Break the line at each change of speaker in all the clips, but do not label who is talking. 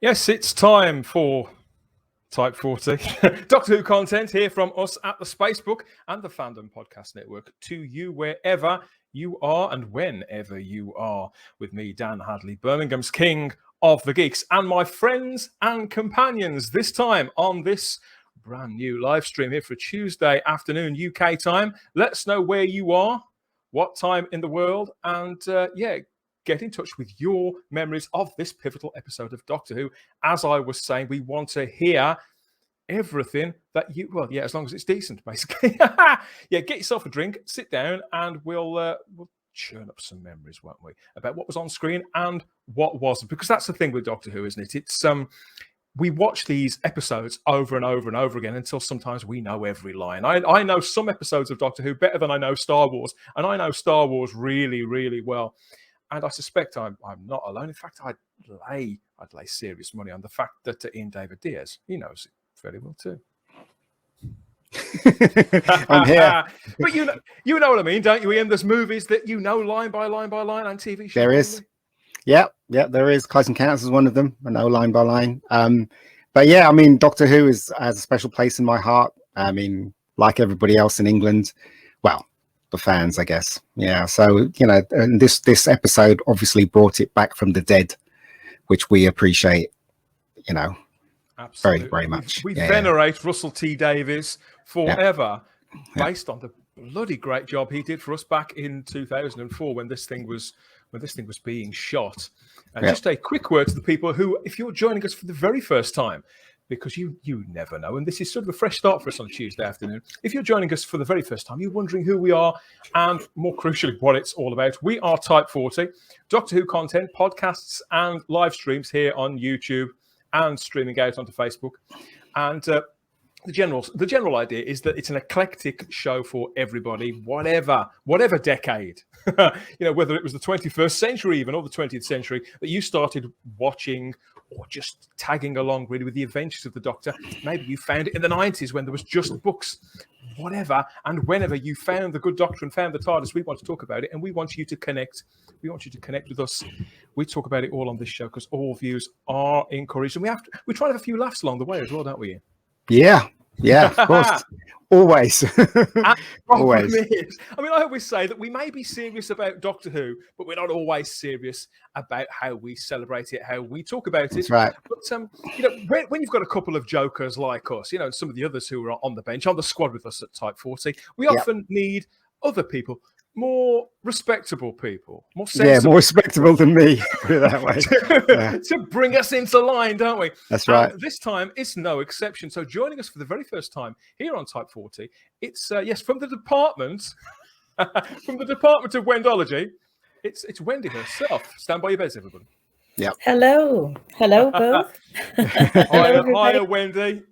Yes, it's time for Type 40. Doctor Who content here from us at the Spacebook and the Fandom Podcast Network to you wherever you are and whenever you are. With me, Dan Hadley, Birmingham's King of the Geeks, and my friends and companions this time on this brand new live stream here for Tuesday afternoon UK time. Let us know where you are, what time in the world, and get in touch with your memories of this pivotal episode of Doctor Who. As I was saying, we want to hear everything that you, well, yeah, as long as it's decent, basically. Yeah, get yourself a drink, sit down, and we'll churn up some memories, won't we, about what was on screen and what wasn't. Because that's the thing with Doctor Who, isn't it? It's we watch these episodes over and over and over again until sometimes we know every line. I know some episodes of Doctor Who better than I know Star Wars, and I know Star Wars really, really well. And I suspect I'm not alone. In fact, I'd lay serious money on the fact that Ian David Diaz, he knows it very well too.
I'm here.
But you know what I mean, don't you, Ian? There's movies that you know line by line by line, and TV shows.
There is. Yeah, there is. Close Encounters is one of them. I know line by line. But yeah, I mean, Doctor Who has a special place in my heart. I mean, like everybody else in England, well, the fans, I guess. Yeah. So, you know, and this episode obviously brought it back from the dead, which we appreciate, you know, absolutely. Very, very much.
We venerate Russell T Davies forever, based on the bloody great job he did for us back in 2004 when this thing was being shot. And just a quick word to the people who, if you're joining us for the very first time, because you never know, and this is sort of a fresh start for us on a Tuesday afternoon. If you're joining us for the very first time, you're wondering who we are and, more crucially, what it's all about. We are Type 40, Doctor Who content, podcasts and live streams here on YouTube and streaming out onto Facebook. And the general idea is that it's an eclectic show for everybody, whatever decade, you know, whether it was the 21st century even or the 20th century that you started watching or just tagging along really with the adventures of the Doctor. Maybe you found it in the 90s when there was just books, whatever. And whenever you found the Good Doctor and found the TARDIS, we want to talk about it, and we want you to connect. We want you to connect with us. We talk about it all on this show because all views are encouraged, and we try to have a few laughs along the way as well, don't we?
Yeah, of course. Always.
Always. I mean, I always say that we may be serious about Doctor Who, but we're not always serious about how we celebrate it, how we talk about it.
That's right.
But, you know, when you've got a couple of jokers like us, you know, and some of the others who are on the bench, on the squad with us at Type 40, we often need other people, more respectable people, more sensible. Yeah,
more respectable than me, put it that way.
To bring us into line, don't we?
That's right.
And this time, it's no exception. So joining us for the very first time here on Type 40, it's, from the department, from the Department of Wendology, it's Wendy herself. Stand by your beds, everybody.
Yeah.
Hello both.
Hiya, Wendy.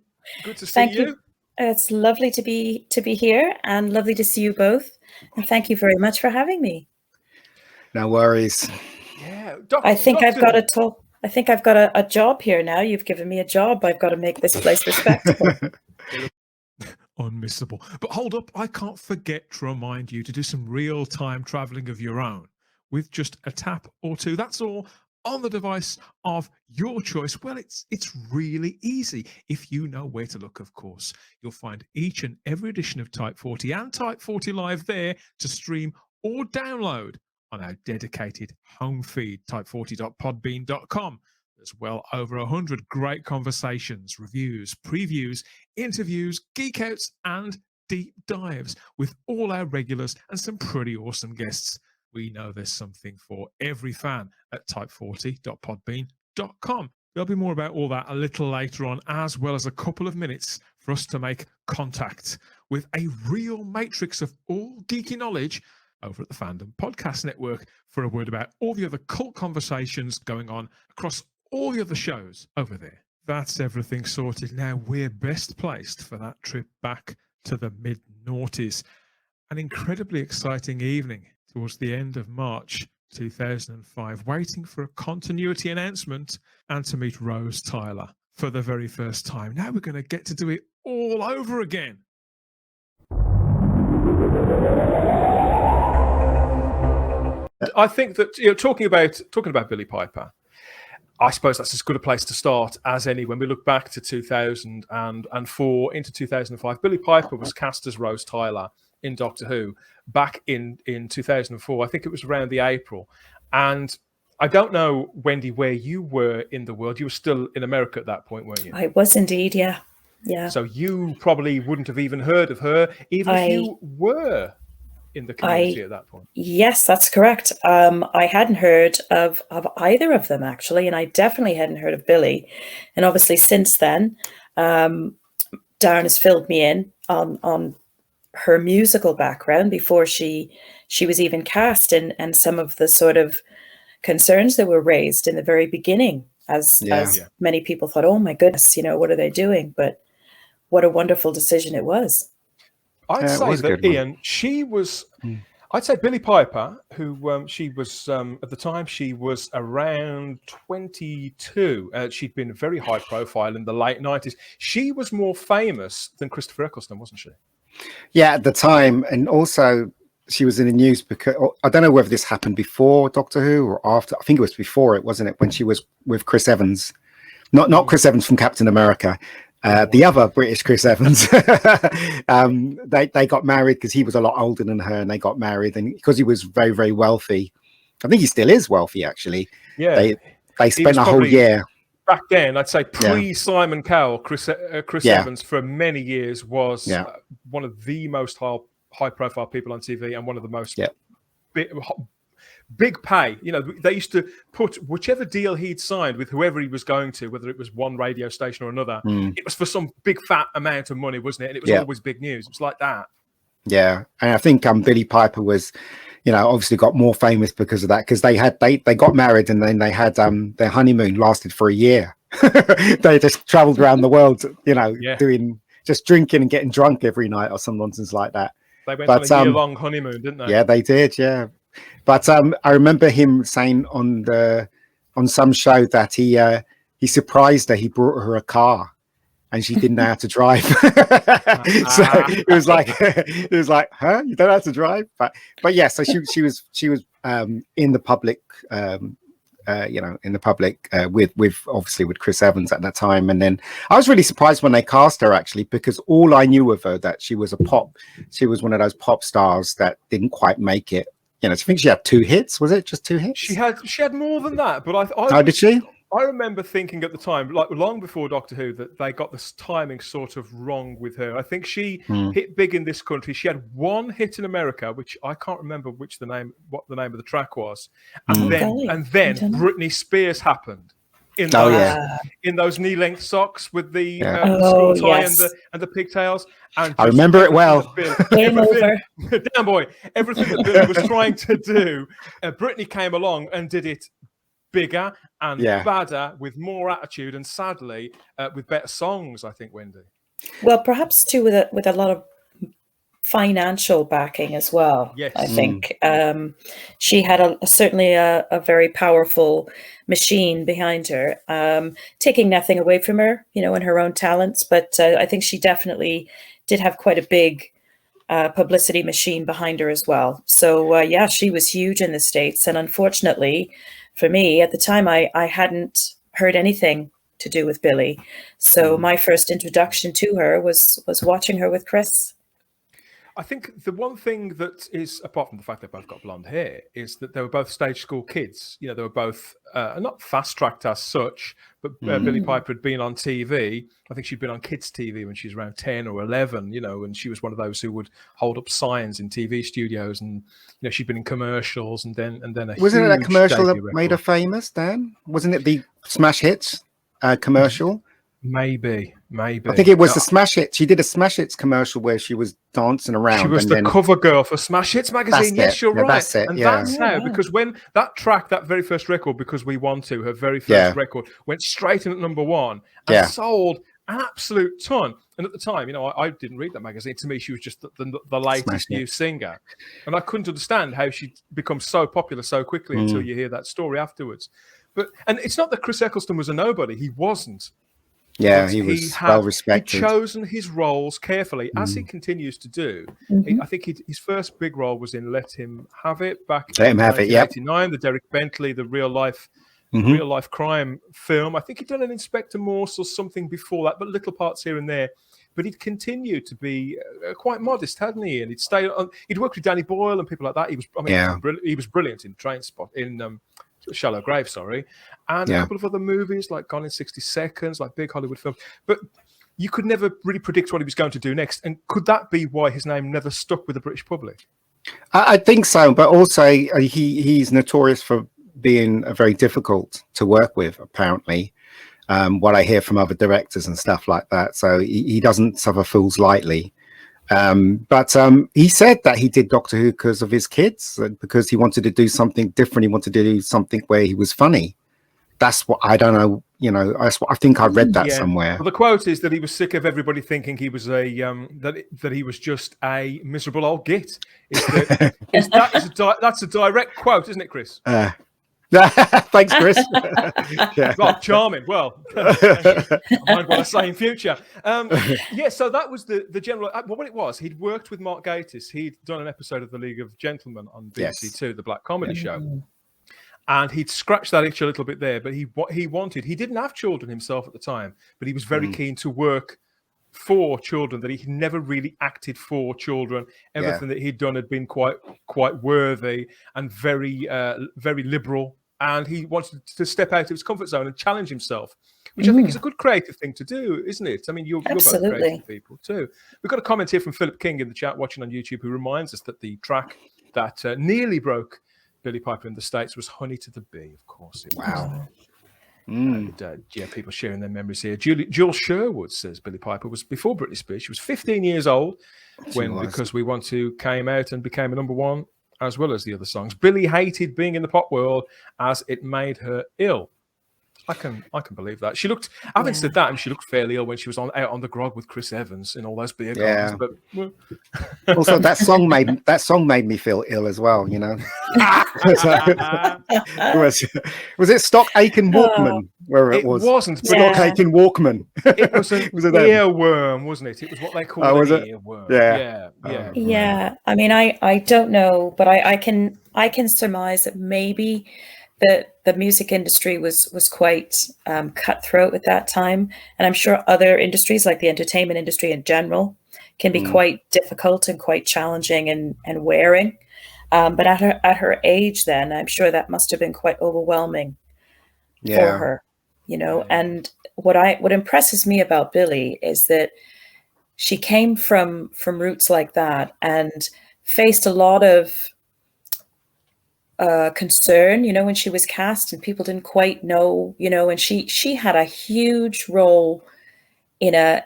Good to see you.
It's lovely to be here and lovely to see you both. And thank you very much for having me.
No worries.
Yeah,
I think I've got a job here now. You've given me a job. I've got to make this place respectable.
Unmissable. But hold up, I can't forget to remind you to do some real-time traveling of your own with just a tap or two. That's all on the device of your choice. Well, it's really easy. If you know where to look, of course. You'll find each and every edition of Type 40 and Type 40 Live there to stream or download on our dedicated home feed, type40.podbean.com. There's well over 100 great conversations, reviews, previews, interviews, geek outs, and deep dives with all our regulars and some pretty awesome guests. We know there's something for every fan at type40.podbean.com. There'll be more about all that a little later on, as well as a couple of minutes for us to make contact with a real matrix of all geeky knowledge over at the Fandom Podcast Network for a word about all the other cult conversations going on across all the other shows over there. That's everything sorted. Now we're best placed for that trip back to the mid-noughties. An incredibly exciting evening towards the end of March 2005, waiting for a continuity announcement and to meet Rose Tyler for the very first time. Now we're going to get to do it all over again.
I think that, you know, talking about Billie Piper, I suppose that's as good a place to start as any. When we look back to 2004 into 2005, Billie Piper was cast as Rose Tyler in Doctor Who back in 2004. I think it was around the April. And I don't know, Wendy, where you were in the world. You were still in America at that point, weren't you?
I was indeed, yeah. Yeah.
So you probably wouldn't have even heard of her, even if you were in the community at that point.
Yes, that's correct. I hadn't heard of either of them, actually, and I definitely hadn't heard of Billie. And obviously since then, Darren has filled me in on her musical background before she was even cast, and some of the sort of concerns that were raised in the very beginning, as many people thought, oh my goodness, what are they doing? But what a wonderful decision it was.
I'd say that, Ian, she was, I'd say Billie Piper, who she was, at the time, she was around 22. She'd been very high profile in the late 90s. She was more famous than Christopher Eccleston, wasn't she?
Yeah, at the time. And also, she was in the news because, I don't know whether this happened before Doctor Who or after. I think it was before it, wasn't it? When she was with Chris Evans. Not Chris Evans from Captain America. The other British Chris Evans. They got married because he was a lot older than her, and they got married, and because he was very, very wealthy. I think he still is wealthy, actually.
Yeah,
they spent a whole year
back then. I'd say pre Simon Cowell, Chris Evans for many years was one of the most high profile people on TV, and one of the most big pay. They used to put whichever deal he'd signed with whoever he was going to, whether it was one radio station or another, it was for some big fat amount of money, wasn't it? And it was always big news. It was like that. Yeah.
And I think Billie Piper was, obviously got more famous because of that, because they got married, and then they had their honeymoon lasted for a year. They just traveled around the world, doing just drinking and getting drunk every night or some nonsense like that.
They went on a year-long honeymoon, didn't they?
Yeah, they did, yeah. But I remember him saying on some show that he surprised her. He brought her a car, and she didn't know how to drive. So it was like, huh? You don't know how to drive? But yeah. So she was in the public, with obviously with Chris Evans at that time. And then I was really surprised when they cast her, actually, because all I knew of her, that she was one of those pop stars that didn't quite make it. I think she had 2 hits. Was it just 2 hits?
She had more than that, but
How did she?
I remember thinking at the time, like long before Doctor Who, that they got this timing sort of wrong with her. I think she hit big in this country. She had 1 hit in America, which I can't remember what the name of the track was, and then Britney Spears happened. In those knee-length socks with the skull tie and the pigtails. And
I remember it well.
Game over.
Damn boy, everything that Billie was trying to do, Britney came along and did it bigger and badder, with more attitude, and sadly with better songs, I think, Wendy.
Well, perhaps too with a lot of financial backing as well.
Yes.
I think she had certainly a very powerful machine behind her, taking nothing away from her, in her own talents. But I think she definitely did have quite a big publicity machine behind her as well. So she was huge in the States. And unfortunately for me at the time, I hadn't heard anything to do with Billie. So my first introduction to her was watching her with Chris.
I think the one thing that is, apart from the fact they both got blonde hair, is that they were both stage school kids. They were both not fast-tracked as such, but Billie Piper had been on TV. I think she'd been on kids' TV when she was around 10 or 11, and she was one of those who would hold up signs in TV studios, and she'd been in commercials, and then
wasn't it that commercial that made her famous, Dan? Wasn't it the Smash Hits commercial?
Maybe. I
think it was the Smash Hits. She did a Smash Hits commercial where she was dancing around.
She was the cover girl for Smash Hits magazine. Yes, you're right.
That's it.
And that's how, because when that track, that very first record, Because We Want To, her very first record, went straight in at #1 and sold an absolute ton. And at the time, I didn't read that magazine. To me, she was just the latest new singer. And I couldn't understand how she'd become so popular so quickly until you hear that story afterwards. And it's not that Chris Eccleston was a nobody. He wasn't.
Yeah, he was well respected.
He'd chosen his roles carefully, as he continues to do. I think his first big role was in Let Him Have It back in 1989, the Derek Bentley, the real life real life crime film. I think he'd done an Inspector Morse or something before that, but little parts here and there. But he'd continued to be quite modest, hadn't he? And he'd stay on. He'd worked with Danny Boyle and people like that. He was, he was brilliant in Shallow Grave, sorry, and a couple of other movies like Gone in 60 Seconds, like big Hollywood films. But you could never really predict what he was going to do next. And could that be why his name never stuck with the British public?
I think so, but also he's notorious for being very difficult to work with, apparently. What I hear from other directors and stuff like that. So he doesn't suffer fools lightly. But he said that he did Doctor Who because of his kids, because he wanted to do something different. He wanted to do something where he was funny. That's what I don't know. You know, that's what I think I read that somewhere.
Well, the quote is that he was sick of everybody thinking he was that he was just a miserable old git. That's a direct quote, isn't it, Chris?
Thanks, Chris.
Well, charming. Well, I mind what I say in future. So that was the general. What it was, he'd worked with Mark Gatiss. He'd done an episode of The League of Gentlemen on BBC Two, the black comedy show. And he'd scratched that itch a little bit there, but he didn't have children himself at the time, but he was very keen to work for children, that he had never really acted for children. Everything that he'd done had been quite worthy and very liberal, and he wanted to step out of his comfort zone and challenge himself, which I think is a good creative thing to do, isn't it? I mean, you're both creative people too. We've got a comment here from Philip King in the chat watching on YouTube, who reminds us that the track that nearly broke Billie Piper in the States was Honey to the Bee. Of course it was. Wow. And, people sharing their memories here. Jules Sherwood says Billie Piper was before Britney Spears. She was 15 years old when Because We Want To came out and became a number one, as well as the other songs. Billie hated being in the pop world as it made her ill. I can believe that. She looked, having said that, she looked fairly ill when she was out on the grog with Chris Evans in all those beer gardens. But
also that song made me feel ill as well, you know. was it Stock Aitken Walkman? Where it was?
Wasn't
Stock Aitken Walkman.
It was an earworm, wasn't it? It was what they call an earworm.
Yeah. I mean, I don't know, but I can surmise that maybe the music industry was quite cutthroat at that time, and I'm sure other industries like the entertainment industry in general can be quite difficult and quite challenging and wearing. But at her age, then I'm sure that must have been quite overwhelming for her, you know. And what impresses me about Billie is that she came from roots like that and faced a lot of concern, you know, when she was cast and people didn't quite know, you know, and she had a huge role in a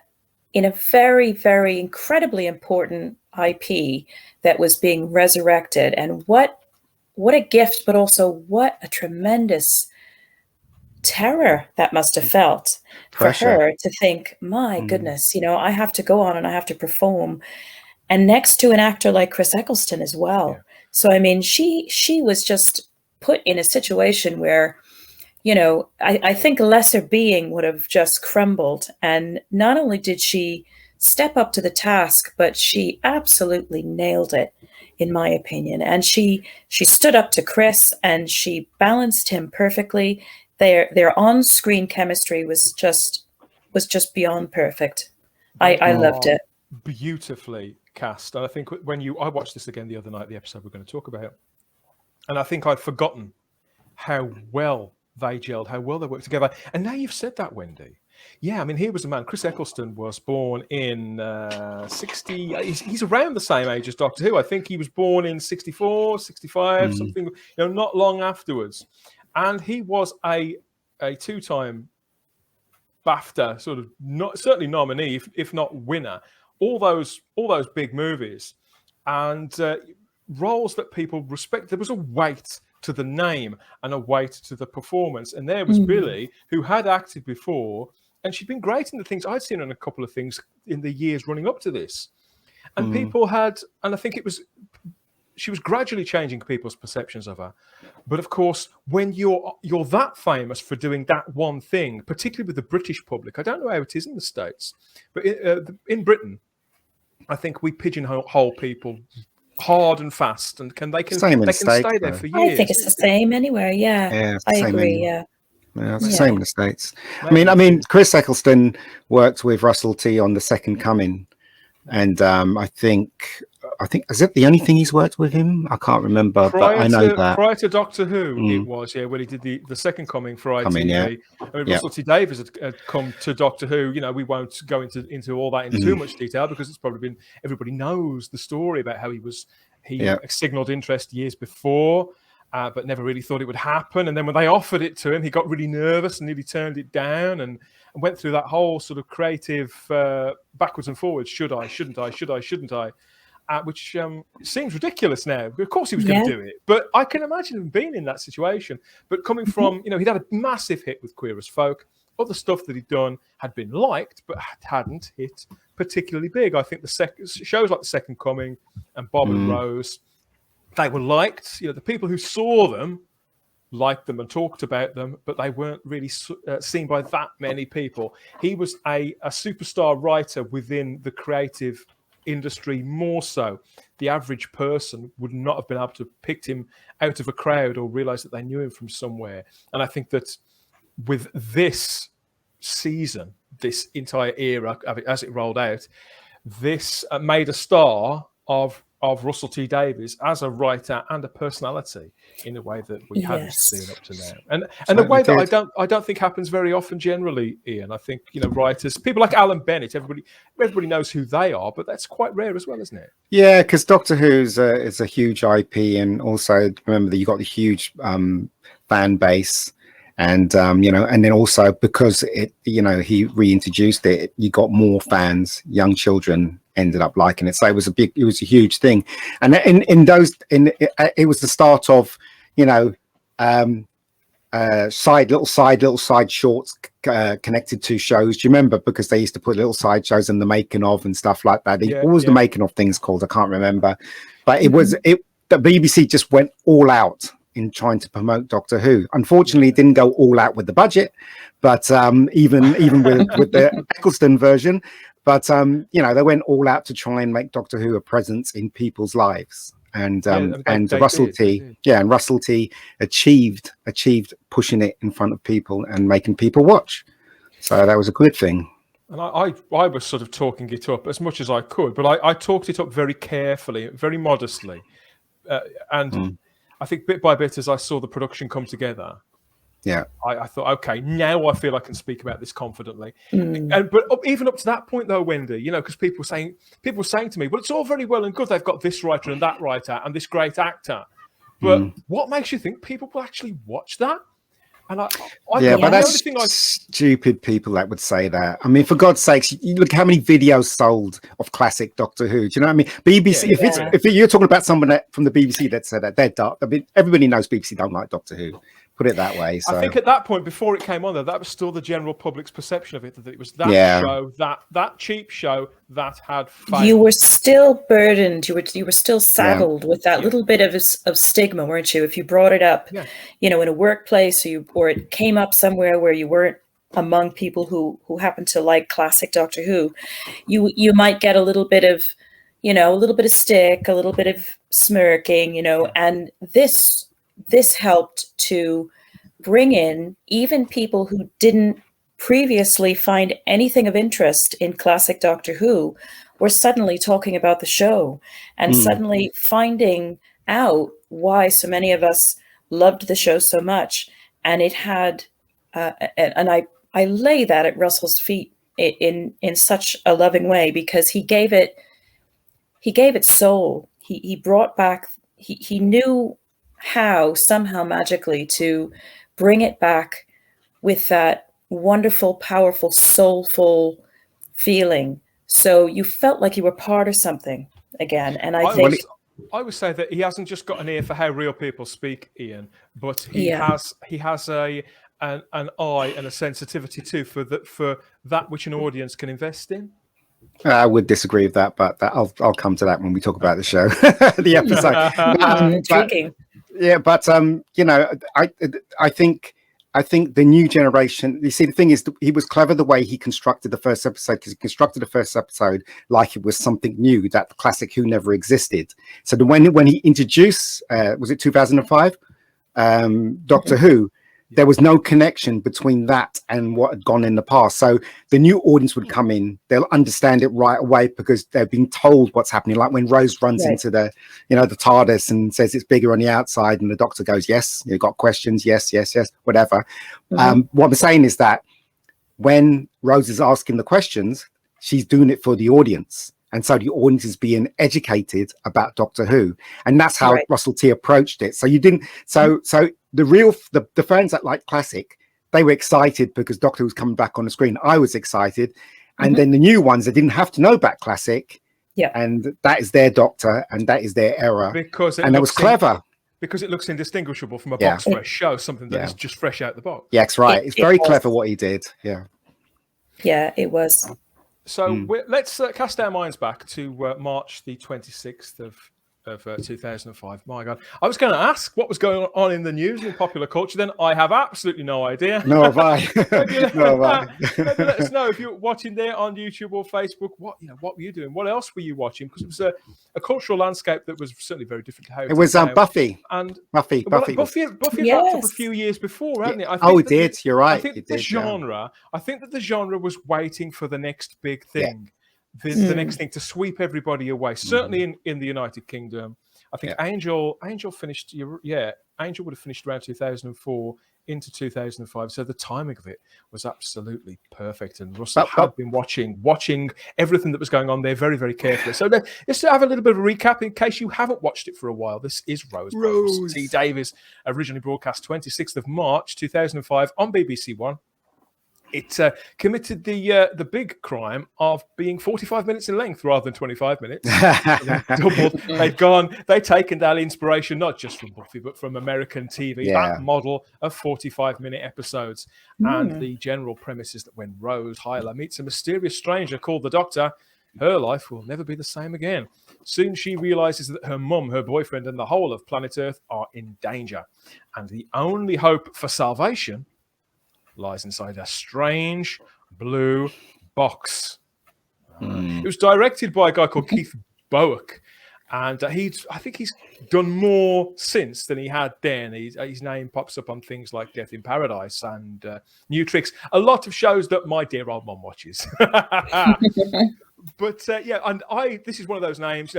very, very incredibly important IP that was being resurrected. And what a gift, but also what a tremendous terror that must have felt for her to think, my goodness, you know, I have to go on and I have to perform, and next to an actor like Chris Eccleston as well. Yeah. So, I mean, she was just put in a situation where, you know, I think a lesser being would have just crumbled. And not only did she step up to the task, but she absolutely nailed it, in my opinion. And she stood up to Chris and she balanced him perfectly. Their on-screen chemistry was just beyond perfect. I loved it.
Beautifully cast. And I think I watched this again the other night, the episode we're going to talk about, and I think I'd forgotten how well they gelled, how well they worked together. And now you've said that, Wendy. Yeah, I mean, here was a man, Chris Eccleston was born in 60, he's around the same age as Doctor Who. I think he was born in 64, 65, something, you know, not long afterwards. And he was a two-time BAFTA sort of certainly nominee, if not winner. All those big movies and roles that people respect. There was a weight to the name and a weight to the performance. And there was Billie, who had acted before, and she'd been great in the things. I'd seen her in a couple of things in the years running up to this. And people had, and I think she was gradually changing people's perceptions of her. But of course, when you're that famous for doing that one thing, particularly with the British public, I don't know how it is in the States, but in Britain, I think we pigeonhole people hard and fast, and they can stay there for years.
I think it's the same anywhere. Yeah, I agree. Yeah.
Yeah, it's the same in the States.
Maybe.
I mean, Chris Eccleston worked with Russell T on The Second Coming, and I think is it the only thing he's worked with him? I can't remember, but I know that
prior to Doctor Who, it was when he did the Second Coming for ITV.
Yeah.
I mean, Russell T Davies had come to Doctor Who. You know, we won't go into all that in too much detail because it's probably been everybody knows the story about how he signalled interest years before. But never really thought it would happen. And then when they offered it to him, he got really nervous and nearly turned it down and went through that whole sort of creative backwards and forwards. Should I? Shouldn't I? Should I? Shouldn't I? Which seems ridiculous now. Of course he was going to do it. But I can imagine him being in that situation. But coming from, he'd had a massive hit with Queer as Folk. Other stuff that he'd done had been liked, but hadn't hit particularly big. I think the shows like The Second Coming and Bob and Rose, they were liked. The people who saw them liked them and talked about them, but they weren't really seen by that many people. He was a superstar writer within the creative industry more so. The average person would not have been able to pick him out of a crowd or realize that they knew him from somewhere. And I think that with this season, this entire era as it rolled out, this made a star of Russell T Davies as a writer and a personality in a way that we hadn't seen up to now, and a way that I don't think happens very often generally, Ian. I think writers, people like Alan Bennett, everybody knows who they are, but that's quite rare as well, isn't it?
Yeah, because Doctor Who is a huge IP, and also remember that you got the huge fan base. And and then also because he reintroduced it, you got more fans. Young children ended up liking it, so it was a huge thing. And it was the start of little side shorts connected to shows. Do you remember? Because they used to put little side shows in the making of and stuff like that. What was the making of things called? I can't remember, but the BBC just went all out in trying to promote Doctor Who. Unfortunately, it didn't go all out with the budget, but even with the Eccleston version, but they went all out to try and make Doctor Who a presence in people's lives. And Russell T achieved pushing it in front of people and making people watch. So that was a good thing.
And I was sort of talking it up as much as I could, but I talked it up very carefully, very modestly, I think bit by bit, as I saw the production come together, I thought, okay, now I feel I can speak about this confidently. But even up to that point, though, Wendy, because people were saying to me, well, it's all very well and good. They've got this writer and that writer and this great actor, but what makes you think people will actually watch that? And but
that's stupid people that would say that. I mean, for God's sakes, you look how many videos sold of classic Doctor Who. Do you know what I mean? BBC. If you're talking about someone from the BBC that said that, they're dark. I mean, everybody knows BBC don't like Doctor Who. Put it that way. So.
I think at that point, before it came on, that was still the general public's perception of it, that it was that show, that cheap show that had failed.
You were still burdened. You were still saddled with that little bit of stigma, weren't you? If you brought it up, in a workplace, or it came up somewhere where you weren't among people who happen to like classic Doctor Who, you might get a little bit of, a little bit of stick, a little bit of smirking, and this helped to bring in even people who didn't previously find anything of interest in classic Doctor Who were suddenly talking about the show and suddenly finding out why so many of us loved the show so much. And it had, and I lay that at Russell's feet in such a loving way, because he gave it soul. He brought back, he knew how somehow magically to bring it back with that wonderful, powerful, soulful feeling. So you felt like you were part of something again. And I
would say that he hasn't just got an ear for how real people speak, Ian, but he has an eye and a sensitivity too for that which an audience can invest in.
I would disagree with that, but I'll come to that when we talk about the show, the episode.
Intriguing.
But I think the new generation. You see, the thing is, he was clever the way he constructed the first episode, because he constructed the first episode like it was something new, that classic Who never existed. So when he introduced, was it 2005, Doctor Who? there was no connection between that and what had gone in the past. So the new audience would come in, they'll understand it right away because they're being told what's happening. Like when Rose runs into the, you know, the TARDIS and says it's bigger on the outside, and the Doctor goes, yes, you've got questions, yes, whatever. What I'm saying is that when Rose is asking the questions, she's doing it for the audience. And so the audience is being educated about Doctor Who. And that's how Russell T approached it. So you didn't, so the fans that like classic, they were excited because Doctor Who was coming back on the screen. I was excited. And then the new ones, they didn't have to know about classic. Yeah. And that is their Doctor and that is their era.
Because
it was clever.
Because it looks indistinguishable from a box fresh show, something that is just fresh out the box.
Yeah, that's right. It's very clever what he did. Yeah.
Yeah, it was.
So let's cast our minds back to March the 26th of 2005. My God. I was going to ask what was going on in the news and in popular culture. Then I have absolutely no idea.
No have I.
Maybe let us know if you're watching there on YouTube or Facebook. What were you doing? What else were you watching? Because it was a cultural landscape that was certainly very different to how
it was. Buffy and Buffy
wrapped up a few years before, hadn't it?
It did. You're right.
I think the genre was waiting for the next big thing. The next thing to sweep everybody away. Certainly in the United Kingdom, I think Angel finished. Angel would have finished around 2004 into 2005. So the timing of it was absolutely perfect. And Russell had been watching everything that was going on there very, very carefully. So let's have a little bit of a recap in case you haven't watched it for a while. This is Rose T Davies, originally broadcast 26th of March 2005 on BBC One. It committed the big crime of being 45 minutes in length rather than 25 minutes. They'd taken that inspiration, not just from Buffy, but from American TV, that model of 45-minute episodes. And the general premise is that when Rose Hyler meets a mysterious stranger called the Doctor, her life will never be the same again. Soon she realizes that her mum, her boyfriend, and the whole of planet Earth are in danger. And the only hope for salvation lies inside a strange blue box. It was directed by a guy called Keith Bowick, and I think he's done more since than he had then. His name pops up on things like Death in Paradise and New Tricks, a lot of shows that my dear old mum watches. But this is one of those names.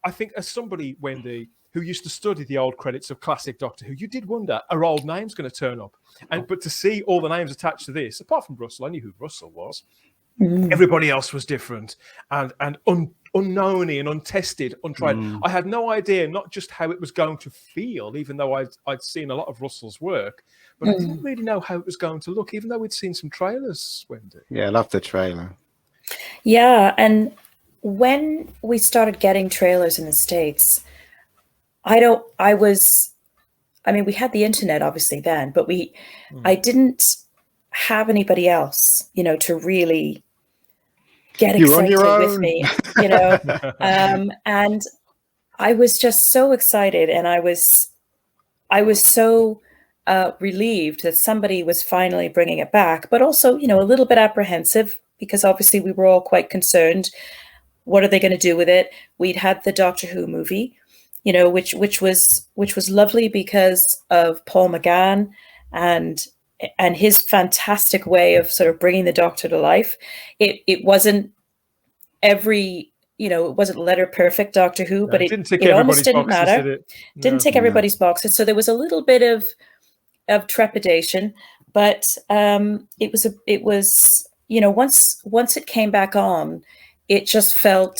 I think as somebody, Wendy, who used to study the old credits of classic Doctor Who, you did wonder, are old names going to turn up? But to see all the names attached to this, apart from Russell, I knew who Russell was. Everybody else was different and unknown and untested, untried. I had no idea, not just how it was going to feel, even though I'd seen a lot of Russell's work, but I didn't really know how it was going to look, even though we'd seen some trailers, Wendy.
Yeah, I love the trailer.
Yeah, and when we started getting trailers in the States, we had the internet obviously then, but I didn't have anybody else, to really get excited with me, and I was just so excited, and I was so relieved that somebody was finally bringing it back, but also, a little bit apprehensive because obviously we were all quite concerned. What are they going to do with it? We'd had the Doctor Who movie, which was lovely because of Paul McGann and his fantastic way of sort of bringing the Doctor to life. It wasn't it wasn't letter perfect Doctor Who, but it almost didn't matter. Didn't tick everybody's boxes. So there was a little bit of trepidation, but it was once it came back on, it just felt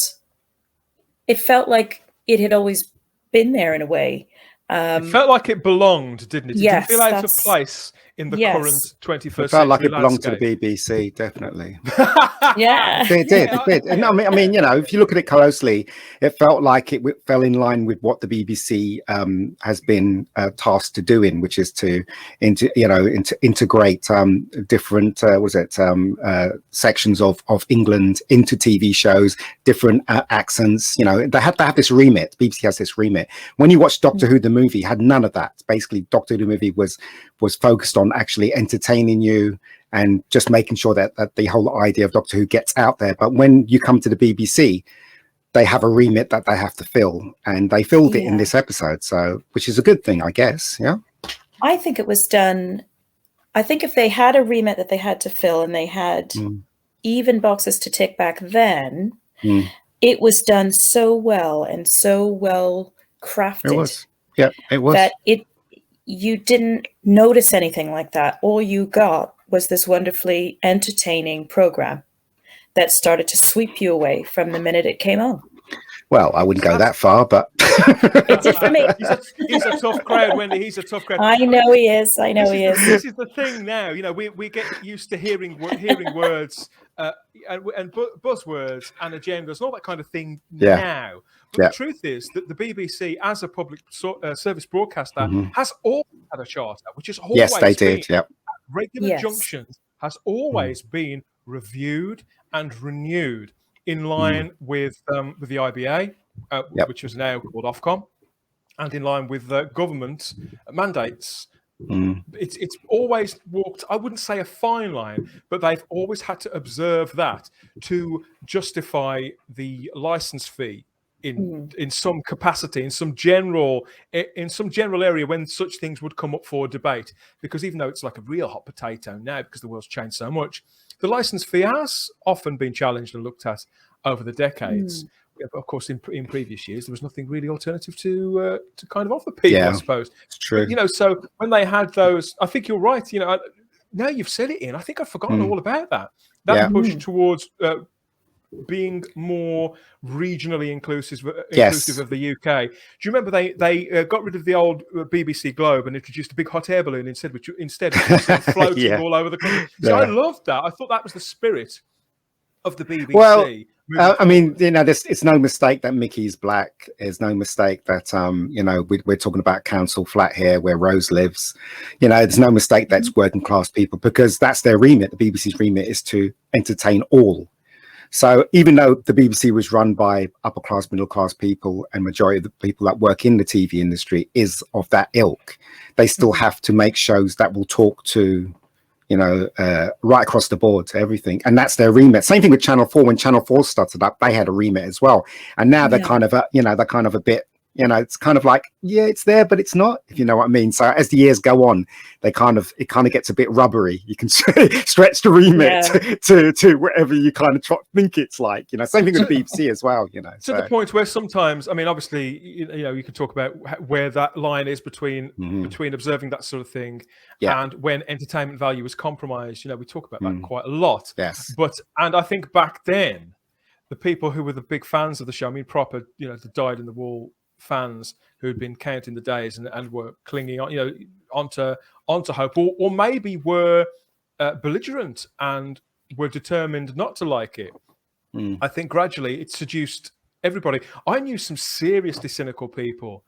like it had always been there in a way.
It felt like it belonged, didn't it? It didn't feel out of place in the current 21st century.
It felt like it belonged to the BBC, definitely.
Yeah,
it did. And I mean, if you look at it closely, it felt like it fell in line with what the BBC has been tasked to doing, which is to integrate different sections of England into TV shows, different accents. They have to have this remit. BBC has this remit. When you watch Doctor Who the movie, had none of that. Basically, Doctor Who the movie was focused on actually entertaining you and just making sure that the whole idea of Doctor Who gets out there. But when you come to the BBC, they have a remit that they have to fill, and they filled it in this episode, which is a good thing, I guess. Yeah,
I think it was done I think if they had a remit that they had to fill and they had even boxes to tick back then, it was done so well and so well crafted.
It was. Yeah, it was.
That you didn't notice anything like that. All you got was this wonderfully entertaining program that started to sweep you away from the minute it came on.
Well, I wouldn't go that far, but
it did for me.
He's a tough crowd, Wendy. He's a tough crowd.
I know he is. I know he is.
This is the thing now. You know, we get used to hearing words and buzzwords and agendas and all that kind of thing now. But the truth is that the BBC, as a public service broadcaster, has always had a charter, which is always
they did. Yep.
Regular junctions has always been reviewed and renewed in line with the IBA, which is now called Ofcom, and in line with government mandates. It's always walked, I wouldn't say a fine line, but they've always had to observe that to justify the license fee in some capacity, in some general area when such things would come up for debate. Because even though it's like a real hot potato now, because the world's changed so much, the license fee has often been challenged and looked at over the decades. Of course, in previous years, there was nothing really alternative to kind of offer people, I suppose.
It's true.
You know, so when they had those, I think you're right. You know, now you've said it, Ian. I think I've forgotten all about that. That push towards being more regionally inclusive of the UK. Do you remember they got rid of the old BBC Globe and introduced a big hot air balloon instead, which floating all over the country? So I loved that. I thought that was the spirit of the BBC.
Well, I mean, you know, it's no mistake that Mickey's black. It's no mistake that you know, we're talking about council flat here where Rose lives. You know, there's no mistake that's working class people, because that's their remit. The BBC's remit is to entertain all. So even though the BBC was run by upper class, middle class people, and majority of the people that work in the TV industry is of that ilk, they still have to make shows that will talk to, you know, right across the board to everything. And that's their remit. Same thing with Channel 4. When Channel 4 started up, they had a remit as well. And now they're kind of, they're kind of a bit, you know, it's kind of like, yeah, it's there, but it's not, if you know what I mean. So as the years go on, it kind of gets a bit rubbery. You can stretch the remit to whatever you kind of think it's like, you know. Same thing with BBC as well, you know.
To the point where sometimes, I mean, obviously, you know, you can talk about where that line is between observing that sort of thing and when entertainment value is compromised. You know, we talk about that quite a lot.
Yes.
And I think back then, the people who were the big fans of the show, I mean, proper, you know, the dyed in the wool fans who had been counting the days and were clinging on, you know, onto hope, or maybe were belligerent and were determined not to like it. I think gradually it seduced everybody. I knew some seriously cynical people,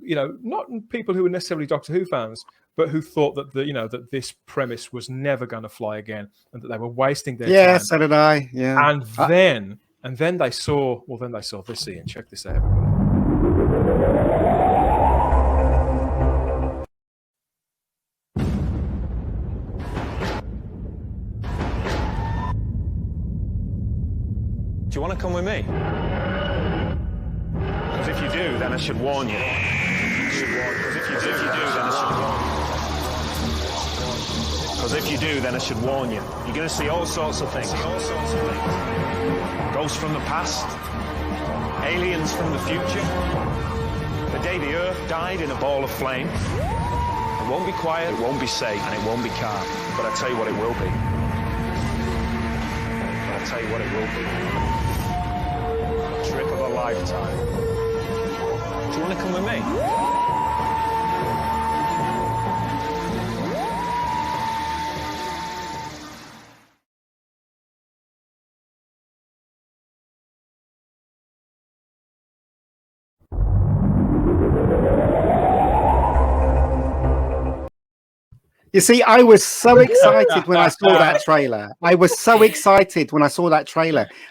you know, not people who were necessarily Doctor Who fans, but who thought that that this premise was never going to fly again and that they were wasting their time.
Yeah, so did I. Yeah.
And then they saw this, Ian. Check this out, everybody.
Do you want to come with me? Because if you do, then I should warn you. Because if you do, then I should warn you. You're going to see all sorts of things. Ghosts from the past. Aliens from the future. The day the Earth died in a ball of flame. It won't be quiet, it won't be safe, and it won't be calm. But I tell you what it will be. I'll tell you what it will be. Trip of a lifetime. Do you want to come with me?
You see, I was so excited when I saw that trailer.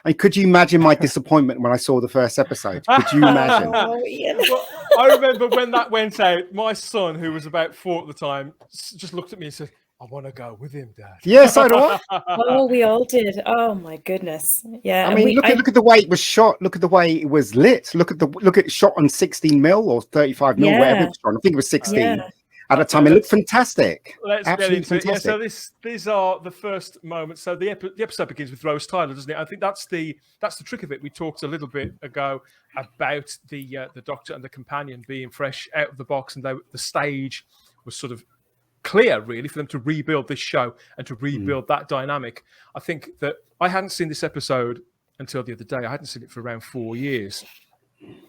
And could you imagine my disappointment when I saw the first episode? Could you imagine?
Well, I remember when that went out, my son, who was about 4 at the time, just looked at me and said, I want to go with him, Dad.
Yes, I do.
Oh, we all did. Oh my goodness. Yeah.
I mean, look at the way it was shot. Look at the way it was lit. Look at shot on 16mm or 35mm, whatever it was on. I think it was 16. at the time. It looked fantastic.
Let's
Absolutely
get into it. Yeah,
fantastic.
so these are the first moments. So the episode begins with Rose Tyler, doesn't it? I think that's the trick of it. We talked a little bit ago about the Doctor and the companion being fresh out of the box, and the stage was sort of clear, really, for them to rebuild this show and to rebuild that dynamic. I think that I hadn't seen this episode until the other day. I hadn't seen it for around 4 years,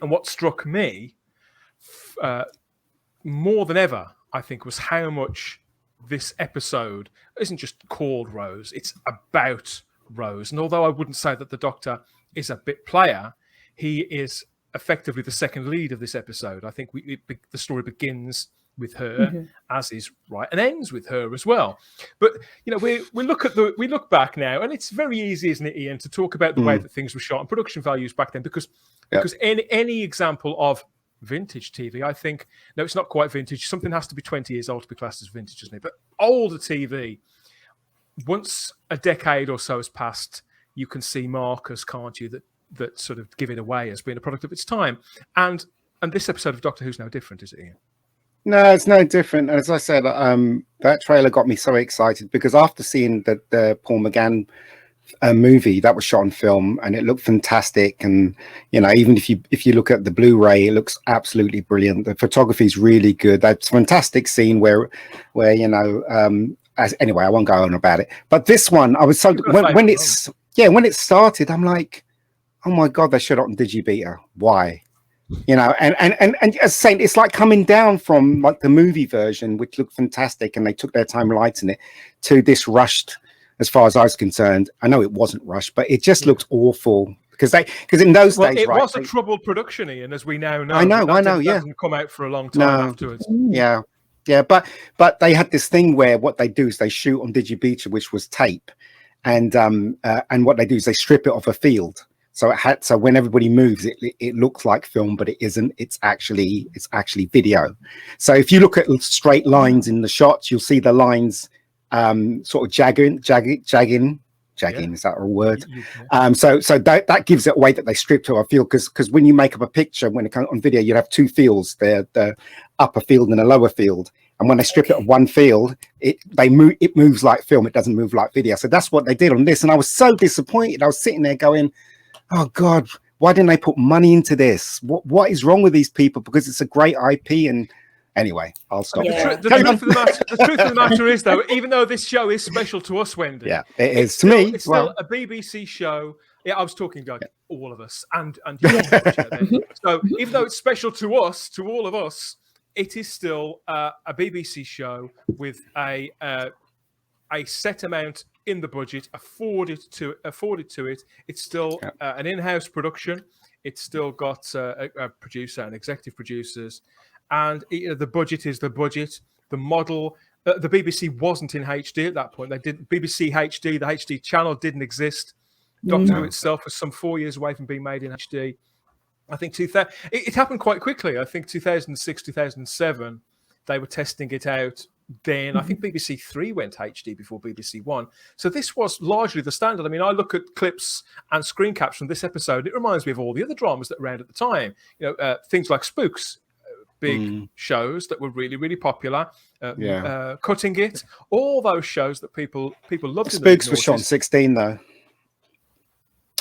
and what struck me more than ever, I think, was how much this episode isn't just called Rose, it's about Rose. And although I wouldn't say that the Doctor is a bit player, he is effectively the second lead of this episode. I think the story begins with her, as is right, and ends with her as well. But we look back now, and it's very easy, isn't it, Ian, to talk about the way that things were shot and production values back then, because any example of vintage TV, I think, no, it's not quite vintage. Something has to be 20 years old to be classed as vintage, isn't it? But older TV, once a decade or so has passed, you can see markers, can't you, that sort of give it away as being a product of its time. And this episode of Doctor Who's no different, is it, Ian?
No, it's no different. As I said, that trailer got me so excited because after seeing the Paul McGann movie that was shot on film, and it looked fantastic, and even if you look at the Blu-ray, it looks absolutely brilliant. The photography is really good. That's a fantastic scene where anyway, I won't go on about it. But this one, I was so when it started, I'm like, oh my god, they shot it on Digibeta. Why? And as saying, it's like coming down from like the movie version, which looked fantastic, and they took their time lighting it, to this rushed. As far as I was concerned, I know it wasn't rushed, but it just looked awful because in those days,
it was a troubled production, Ian, as we now know.
I know.
That didn't come out for a long time afterwards.
Yeah, but they had this thing where what they do is they shoot on Digibeta, which was tape, and what they do is they strip it off a field. So when everybody moves, it looks like film, but it isn't. It's actually video. So if you look at straight lines in the shots, you'll see the lines sort of jagging. Is that a word? So that gives it away that they stripped to a field, because when you make up a picture, when it comes on video, you have two fields, the upper field and a lower field. And when they strip it of one field, it moves like film. It doesn't move like video. So that's what they did on this. And I was so disappointed. I was sitting there going, oh God, why didn't they put money into this? What is wrong with these people? Because it's a great IP. And anyway, I'll stop.
Yeah. The truth of the matter is, though, even though this show is special to us, Wendy,
it is to me.
It's still a BBC show. Yeah, I was talking about all of us, and you. So even though it's special to us, to all of us, it is still a BBC show with a set amount in the budget afforded to it. It's still an in-house production. It's still got a producer and executive producers. And the budget is the budget. The model, the BBC wasn't in HD at that point. They didn't. BBC HD, the HD channel didn't exist. Doctor Who itself was some 4 years away from being made in HD. I think it happened quite quickly. I think 2006, 2007, they were testing it out. Then I think BBC 3 went HD before BBC 1. So this was largely the standard. I mean, I look at clips and screen caps from this episode. It reminds me of all the other dramas that were around at the time. Things like Spooks. Big shows that were really, really popular. Cutting It, all those shows that people loved.
Spooks was shot on 16 though.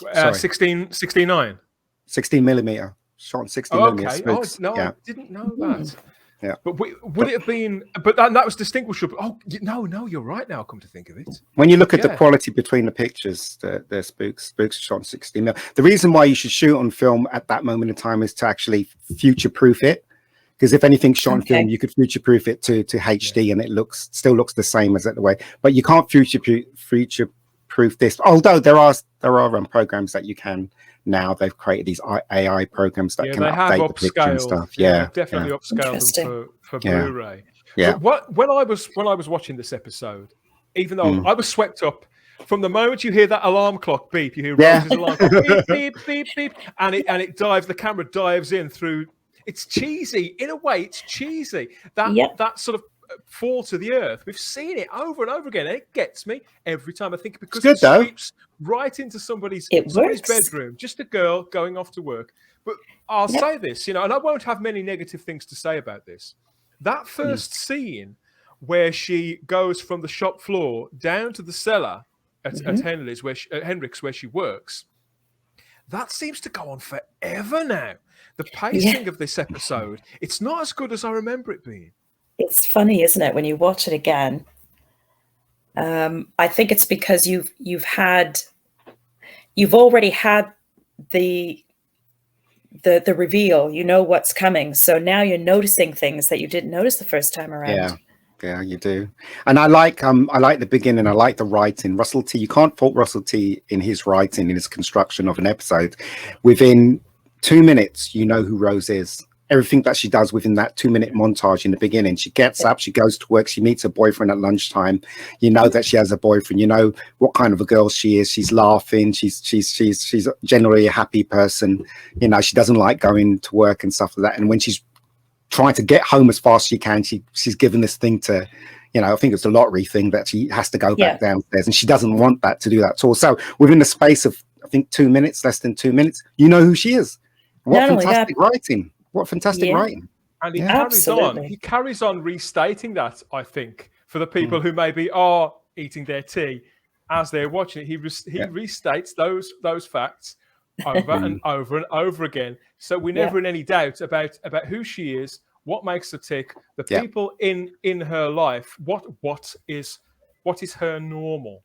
16:9. 16
millimeter. Shot on 16 millimeter. Spooks.
I didn't know that.
Yeah.
But would it have been? But that was distinguishable. Oh no, you're right. Now, come to think of it,
when you look at the quality between the pictures, the Spooks shot on 16 mil. The reason why you should shoot on film at that moment in time is to actually future-proof it. Because if anything's shot on film, you could future-proof it to HD, and it still looks the same as that way. But you can't future-proof this. Although there are programs that you can now. They've created these AI programs that can update the picture and stuff.
Definitely upscale them for Blu-ray.
Yeah.
But when I was watching this episode, even though I was swept up. From the moment you hear that alarm clock beep, you hear Rose's alarm clock beep, beep, beep, beep, and it dives. The camera dives in through. It's cheesy in a way. It's cheesy that sort of fall to the earth. We've seen it over and over again, and it gets me every time. I think because it sweeps right into somebody's bedroom, just a girl going off to work. But I'll say this, and I won't have many negative things to say about this. That first scene where she goes from the shop floor down to the cellar at Henry's, Henrik's, where she works, that seems to go on forever now. The pacing of this episode, it's not as good as I remember it being.
It's funny, isn't it, when you watch it again? I think it's because you've already had the reveal. You know what's coming, so now you're noticing things that you didn't notice the first time around.
Yeah, you do. And I like the beginning. I like the writing. Russell T. You can't fault Russell T. in his writing, in his construction of an episode. Within 2 minutes, you know who Rose is. Everything that she does within that 2-minute montage in the beginning. She gets up, she goes to work, she meets her boyfriend at lunchtime. You know that she has a boyfriend. You know what kind of a girl she is. She's laughing. She's generally a happy person. You know, she doesn't like going to work and stuff like that. And when she's trying to get home as fast as she can, she's given this thing to, you know, I think it's the lottery thing that she has to go back downstairs, and she doesn't want that to do that at all. So within the space of, I think, 2 minutes, less than 2 minutes, you know who she is. What fantastic writing. What fantastic writing.
And he carries on restating that, I think, for the people who maybe are eating their tea as they're watching it. He restates those facts over and over and over again. So we're never in any doubt about who she is, what makes her tick, the people in her life, what is her normal,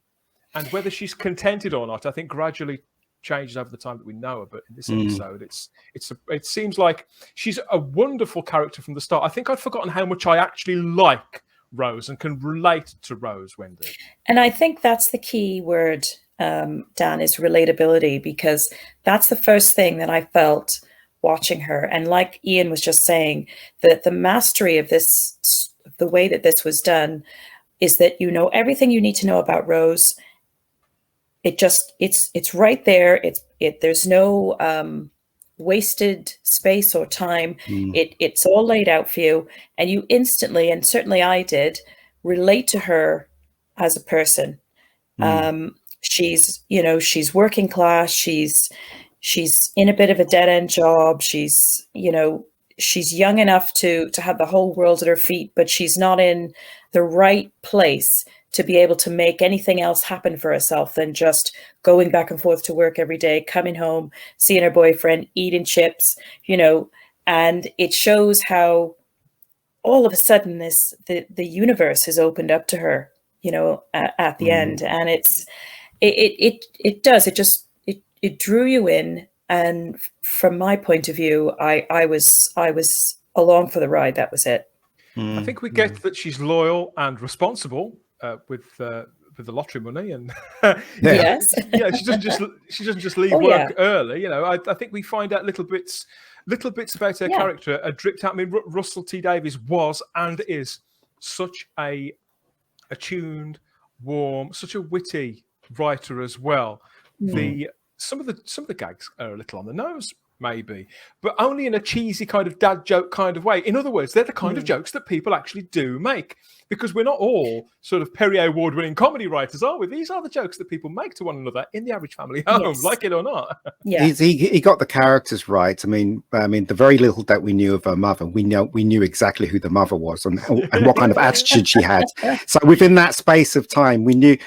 and whether she's contented or not. I think gradually changes over the time that we know her, but in this episode it seems like she's a wonderful character from the start. I think I'd forgotten how much I actually like Rose and can relate to Rose, Wendy.
And I think that's the key word, Dan, is relatability, because that's the first thing that I felt watching her. And like Ian was just saying, that the mastery of this, the way that this was done, is that you know everything you need to know about Rose. It's right there. There's no wasted space or time. It's all laid out for you, and you instantly, and certainly I did, relate to her as a person. She's working class. She's in a bit of a dead end job. She's young enough to have the whole world at her feet, but she's not in the right place to be able to make anything else happen for herself than just going back and forth to work every day, coming home, seeing her boyfriend, eating chips, and it shows how all of a sudden the universe has opened up to her, at the end. And it drew you in. And from my point of view, I was along for the ride. That was it.
I think we get that she's loyal and responsible with the lottery money, and
yes,
she doesn't just leave work early. I think we find out little bits about her character are dripped out. I mean, Russell T Davies was and is such a attuned, warm, such a witty writer as well. Some of the gags are a little on the nose, maybe, but only in a cheesy kind of dad joke kind of way. In other words, they're the kind of jokes that people actually do make, because we're not all sort of Perrier Award-winning comedy writers, are we? These are the jokes that people make to one another in the average family home, like it or not.
Yeah,
he got the characters right. I mean, the very little that we knew of her mother, we knew exactly who the mother was and what kind of attitude she had. So within that space of time, we knew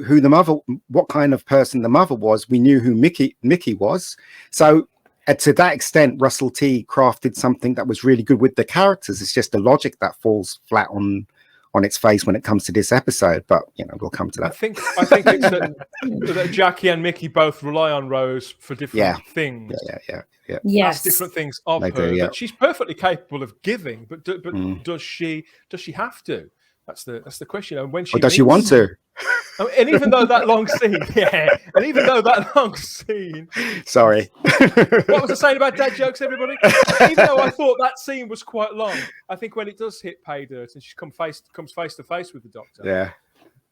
who the mother, what kind of person the mother was. We knew who Mickey was. So to that extent, Russell T crafted something that was really good with the characters. It's just the logic that falls flat on its face when it comes to this episode. But we'll come to that.
I think it's that Jackie and Mickey both rely on Rose for different things.
Yeah.
Yes,
that's different things of her that she's perfectly capable of giving. But does she have to? That's the question. And when she
does she want to?
And even though that long scene,
sorry,
what was I saying about dad jokes, everybody? Even though I thought that scene was quite long, I think when it does hit pay dirt and she comes face to face with the Doctor,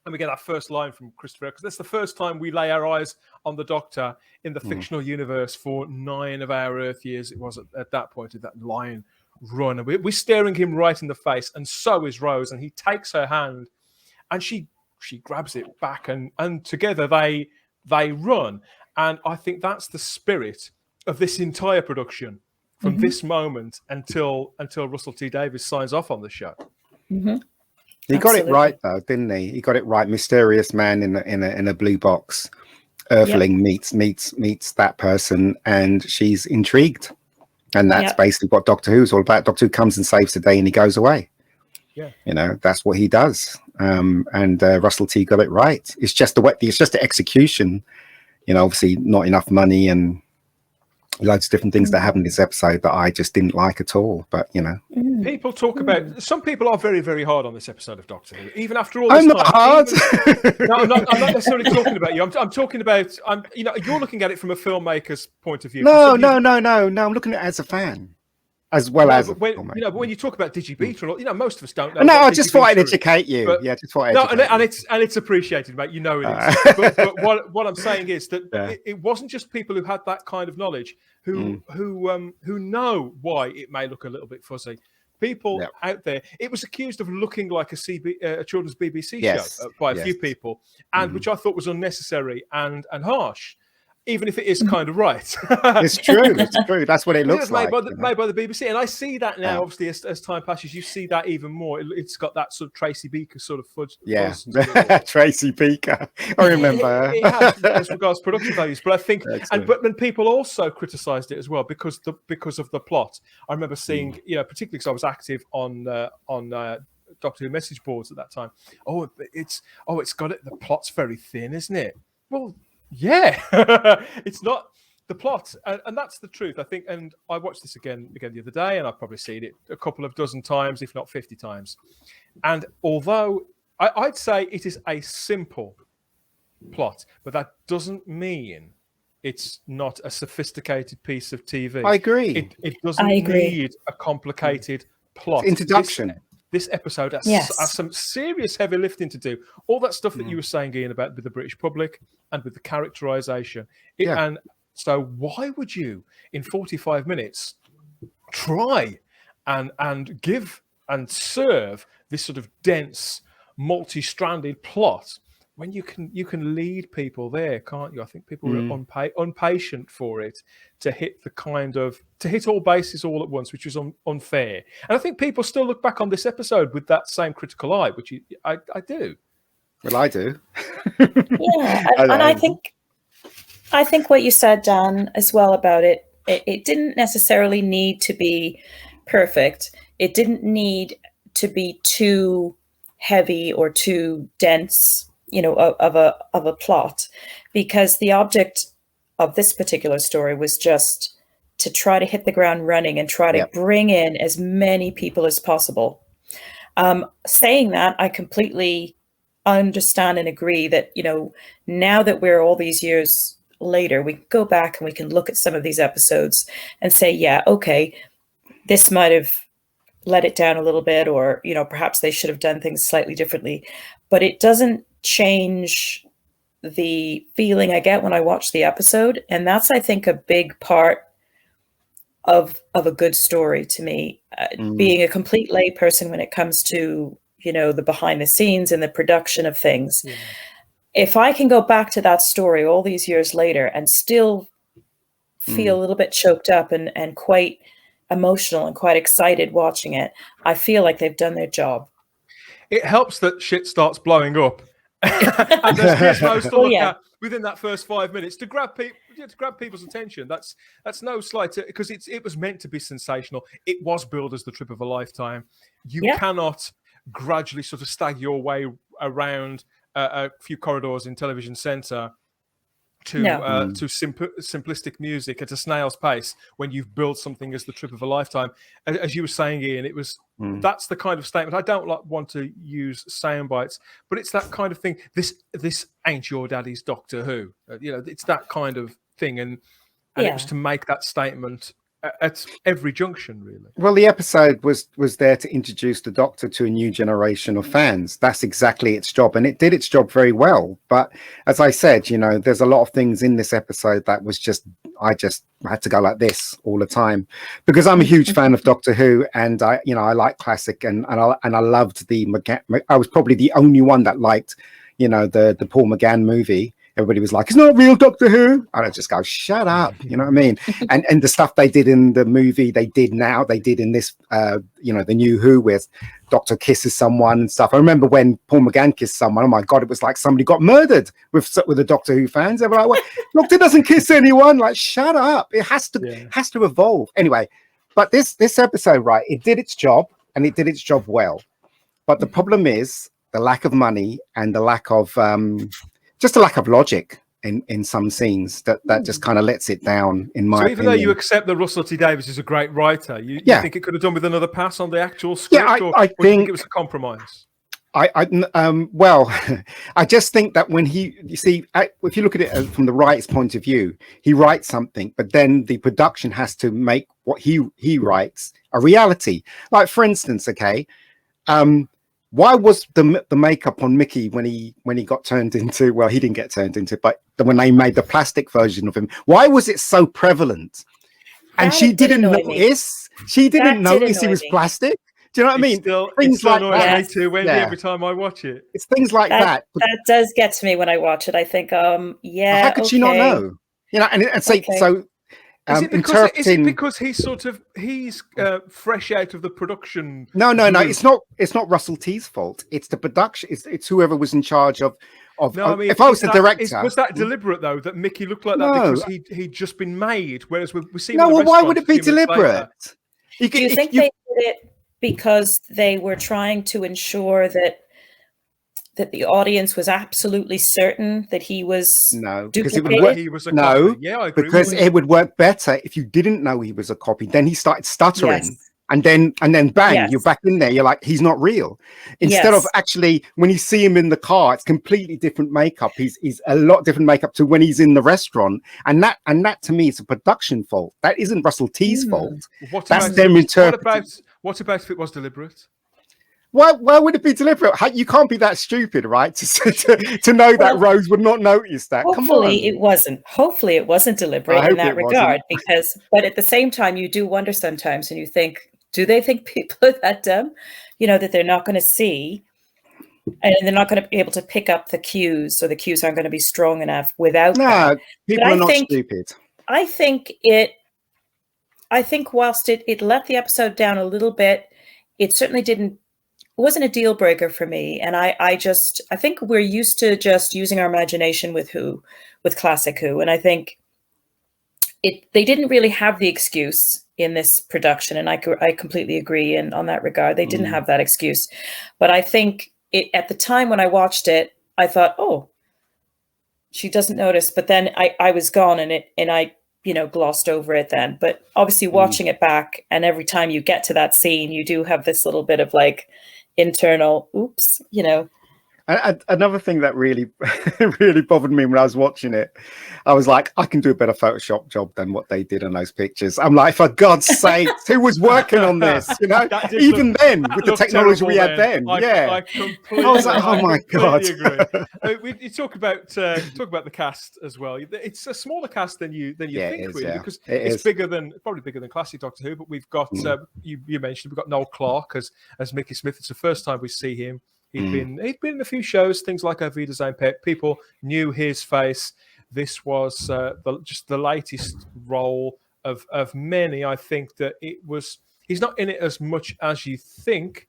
and we get that first line from Christopher, because that's the first time we lay our eyes on the Doctor in the fictional universe for 9 of our Earth years. It was at that point of that Lion run, and we're staring him right in the face, and so is Rose, and he takes her hand and she grabs it back, and together they run. And I think that's the spirit of this entire production from this moment until Russell T Davies signs off on the show.
He got it right though, didn't he? He got it right. Mysterious man in a blue box. Earthling meets that person, and she's intrigued. And that's basically what Doctor Who's all about. Doctor Who comes and saves the day, and he goes away. Yeah, you know, that's what he does. And Russell T got it right. It's just the execution. You know, obviously not enough money and loads of different things that happened in this episode that I just didn't like at all. But you know,
people talk about. Some people are very, very hard on this episode of Doctor Who, even after all this
I'm not hard.
No, I'm not necessarily talking about you. I'm talking about. You know, you're looking at it from a filmmaker's point of view.
No. I'm looking at it as a fan, as well as
when, you know, but when you talk about Digibeta, you know, most of us don't know.
No, I just thought I'd educate you. But, just thought.
And it's appreciated, mate. You know it is. But what I'm saying is that it wasn't just people who had that kind of knowledge who know why it may look a little bit fuzzy. People out there, it was accused of looking like a children's BBC show by a few people, and which I thought was unnecessary and harsh. Even if it is kind of right.
It's true. It's true. That's what it looks like.
Made by the BBC. And I see that now, obviously, as time passes, you see that even more. It's got that sort of Tracy Beaker sort of fudge. Yeah.
Tracy Beaker. I remember.
It has, as regards production values. But I think, but then people also criticised it as well because of the plot. I remember seeing, you know, particularly because I was active on Doctor Who message boards at that time. It's got it. The plot's very thin, isn't it? Well, yeah, it's not the plot, and that's the truth, I think. And I watched this again the other day, and I've probably seen it a couple of dozen times, if not 50 times. And although I'd say it is a simple plot, but that doesn't mean it's not a sophisticated piece of TV.
I agree.
It doesn't need a complicated plot.
Introduction.
This episode has some serious heavy lifting to do. All that stuff that you were saying, Ian, about with the British public and with the characterization. And so why would you, in 45 minutes, try and give and serve this sort of dense, multi-stranded plot when you can lead people there, can't you? I think people are impatient for it to hit all bases all at once, which is unfair. And I think people still look back on this episode with that same critical eye, which I do.
Well, I do.
Yeah, and I think what you said, Dan, as well about it didn't necessarily need to be perfect. It didn't need to be too heavy or too dense, you know, of a plot, because the object of this particular story was just to try to hit the ground running and try to bring in as many people as possible. Saying that, I completely understand and agree that, you know, now that we're all these years later, we can go back and we can look at some of these episodes and say, yeah, okay, this might have let it down a little bit, or, you know, perhaps they should have done things slightly differently, but it doesn't change the feeling I get when I watch the episode. And that's, I think, a big part of a good story to me, being a complete lay person when it comes to, you know, the behind the scenes and the production of things. Yeah. If I can go back to that story all these years later and still feel a little bit choked up and quite emotional and quite excited watching it, I feel like they've done their job.
It helps that shit starts blowing up. And there's gizmos to look at within that first 5 minutes to grab people's attention. That's no slight, because it was meant to be sensational. It was billed as the trip of a lifetime. You cannot gradually sort of stag your way around a few corridors in Television Centre to simplistic music at a snail's pace when you've built something as the trip of a lifetime. As you were saying, Ian, it was that's the kind of statement. I don't want to use sound bites, but it's that kind of thing. This ain't your daddy's Doctor Who. You know, it's that kind of thing, and it was to make that statement at every junction, really.
Well, the episode was there to introduce the Doctor to a new generation of fans. That's exactly its job, and it did its job very well. But as I said, you know, there's a lot of things in this episode that was I just had to go like this all the time, because I'm a huge fan of Doctor Who, and I like classic, and I loved the McGann. I was probably the only one that liked, you know, the Paul McGann movie. everybody was like, it's not real Doctor Who. And I just go, shut up. You know what I mean? And the stuff they did in the movie, they did in this, you know, the new Who, where Doctor kisses someone and stuff. I remember when Paul McGann kissed someone. Oh my God, it was like somebody got murdered with the Doctor Who fans. They were like, well, Doctor doesn't kiss anyone. Like, shut up. It has to evolve. Anyway, but this episode, right, it did its job and it did its job well. But the problem is the lack of money and the lack of just a lack of logic in some scenes that just kind of lets it down, in my opinion.
Even though you accept that Russell T Davies is a great writer, you think it could have done with another pass on the actual script?
I think
it was a compromise.
Well, I just think that when you see, if you look at it from the writer's point of view, he writes something, but then the production has to make what he writes a reality. Like, for instance, okay, why was the makeup on Mickey when he got turned into, well, he didn't get turned into, but when they made the plastic version of him, why was it so prevalent? And she didn't notice. She didn't notice he was plastic. Do you know what I mean?
Things like that too, Wendy, every time I watch it.
It's things like that.
That does get to me when I watch it. I think, how
could she not know? You know, and say so.
Is it because he's fresh out of the production?
No. It's not Russell T's fault. It's the production. It's whoever was in charge of.
No, I mean,
if I was the director,
was that deliberate though? That Mickey looked like that because he'd just been made, whereas we see.
No, well, why would it be deliberate?
Do you think they did it because they were trying to ensure that the audience was absolutely certain that he was
because it would
work. He was a copy. Yeah, I agree.
Because it would work better if you didn't know he was a copy. Then he started stuttering, and then bang, you're back in there. You're like, he's not real. Instead of actually, when you see him in the car, it's completely different makeup. He's a lot different makeup to when he's in the restaurant, and that to me is a production fault. That isn't Russell T's fault. That's them interpreting.
What about if it was deliberate?
Why would it be deliberate? You can't be that stupid, right? To know that Rose would not notice that.
Hopefully it wasn't. Hopefully it wasn't deliberate in that regard. But at the same time, you do wonder sometimes, and you think, do they think people are that dumb? You know, that they're not going to see, and they're not going to be able to pick up the cues, or the cues aren't going to be strong enough without.
No, people are not stupid.
I think whilst it let the episode down a little bit, it certainly wasn't a deal breaker for me. And I think we're used to just using our imagination with classic Who. And I think they didn't really have the excuse in this production. And I completely agree on that regard. They didn't have that excuse. But I think at the time when I watched it, I thought, oh, she doesn't notice. But then I was gone and I glossed over it then. But obviously watching it back, and every time you get to that scene, you do have this little bit of like internal oops.
Another thing that really really bothered me when I was watching it, I was like, I can do a better Photoshop job than what they did on those pictures. I'm like, for God's sake, who was working on this? Even then, with the technology we had then, I was like, oh my God.
You talk about the cast as well. It's a smaller cast than you think, really, because it's probably bigger than classic Doctor Who. But we've got you mentioned we've got Noel Clarke as Mickey Smith. It's the first time we see him. He'd been in a few shows, things like Over Design Pet. People knew his face. This was just the latest role of many. I think that he's not in it as much as you think,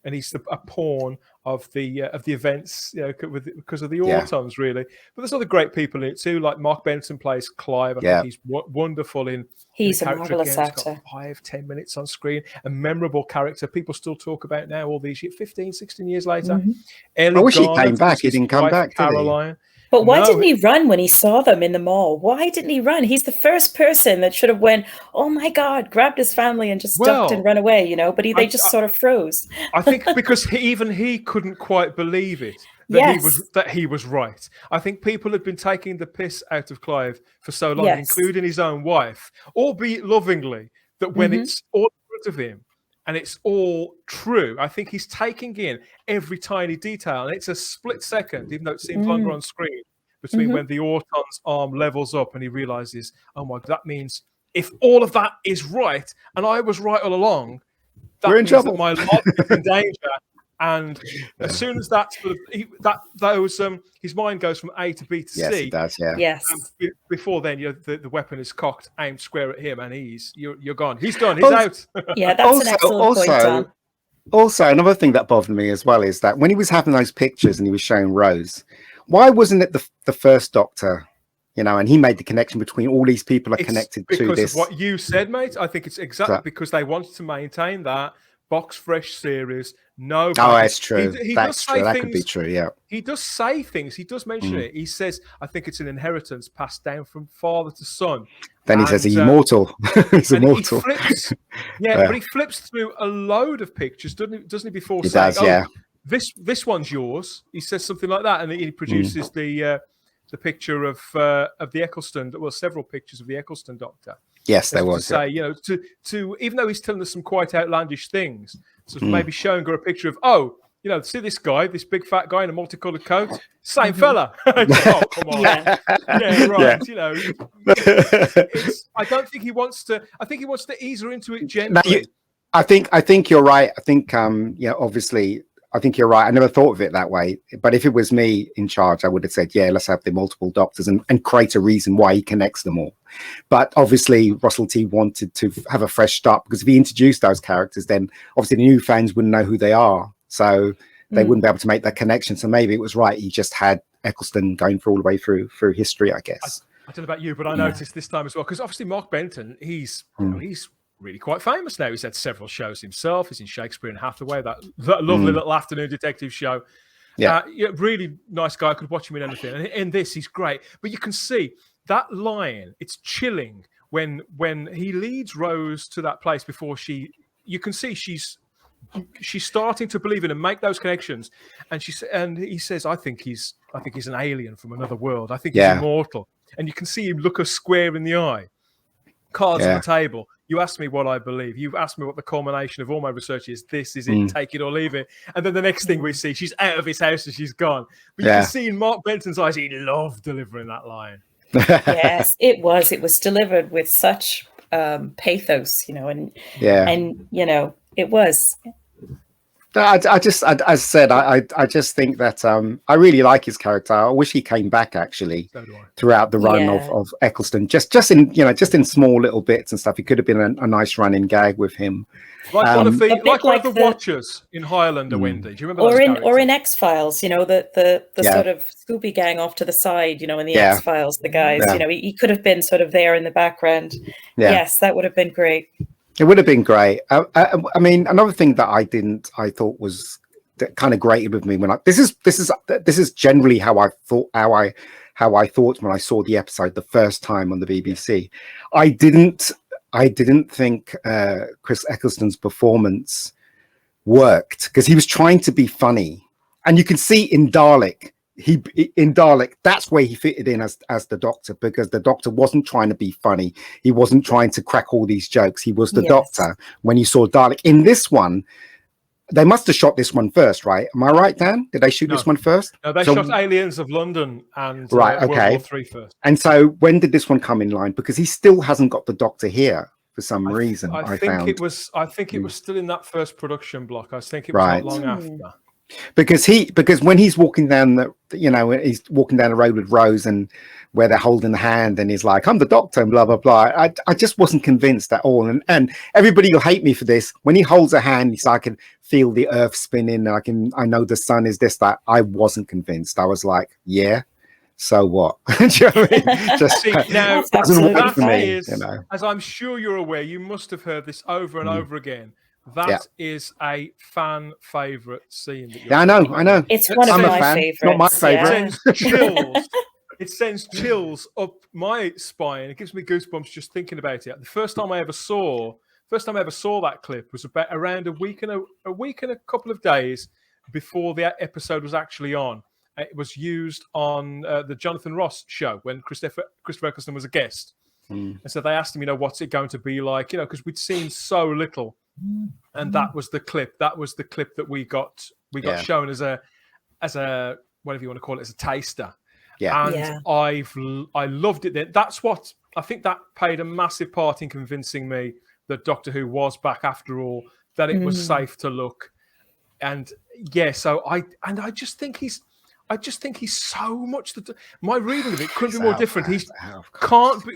and he's a pawn of the events, because of the autons, really. But there's other great people in it too, like Mark Benson plays Clive. I think he's wonderful in.
He's a marvelous actor.
He's got 5-10 minutes on screen, a memorable character people still talk about now, all these 15, 16 years later.
I wish he came back. He didn't come back, did he?
But why didn't he run when he saw them in the mall? Why didn't he run? He's the first person that should have went, oh my God, grabbed his family and just ducked and run away, But they just sort of froze.
I think because he couldn't quite believe it. That he was right. I think people had been taking the piss out of Clive for so long, including his own wife, albeit lovingly, that when it's all in front of him and it's all true, I think he's taking in every tiny detail, and it's a split second, even though it seems longer on screen, between when the Auton's arm levels up and he realizes, oh my God, that means if all of that is right and I was right all along, that
we're in
means
trouble.
That my life is in danger. And as soon as that's his mind goes from A to B to
Yes,
C.
it does. Yeah.
Yes.
Before then, the weapon is cocked, aimed square at him, and you're gone. He's done. He's out.
Yeah, that's an excellent point, Don.
Also, another thing that bothered me as well is that when he was having those pictures and he was showing Rose, why wasn't it the first Doctor? You know, and he made the connection between all these people are connected to this.
Because of what you said, mate. I think it's exactly because they wanted to maintain that box fresh series. No,
that's true.
That's
true. That could be true. Yeah,
he does say things. He does mention it. He says, "I think it's an inheritance passed down from father to son."
Then he says he's immortal. He's immortal.
He flips, but he flips through a load of pictures, doesn't he? Before
he
saying,
does, yeah.
This one's yours. He says something like that, and he produces the picture of the Eccleston. Well, several pictures of the Eccleston Doctor.
Yes, there was.
To say, you know, to even though he's telling us some quite outlandish things, so maybe showing her a picture of, you know, see this guy, this big fat guy in a multicolored coat, same fella. Oh, come on. Yeah, right. Yeah. You know, I don't think he wants to. I think he wants to ease her into it gently.
I think you're right. I think obviously. I think you're right. I never thought of it that way. But if it was me in charge, I would have said, yeah, let's have the multiple Doctors and create a reason why he connects them all. But obviously, Russell T wanted to have a fresh start, because if he introduced those characters, then obviously the new fans wouldn't know who they are. So they wouldn't be able to make that connection. So maybe it was right. He just had Eccleston going all the way through history, I guess.
I don't know about you, but I noticed this time as well, because obviously Mark Benton, he's really quite famous now. He's had several shows himself. He's in Shakespeare and Hathaway, that lovely little afternoon detective show. Yeah, really nice guy. I could watch him in anything. And in this, he's great. But you can see that line. It's chilling when he leads Rose to that place before you can see she's starting to believe in and make those connections. And he says, I think he's an alien from another world. I think he's immortal. And you can see him look her square in the eye. Cards on the table. You asked me what I believe. You've asked me what the culmination of all my research is. This is it. Take it or leave it. And then the next thing we see, she's out of his house and she's gone. But you can see in Mark Benton's eyes, he loved delivering that line.
Yes, it was. It was delivered with such pathos, you know, and you know, it was.
I just think that I really like his character. I wish he came back actually throughout the run of Eccleston. Just in small little bits and stuff. It could have been a nice running gag with him.
Like one of the Watchers in Highlander, Wendy. Do you remember?
Or in X-Files, you know, the sort of Scooby Gang off to the side, you know, in the X-Files, the guys, you know, he could have been sort of there in the background. Yeah. Yes, that would have been great.
It would have been great. I mean, another thing that I thought was kind of grated with me when this is generally how I thought when I saw the episode the first time on the BBC. I didn't think Chris Eccleston's performance worked, because he was trying to be funny, and you can see in Dalek. That's where he fitted in as the Doctor, because the Doctor wasn't trying to be funny. He wasn't trying to crack all these jokes. He was the Doctor when you saw Dalek. In this one, they must have shot this one first, right? Am I right, Dan? Did they shoot this one first?
No, they shot Aliens of London and World War III first.
And so when did this one come in line? Because he still hasn't got the Doctor here for some reason. I think it was still in that first production block. I think it was not long after. Because when he's walking down he's walking down the road with Rose, and where they're holding the hand, and he's like, I'm the Doctor and blah blah blah. I just wasn't convinced at all, and everybody will hate me for this. When he holds a hand, he's like, I can feel the earth spinning, I know the sun is this, that. I wasn't convinced. I was like, yeah, so what? Do you know what I mean? Just
now,
doesn't work for me, you know.
As I'm sure you're aware, you must have heard this over and over again. That is a fan favourite scene.
I know.
It's one of my favourites.
Not my favourite.
It sends chills up my spine. It gives me goosebumps just thinking about it. The first time I ever saw that clip was around a week and a couple of days before the episode was actually on. It was used on the Jonathan Ross show when Christopher Eccleston was a guest. And so they asked him, what's it going to be like? Because we'd seen so little. And that was the clip. That was the clip that we got shown as a whatever you want to call it, as a taster. And I loved it then. That's what I think that played a massive part in convincing me that Doctor Who was back after all, that it was safe to look. And yeah, so I just think he's so much. My reading of it couldn't be more different. He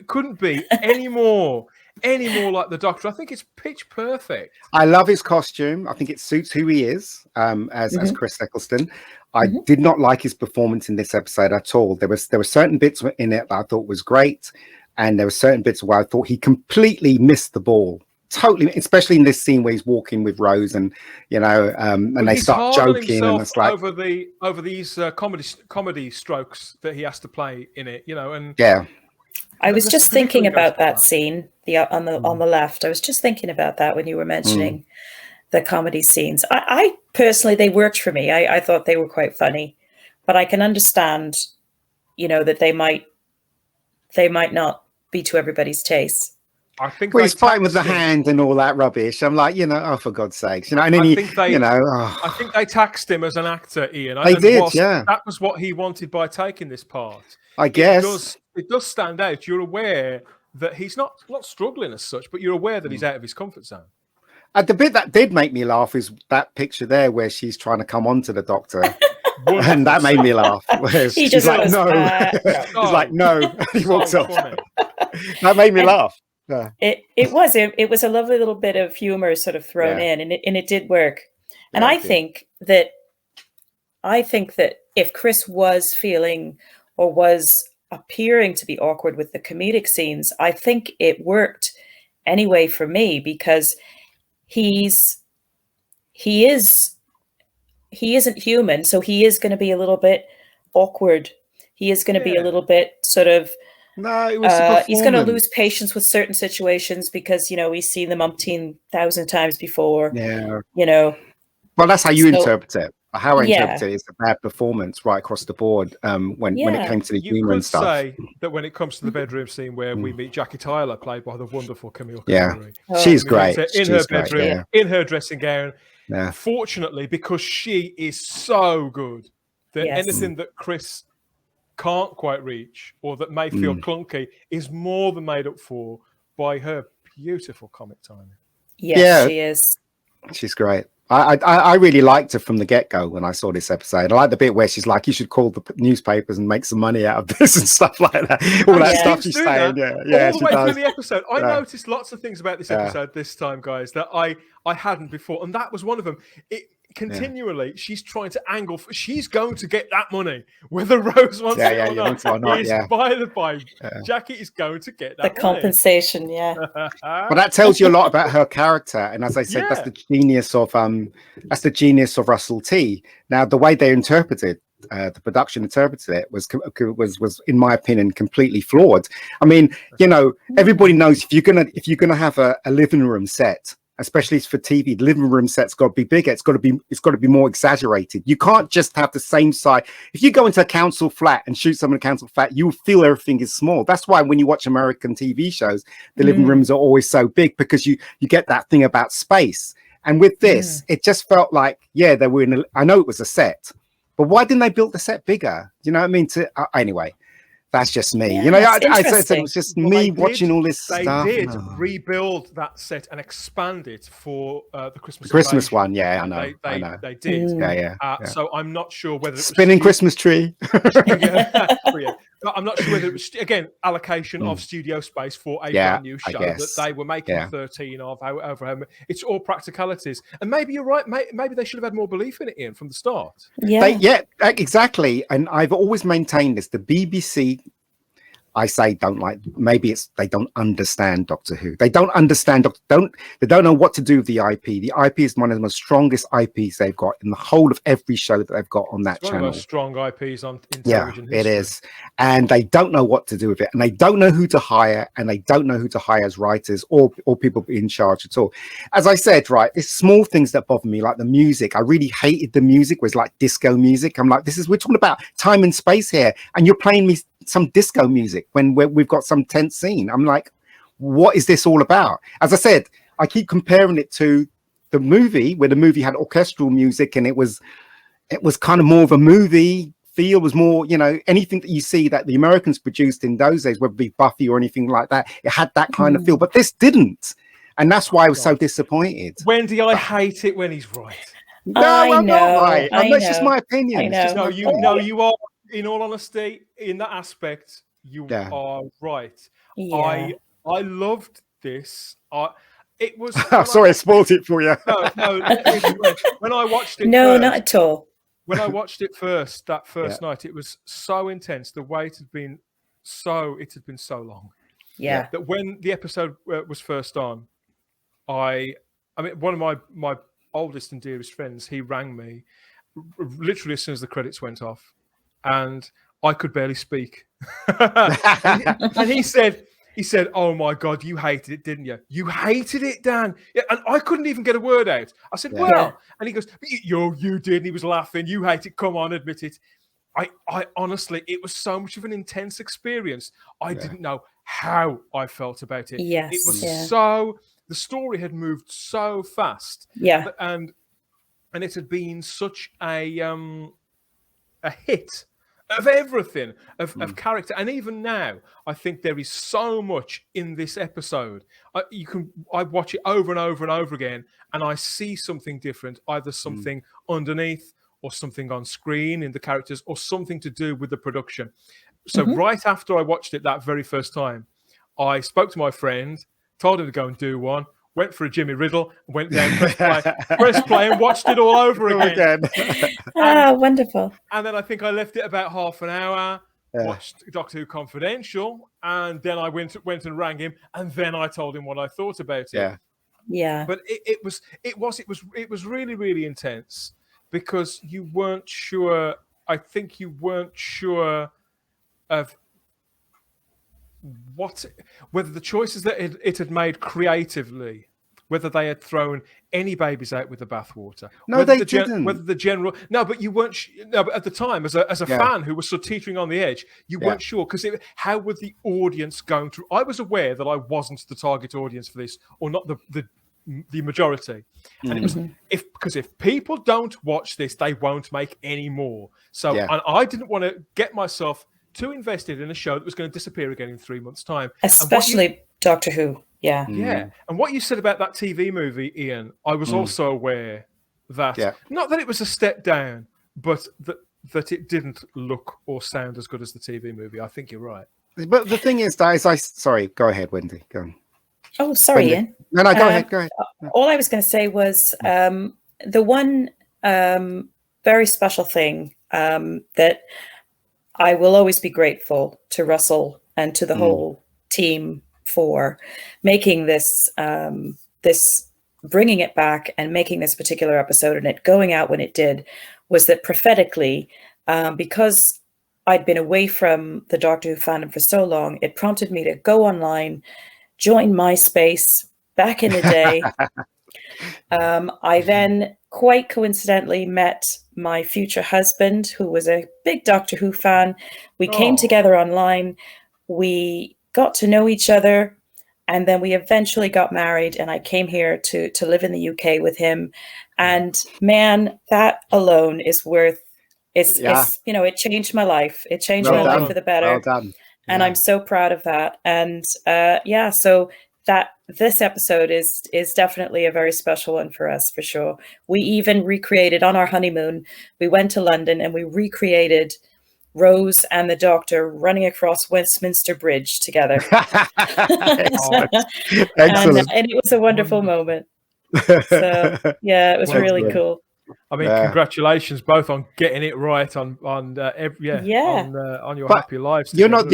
couldn't be any more like the Doctor. I think it's pitch perfect.
I love his costume. I think it suits who he is as Chris Eccleston. I did not like his performance in this episode at all. There were certain bits in it that I thought was great, and there were certain bits where I thought he completely missed the ball. Totally, especially in this scene where he's walking with Rose, and and they start joking, and it's like
over these comedy strokes that he has to play in it, and
I was just thinking about that scene, on the left. I was just thinking about that when you were mentioning the comedy scenes. I personally, they worked for me. I thought they were quite funny, but I can understand, that they might not be to everybody's taste.
I think
he's fighting with the hand and all that rubbish. I'm like, oh, for God's sakes, and then
I think they taxed him as an actor, Ian.
They did,
That was what he wanted by taking this part.
I guess
it does stand out. You're aware that he's not struggling as such, but you're aware that he's out of his comfort zone.
The bit that did make me laugh is that picture there where she's trying to come on to the Doctor. And that made me laugh. She's like, no. He's like, no. He walks off. That made me laugh. Yeah.
It was a lovely little bit of humor sort of thrown in, and it did work. And I think that if Chris was feeling or was appearing to be awkward with the comedic scenes, I think it worked anyway for me, because he isn't human, so he is going to be a little bit awkward. He is going to be a little bit sort of.
No, it was
he's going to lose patience with certain situations because he's seen them umpteen thousand times before.
Yeah,
Well,
that's how you interpret it. How I interpret it is a bad performance right across the board. When it came to the humor and stuff.
You could say that when it comes to the bedroom scene where we meet Jackie Tyler, played by the wonderful Camille.
She's great.
In her bedroom, in her dressing gown.
Yeah.
Fortunately, because she is so good that anything that Chris can't quite reach or that may feel clunky is more than made up for by her beautiful comic timing.
Yes, she is.
She's great. I really liked her from the get-go when I saw this episode. I like the bit where she's like, you should call the newspapers and make some money out of this and stuff like that. All that stuff she's saying.
All the way through the episode. I noticed lots of things about this episode this time, guys, that I hadn't before. And that was one of them. Continually, she's trying to angle. She's going to get that money, whether Rose wants it or not. By the by, Jackie is going to get that
compensation.
But that tells you a lot about her character, and as I said, that's the genius of Russell T. Now, the way they interpreted the production interpreted it was in my opinion completely flawed. I mean, everybody knows if you're gonna have a living room set, especially for TV, the living room set's got to be bigger. It's got to be more exaggerated. You can't just have the same size. If you go into a council flat and shoot someone in a council flat, you feel everything is small. That's why when you watch American TV shows, the living rooms are always so big, because you get that thing about space. And with this, it just felt like, they were I know it was a set, but why didn't they build the set bigger? You know what I mean? Anyway. That's just me. I said it was just me watching all this stuff.
They did rebuild that set and expand it for the
Christmas one. Yeah, I know.
They did.
Yeah.
So I'm not sure whether it
spinning Christmas tree.
I'm not sure whether it was again allocation of studio space for a brand new show that they were making 13 of. However, it's all practicalities, and maybe you're right. Maybe they should have had more belief in it, Ian, from the start.
Exactly. And I've always maintained this. The BBC, I say, maybe they don't understand Doctor Who. They don't understand. They don't know what to do with the IP. The IP is one of the most strongest IPs they've got in the whole of every show that they've got on that channel. One of the most
strong IPs in television history.
It is. And they don't know what to do with it. And they don't know who to hire. And they don't know who to hire as writers or people in charge at all. As I said, it's small things that bother me, like the music. I really hated the music. It was like disco music. I'm like, we're talking about time and space here, and you're playing me some disco music when we've got some tense scene. I'm like, what is this all about? As I said, I keep comparing it to the movie, where the movie had orchestral music, and it was kind of more of a movie feel. Was more, anything that you see that the Americans produced in those days, whether it be Buffy or anything like that, it had that kind of feel, but this didn't, and that's why I was so disappointed.
Wendy, I hate it when he's right.
No,
I
I'm
know,
not right.
I
That's just
know,
my opinion.
I
It's just
know.
my
No,
opinion.
you are. In all honesty, in that aspect, you
Yeah.
are right.
Yeah.
I loved this. It was.
Oh, sorry, I spoiled it for you.
No. When I watched it
No,
first,
not at all.
when I watched it first, that
Yeah.
first night, it was so intense. The wait had been so long
Yeah.
that when the episode was first on, I mean, one of my oldest and dearest friends, he rang me literally as soon as the credits went off, and I could barely speak. and he said, "Oh my God, you hated it, didn't you? You hated it, Dan." Yeah, and I couldn't even get a word out. I said,
Yeah.
"Well,"
Yeah.
and he goes, "You did." And he was laughing. You hate it. Come on, admit it. I honestly, it was so much of an intense experience. I didn't know how I felt about it.
Yes.
It was
Yeah.
the story had moved so fast,
Yeah.
and it had been such a hit of everything, of character, and even now, I think there is so much in this episode. I watch it over and over and over again, and I see something different, either something underneath, or something on screen in the characters, or something to do with the production. So right after I watched it that very first time, I spoke to my friend, told him to go and do one, went for a Jimmy Riddle, went down, pressed play, and watched it all over again.
Wonderful.
And then I think I left it about half an hour,
Yeah.
watched Doctor Who Confidential, and then I went and rang him, and then I told him what I thought about it.
Yeah.
Yeah.
But it was really, really intense, because you weren't sure. I think you weren't sure of whether the choices that it had made creatively, whether they had thrown any babies out with the bathwater.
No,
whether
they didn't.
Whether the general, no, but you weren't. No, but at the time, as a fan who was sort of teetering on the edge, you weren't sure, because how were the audience going through? I was aware that I wasn't the target audience for this, or not the majority, and it was because if people don't watch this, they won't make any more. So, and I didn't want to get myself too invested in a show that was going to disappear again in 3 months' time.
Especially Doctor Who. Yeah.
Yeah. And what you said about that TV movie, Ian, I was also aware that, not that it was a step down, but that it didn't look or sound as good as the TV movie. I think you're right.
But the thing is, that is, sorry, go ahead, Wendy. Go on.
Oh, sorry,
Wendy.
Ian.
No, go ahead. Go ahead.
All I was going to say was the one very special thing that I will always be grateful to Russell and to the whole team for making this, bringing it back and making this particular episode and it going out when it did, was that prophetically, because I'd been away from the Doctor Who fandom for so long, it prompted me to go online, join MySpace back in the day. I then quite coincidentally met my future husband, who was a big Doctor Who fan. We came together online. We got to know each other, and then we eventually got married, and I came here to live in the UK with him. And man, that alone is worth, it's it changed my life. It changed my life for the better.
Well done.
And I'm so proud of that. And so that this episode is definitely a very special one for us, for sure. We even recreated on our honeymoon, we went to London and we recreated Rose and the Doctor running across Westminster Bridge together.
Excellent.
And it was a wonderful moment. So yeah, it was really cool.
I mean, congratulations both on getting it right on your happy lives.
You're not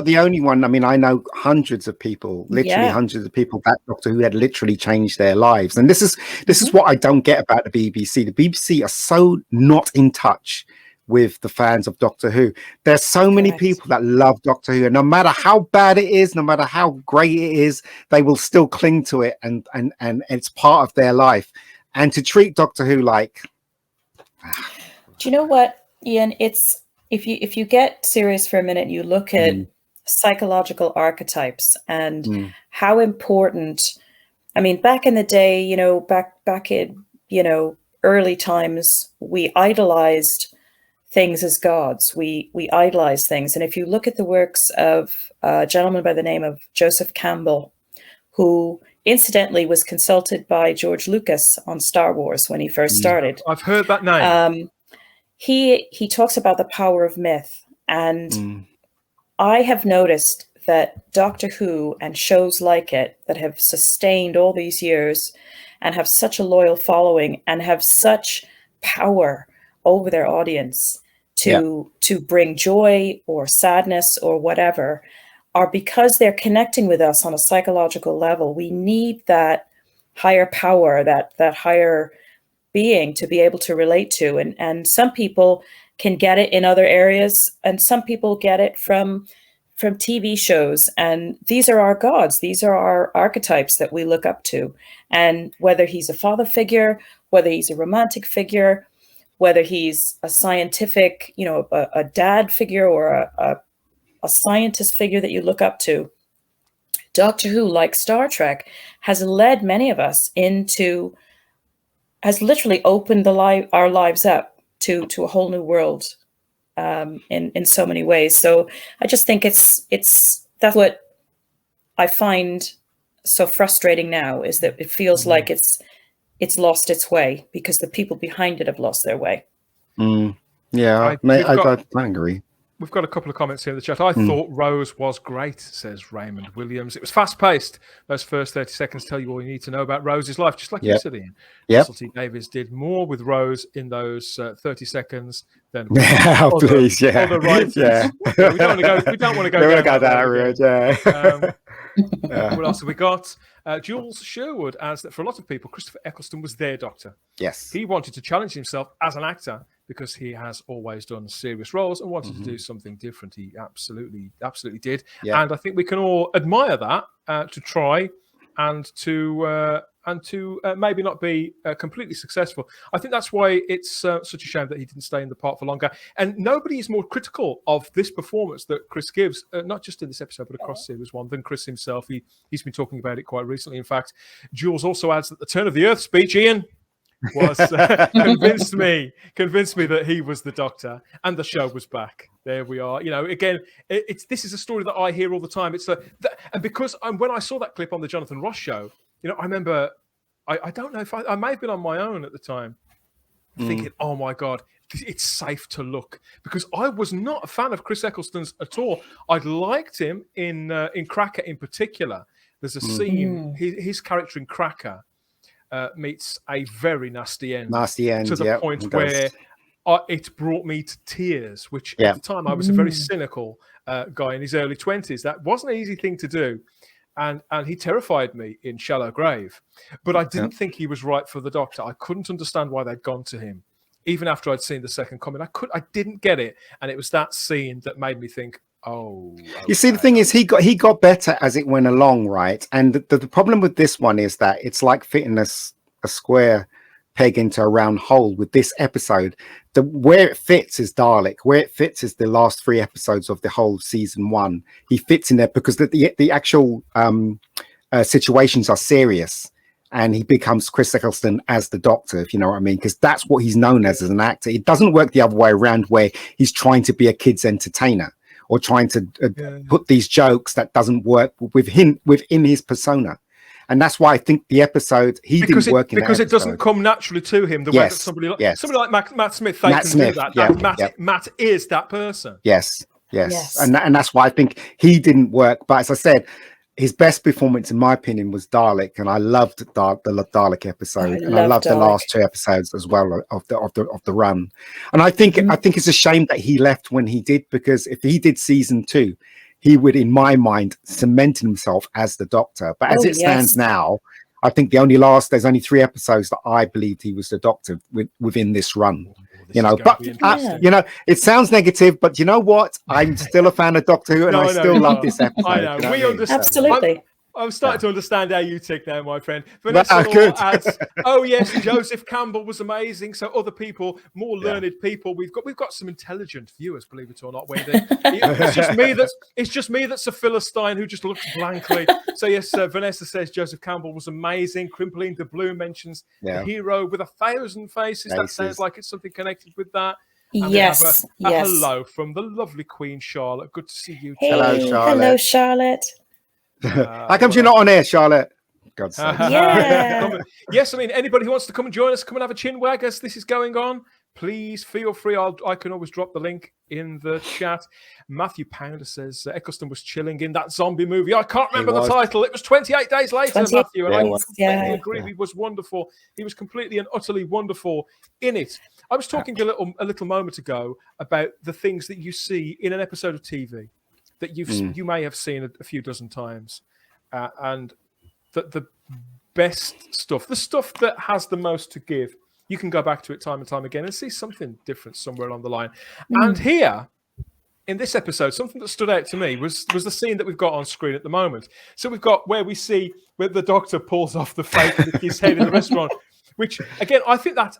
the only one. I mean, I know hundreds of people, literally hundreds of people that Doctor Who had literally changed their lives. And this is what I don't get about the BBC. The BBC are so not in touch with the fans of Doctor Who. There's so many people that love Doctor Who, and no matter how bad it is, no matter how great it is, they will still cling to it, and it's part of their life. And to treat Doctor Who like,
do you know what, Ian? It's if you get serious for a minute, you look at psychological archetypes and how important. I mean, back in the day, back in early times, we idolized things as gods. We idolize things, and if you look at the works of a gentleman by the name of Joseph Campbell, who incidentally was consulted by George Lucas on Star Wars when he first started.
I've heard that name.
He talks about the power of myth, and I have noticed that Doctor Who and shows like it that have sustained all these years and have such a loyal following and have such power over their audience to bring joy or sadness or whatever, are because they're connecting with us on a psychological level. We need that higher power, that higher being to be able to relate to. And some people can get it in other areas, and some people get it from TV shows. And these are our gods. These are our archetypes that we look up to. And whether he's a father figure, whether he's a romantic figure, whether he's a scientific, a dad figure or a scientist figure that you look up to, Doctor Who, like Star Trek, has led many of us has literally opened our lives up to a whole new world in so many ways. So I just think that's what I find so frustrating now, is that it feels like it's lost its way because the people behind it have lost their way.
Yeah, I agree.
We've got a couple of comments here in the chat. I thought Rose was great, says Raymond Williams. It was fast-paced. Those first 30 seconds tell you all you need to know about Rose's life, just like you said, Ian. Russell T Davies did more with Rose in those 30 seconds than other writers. We don't want to go down that road. What else have we got? Jules Sherwood adds that for a lot of people, Christopher Eccleston was their Doctor.
Yes.
He wanted to challenge himself as an actor because he has always done serious roles and wanted to do something different. He absolutely did. Yeah. And I think we can all admire that, to try and to maybe not be completely successful. I think that's why it's such a shame that he didn't stay in the part for longer. And nobody is more critical of this performance that Chris gives, not just in this episode, but across Series 1, than Chris himself. He's been talking about it quite recently. In fact, Jules also adds that the Turn of the Earth speech, Ian, was convinced me that he was the Doctor and the show was back. There we are. Again, this is a story that I hear all the time. And because when I saw that clip on the Jonathan Ross show, I remember, I don't know if I may have been on my own at the time, thinking, oh my God, it's safe to look, because I was not a fan of Chris Eccleston's at all. I liked him in Cracker in particular. There's a scene, his character in Cracker meets a very nasty end. To the point where it brought me to tears, which at the time I was a very cynical guy in his early 20s. That wasn't an easy thing to do. And he terrified me in Shallow Grave. But I didn't think he was right for the Doctor. I couldn't understand why they'd gone to him. Even after I'd seen the second comment, I didn't get it. And it was that scene that made me think, you see, the thing is, he got better as it went along, right? And the problem with this one is that it's like fitting a square peg into a round hole. With this episode, where it fits is Dalek. Where it fits is the last 3 episodes of the whole season 1. He fits in there because the actual situations are serious, and he becomes Chris Eccleston as the Doctor, if you know what I mean, because that's what he's known as an actor. It doesn't work the other way around, where he's trying to be a kid's entertainer or trying to put these jokes that doesn't work within his persona. And that's why I think the episode didn't work in because it doesn't come naturally to him the way that somebody like Matt Smith can do that. Matt is that person. Yes. And that's why I think he didn't work. But as I said, his best performance, in my opinion, was Dalek, and I loved the Dalek episode, and I loved the last 2 episodes as well of the run. And I think it's a shame that he left when he did, because if he did season 2, he would, in my mind, cement himself as the Doctor. But as it stands now, I think there's only 3 episodes that I believed he was the Doctor within this run. It sounds negative, but you know what? I'm still a fan of Doctor Who, and I still love this episode. I know. We understand. Absolutely. I'm starting to understand how you tick now, my friend. Vanessa adds, Joseph Campbell was amazing. So other people, more learned people, we've got some intelligent viewers, believe it or not, Wendy. It's just me that's a Philistine who just looks blankly. So yes, Vanessa says Joseph Campbell was amazing. Crimpling the Blue mentions the hero with 1,000 faces. That sounds like it's something connected with that. And yes. Hello from the lovely Queen Charlotte. Good to see you.
Hey, hello, Charlotte.
How come you're not on air, Charlotte? God's sake.
Yeah.
Yes, I mean, anybody who wants to come and join us, come and have a chin wag as this is going on. Please feel free. I can always drop the link in the chat. Matthew Pounder says Eccleston was chilling in that zombie movie. I can't remember the title. It was 28 Days Later, Matthew. And I completely agree. He was wonderful. He was completely and utterly wonderful in it. I was talking a little moment ago about the things that you see in an episode of TV that you may have seen a few dozen times. And the best stuff, the stuff that has the most to give, you can go back to it time and time again and see something different somewhere along the line. And here, in this episode, something that stood out to me was the scene that we've got on screen at the moment. So we've got where we see where the doctor pulls off the fake Mickey's head in the restaurant, which, again, I think that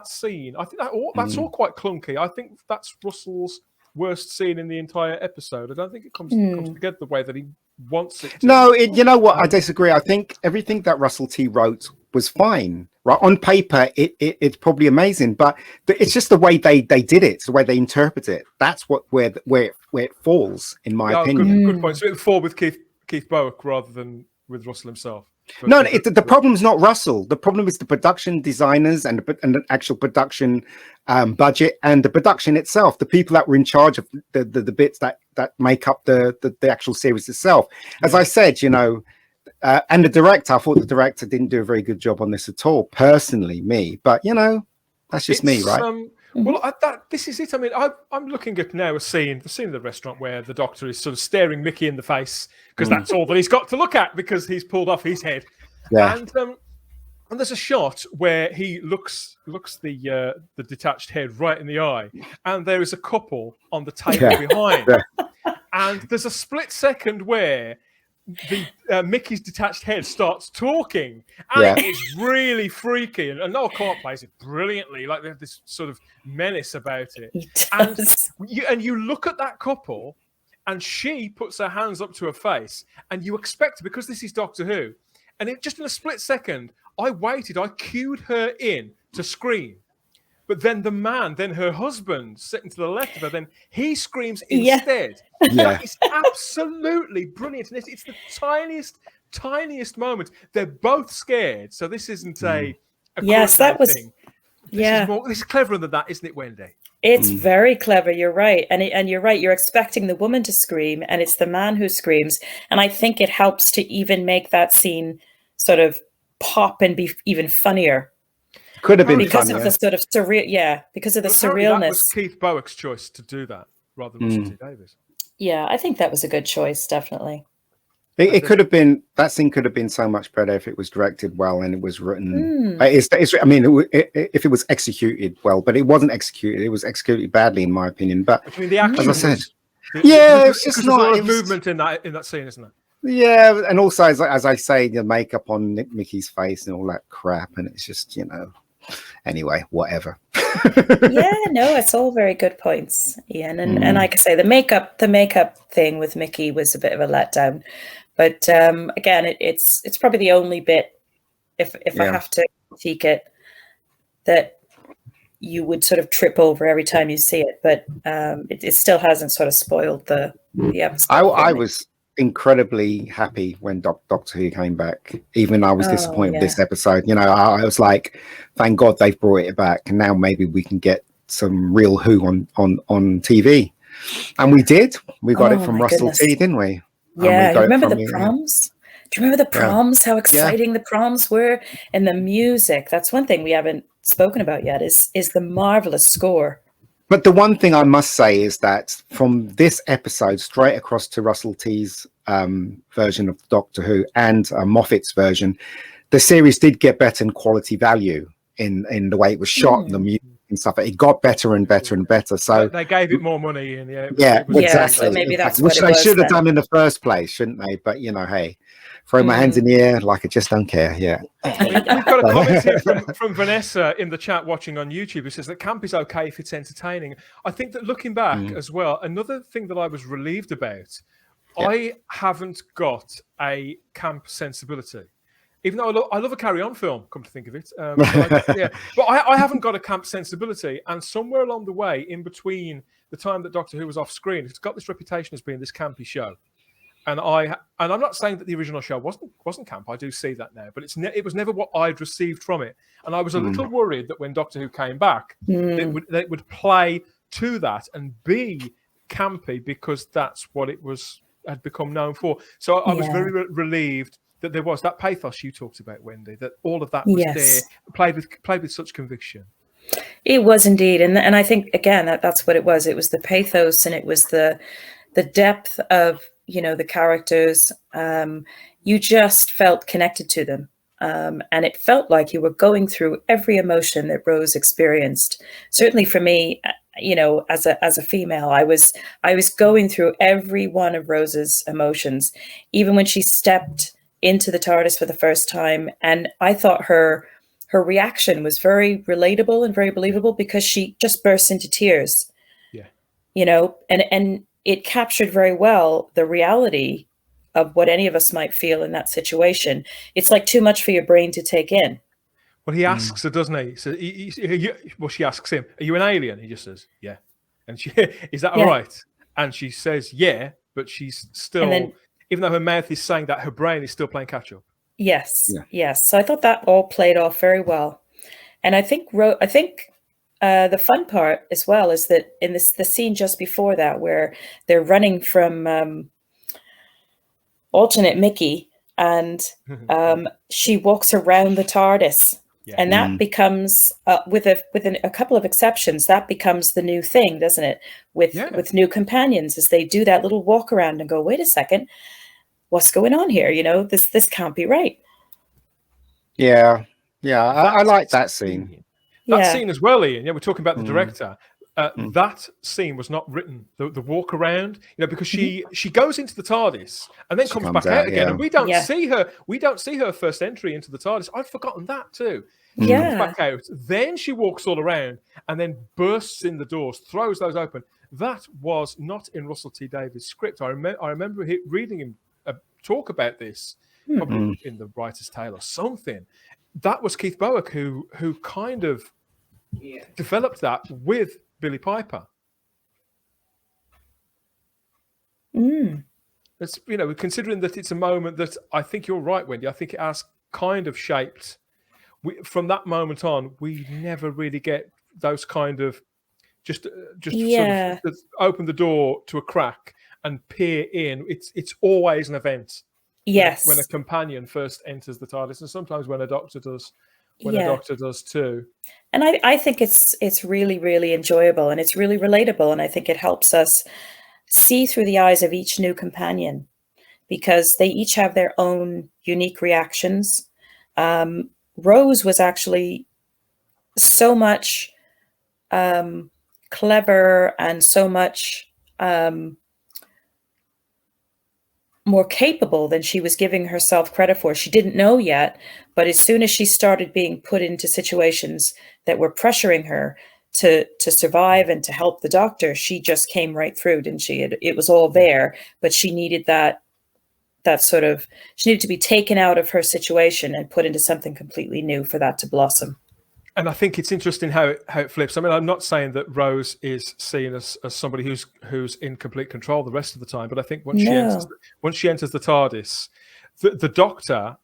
scene, I think that's all quite clunky. I think that's Russell's worst scene in the entire episode. I don't think it comes together the way that he wants it to.
No, you know what? I disagree. I think everything that Russell T wrote was fine. Right, on paper, it's probably amazing, but it's just the way they did it, the way they interpret it. That's where it falls, in my opinion.
Good point. So it would fall with Keith Bowick rather than with Russell himself.
No, the problem's not Russell. The problem is the production designers and the actual production budget and the production itself. The people that were in charge of the bits that make up the actual series itself. As I said, and the director, I thought the director didn't do a very good job on this at all. Personally, me, but that's just me, right?
Well, this is it. I mean, I'm looking at now the scene of the restaurant where the doctor is sort of staring Mickey in the face because that's all that he's got to look at because he's pulled off his head. Yeah. And there's a shot where he looks the detached head right in the eye, and there is a couple on the table behind, and there's a split second where the Mickey's detached head starts talking, and it is really freaky. And Noel Clarke plays it brilliantly, like there's this sort of menace about it. And you look at that couple, and she puts her hands up to her face, and you expect, because this is Doctor Who, and it just in a split second, I cued her in to scream. But then her husband sitting to the left of her, then he screams instead. Yeah. It's absolutely brilliant. And it's the tiniest moment. They're both scared. So this isn't a that was thing. This is cleverer than that, isn't it, Wendy?
It's very clever. You're right. And you're right. You're expecting the woman to scream, and it's the man who screams. And I think it helps to even make that scene sort of pop and be even funnier.
Could have been
because
funnier.
Of the sort of surreal, because of the surrealness.
That was Keith Bowick's choice to do that rather than Russell T Davies.
Yeah, I think that was a good choice, definitely.
It could have been, that scene could have been so much better if it was directed well and it was written. If it was executed well, but it wasn't executed. It was executed badly, in my opinion. But
the action,
as I said,
it's just not a lot of movement in that scene, isn't it?
Yeah, and also as I say, the makeup on Mickey's face and all that crap, and it's just anyway, whatever.
It's all very good points, Ian. And like I say, the makeup thing with Mickey was a bit of a letdown. But again, it's probably the only bit, if I have to critique it, that you would sort of trip over every time you see it. But it still hasn't sort of spoiled the episode.
I was incredibly happy when Doctor Who came back, even I was disappointed with this episode. I was like, thank God they've brought it back, and now maybe we can get some real Who on TV. And we did. We got it from Russell T, didn't we?
Yeah, remember the proms? Do you remember the proms? How exciting the proms were, and the music. That's one thing we haven't spoken about yet is the marvelous score.
But the one thing I must say is that from this episode straight across to Russell T's version of Doctor Who and Moffat's version, the series did get better in quality value in the way it was shot and the music and stuff. It got better and better and better. So
they gave it more money, and
exactly.
So maybe that's
which they should have done in the first place, shouldn't they? But hey, throw my hands in the air like I just don't care. Yeah.
We've got a comment here from Vanessa in the chat watching on YouTube who says that camp is okay if it's entertaining. I think that looking back as well, another thing that I was relieved about, I haven't got a camp sensibility. Even though I love a carry-on film, come to think of it. But I haven't got a camp sensibility. And somewhere along the way, in between the time that Doctor Who was off screen, it's got this reputation as being this campy show. and I'm not saying that the original show wasn't camp. I do see that now, but it was never what I'd received from it, and I was a little worried that when Doctor Who came back, they would play to that and be campy because that's what it had become known for. So I was very relieved that there was that pathos you talked about, Wendy. That all of that was there, played with such conviction.
It was indeed, and I think again that's what it was. It was the pathos, and it was the depth of the characters. You just felt connected to them, and it felt like you were going through every emotion that Rose experienced. Certainly for me, as a female, I was going through every one of Rose's emotions, even when she stepped into the TARDIS for the first time, and I thought her reaction was very relatable and very believable because she just burst into tears. Yeah. And it captured very well the reality of what any of us might feel in that situation. It's like too much for your brain to take in.
Well, he asks her, doesn't he? So she asks him, "Are you an alien?" He just says, "Yeah." And she, "Is that all right?" And she says, "Yeah," but she's still, even though her mouth is saying that, her brain is still playing catch up.
Yes. So I thought that all played off very well, and I think the fun part as well is that in the scene just before that, where they're running from alternate Mickey, and she walks around the TARDIS, and that becomes with a couple of exceptions, that becomes the new thing, doesn't it? With new companions, as they do that little walk around and go, wait a second, what's going on here? This can't be right.
Yeah. I like that scene.
That scene as well, Ian. Yeah, we're talking about the director. That scene was not written. The walk around, because she goes into the TARDIS and then comes back out again, and we don't see her. We don't see her first entry into the TARDIS. I'd forgotten that too. She comes back out, then she walks all around and then bursts in the doors, throws those open. That was not in Russell T Davies' script. I remember reading him talk about this, probably in the Writer's Tale or something. That was Keith Bowick who kind of developed that with Billie Piper. It's considering that it's a moment that I think you're right, Wendy. I think it has kind of shaped. From that moment on, we never really get those kind of just sort of open the door to a crack and peer in. It's always an event.
Yes.
When a companion first enters the TARDIS, and sometimes when a doctor does. A doctor does too.
And I think it's really, really enjoyable, and it's really relatable, and I think it helps us see through the eyes of each new companion, because they each have their own unique reactions. Rose was actually so much clever and so much more capable than she was giving herself credit for. She didn't know yet, but as soon as she started being put into situations that were pressuring her to survive and to help the doctor, she just came right through, didn't she? It was all there, but she needed she needed to be taken out of her situation and put into something completely new for that to blossom.
And I think it's interesting how it flips. I mean, I'm not saying that Rose is seen as somebody who's in complete control the rest of the time, but I think once she enters the TARDIS, the Doctor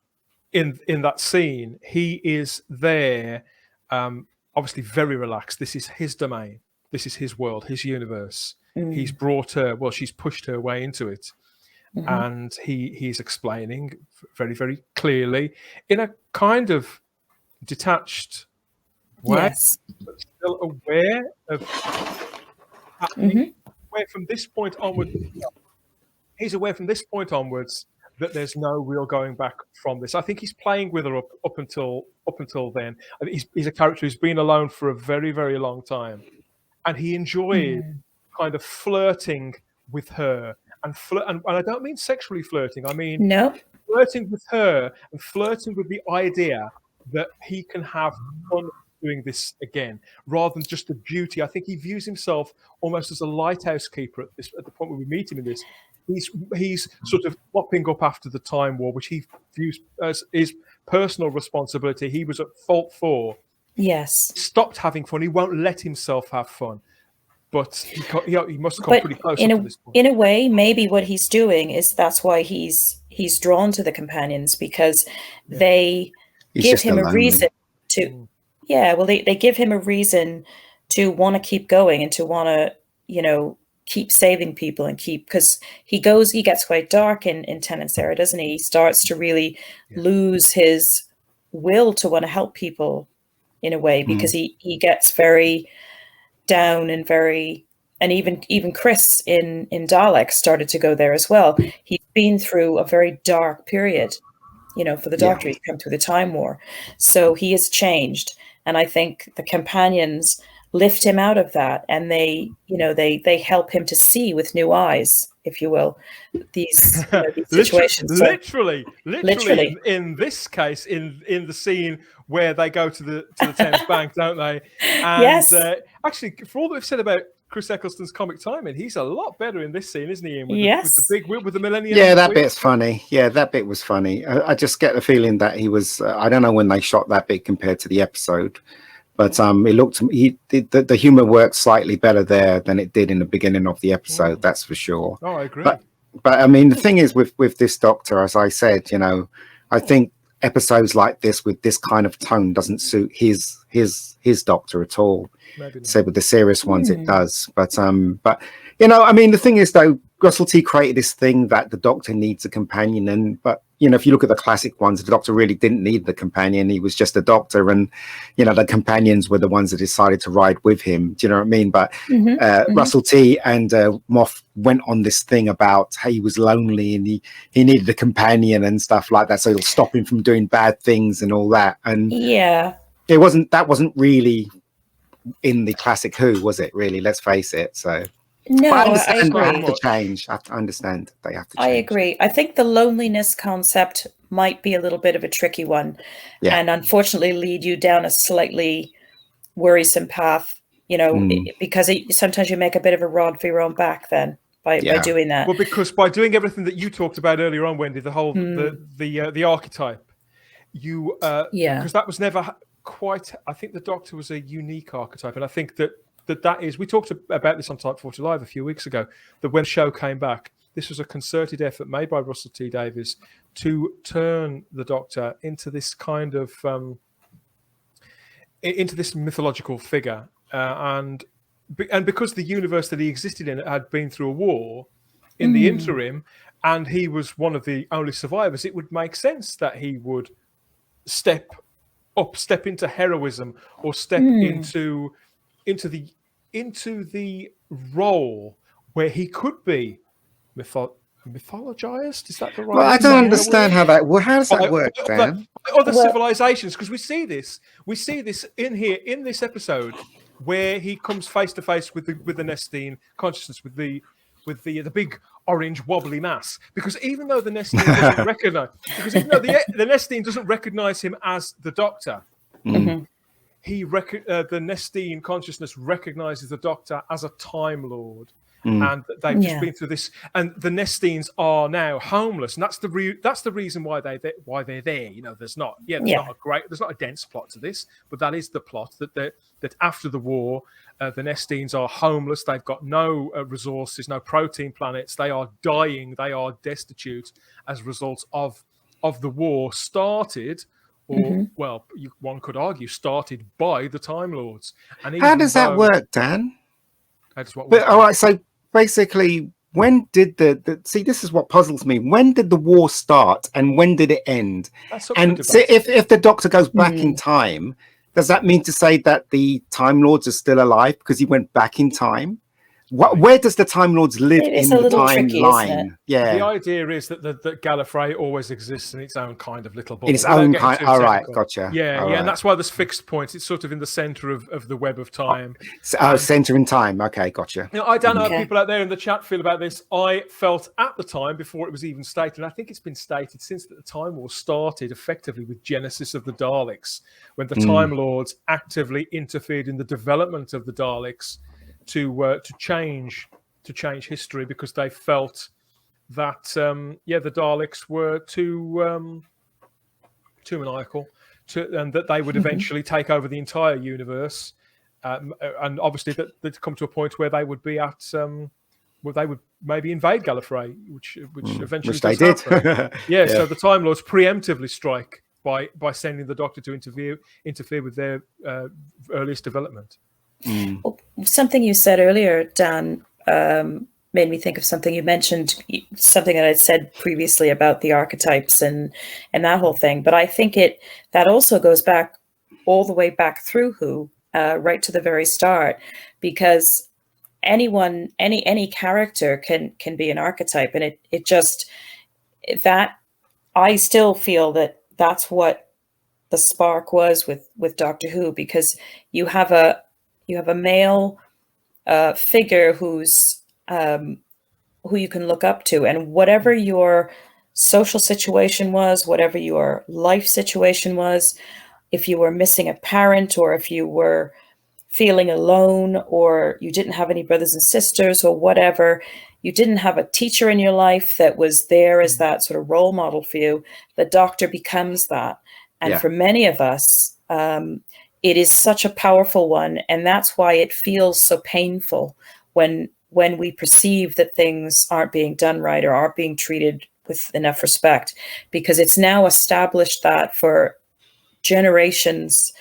in that scene, he is there, obviously very relaxed. This is his domain. This is his world, his universe. He's brought her. Well, she's pushed her way into it, and he's explaining very, very clearly in a kind of detached way, but still aware of happening. Aware from this point onwards, he's aware from this point onwards that there's no real going back from this. I think he's playing with her up until then. I mean, he's a character who's been alone for a very, very long time, and he enjoys kind of flirting with her, and I don't mean sexually flirting. I mean flirting with her and flirting with the idea that he can have fun doing this again, rather than just the duty. I think he views himself almost as a lighthouse keeper at the point where we meet him in this. He's sort of mopping up after the Time War, which he views as his personal responsibility. He was at fault for.
Yes.
He stopped having fun. He won't let himself have fun. but he must come pretty close up to this point.
In a way, maybe what he's doing is that's why he's drawn to the companions, because they give him a reason to. Yeah, well, they give him a reason to want to keep going and to want to, keep saving people and because he gets quite dark in Tennant's era, doesn't he? He starts to really lose his will to want to help people in a way, because he gets very down and even Chris in Daleks started to go there as well. He's been through a very dark period, for the Doctor. He's come through the Time War, so he has changed. And I think the companions lift him out of that, and they help him to see with new eyes, if you will, these situations.
Literally, in this case, in the scene where they go to the Thames Bank, don't they? And
yes.
Actually, for all that we've said about Chris Eccleston's comic timing, he's a lot better in this scene, isn't he? Ian? With the big whip, with the Millennium.
Yeah, that bit's funny. Yeah, that bit was funny. I just get the feeling that he was. I don't know when they shot that bit compared to the episode, but it looked. The humor worked slightly better there than it did in the beginning of the episode. That's for sure.
Oh, I agree.
But I mean, the thing is with this Doctor, as I said, I think episodes like this with this kind of tone doesn't suit his Doctor at all. Say with the serious ones it does, but I mean, the thing is though, Russell T created this thing that the Doctor needs a companion, but if you look at the classic ones, the Doctor really didn't need the companion. He was just a Doctor, and the companions were the ones that decided to ride with him. Do you know what I mean? But Russell T and Moff went on this thing about how he was lonely and he needed a companion and stuff like that, so it'll stop him from doing bad things and all that. And that wasn't really in the classic Who, was it? Really, let's face it. So
no,
I understand
I
they have to change. I understand they have to change.
I agree. I think the loneliness concept might be a little bit of a tricky one, and unfortunately lead you down a slightly worrisome path, because sometimes you make a bit of a rod for your own back then by doing that.
Well, because by doing everything that you talked about earlier on, Wendy, the whole the archetype, because that was never quite. I think the Doctor was a unique archetype, and I think that is. We talked about this on Type 40 Live a few weeks ago. That when the show came back, this was a concerted effort made by Russell T Davies to turn the Doctor into this kind of into this mythological figure, and because the universe that he existed in had been through a war in the interim, and he was one of the only survivors, it would make sense that he would step into heroism, or step into the role where he could be mythologized. Is that the right?
Well, I don't understand how that. Well, how does that work, Dan?
Other civilizations, because we see this in here in this episode, where he comes face to face with the Nestene consciousness, with the big orange wobbly mass. Because even though the Nestene doesn't recognize, the Nestene doesn't recognize him as the Doctor. The Nestene consciousness recognizes the Doctor as a Time Lord, and they've just been through this. And the Nestenes are now homeless, and that's the reason why they're there. There's not a dense plot to this, but that is the plot that after the war, the Nestenes are homeless. They've got no resources, no protein planets. They are dying. They are destitute as a result of the war started. Or, one could argue, started by the Time Lords. And
how does that work, Dan?
All
right, so basically, when did see? This is what puzzles me. When did the war start, and when did it end? And so if the Doctor goes back in time, does that mean to say that the Time Lords are still alive because he went back in time? Where does the Time Lords live in the timeline?
The idea is that Gallifrey always exists in its own kind of little bubble.
In its own kind. All right, gotcha.
And that's why there's fixed points. It's sort of in the center of the web of time.
Center in time. Okay, gotcha.
I don't know how people out there in the chat feel about this. I felt at the time, before it was even stated, and I think it's been stated since the Time War started, effectively with Genesis of the Daleks, when the Time Lords actively interfered in the development of the Daleks to change history, because they felt that the Daleks were too maniacal, and that they would eventually take over the entire universe, and obviously that they'd come to a point where they would be at where they would maybe invade Gallifrey, which eventually
Which they
does
did.
happen. Yeah, so the Time Lords preemptively strike by sending the Doctor to interfere with their earliest development.
Well, something you said earlier, Dan, made me think of something you mentioned, something that I'd said previously about the archetypes and that whole thing. But I think that also goes back all the way back through Who, right to the very start, because any character can be an archetype, and it just, that I still feel that that's what the spark was with Doctor Who, because you have a male figure who you can look up to, and whatever your social situation was, whatever your life situation was, if you were missing a parent, or if you were feeling alone, or you didn't have any brothers and sisters, or whatever, you didn't have a teacher in your life that was there as that sort of role model for you, the Doctor becomes that. And for many of us, it is such a powerful one, and that's why it feels so painful when we perceive that things aren't being done right or aren't being treated with enough respect, because it's now established that for generations,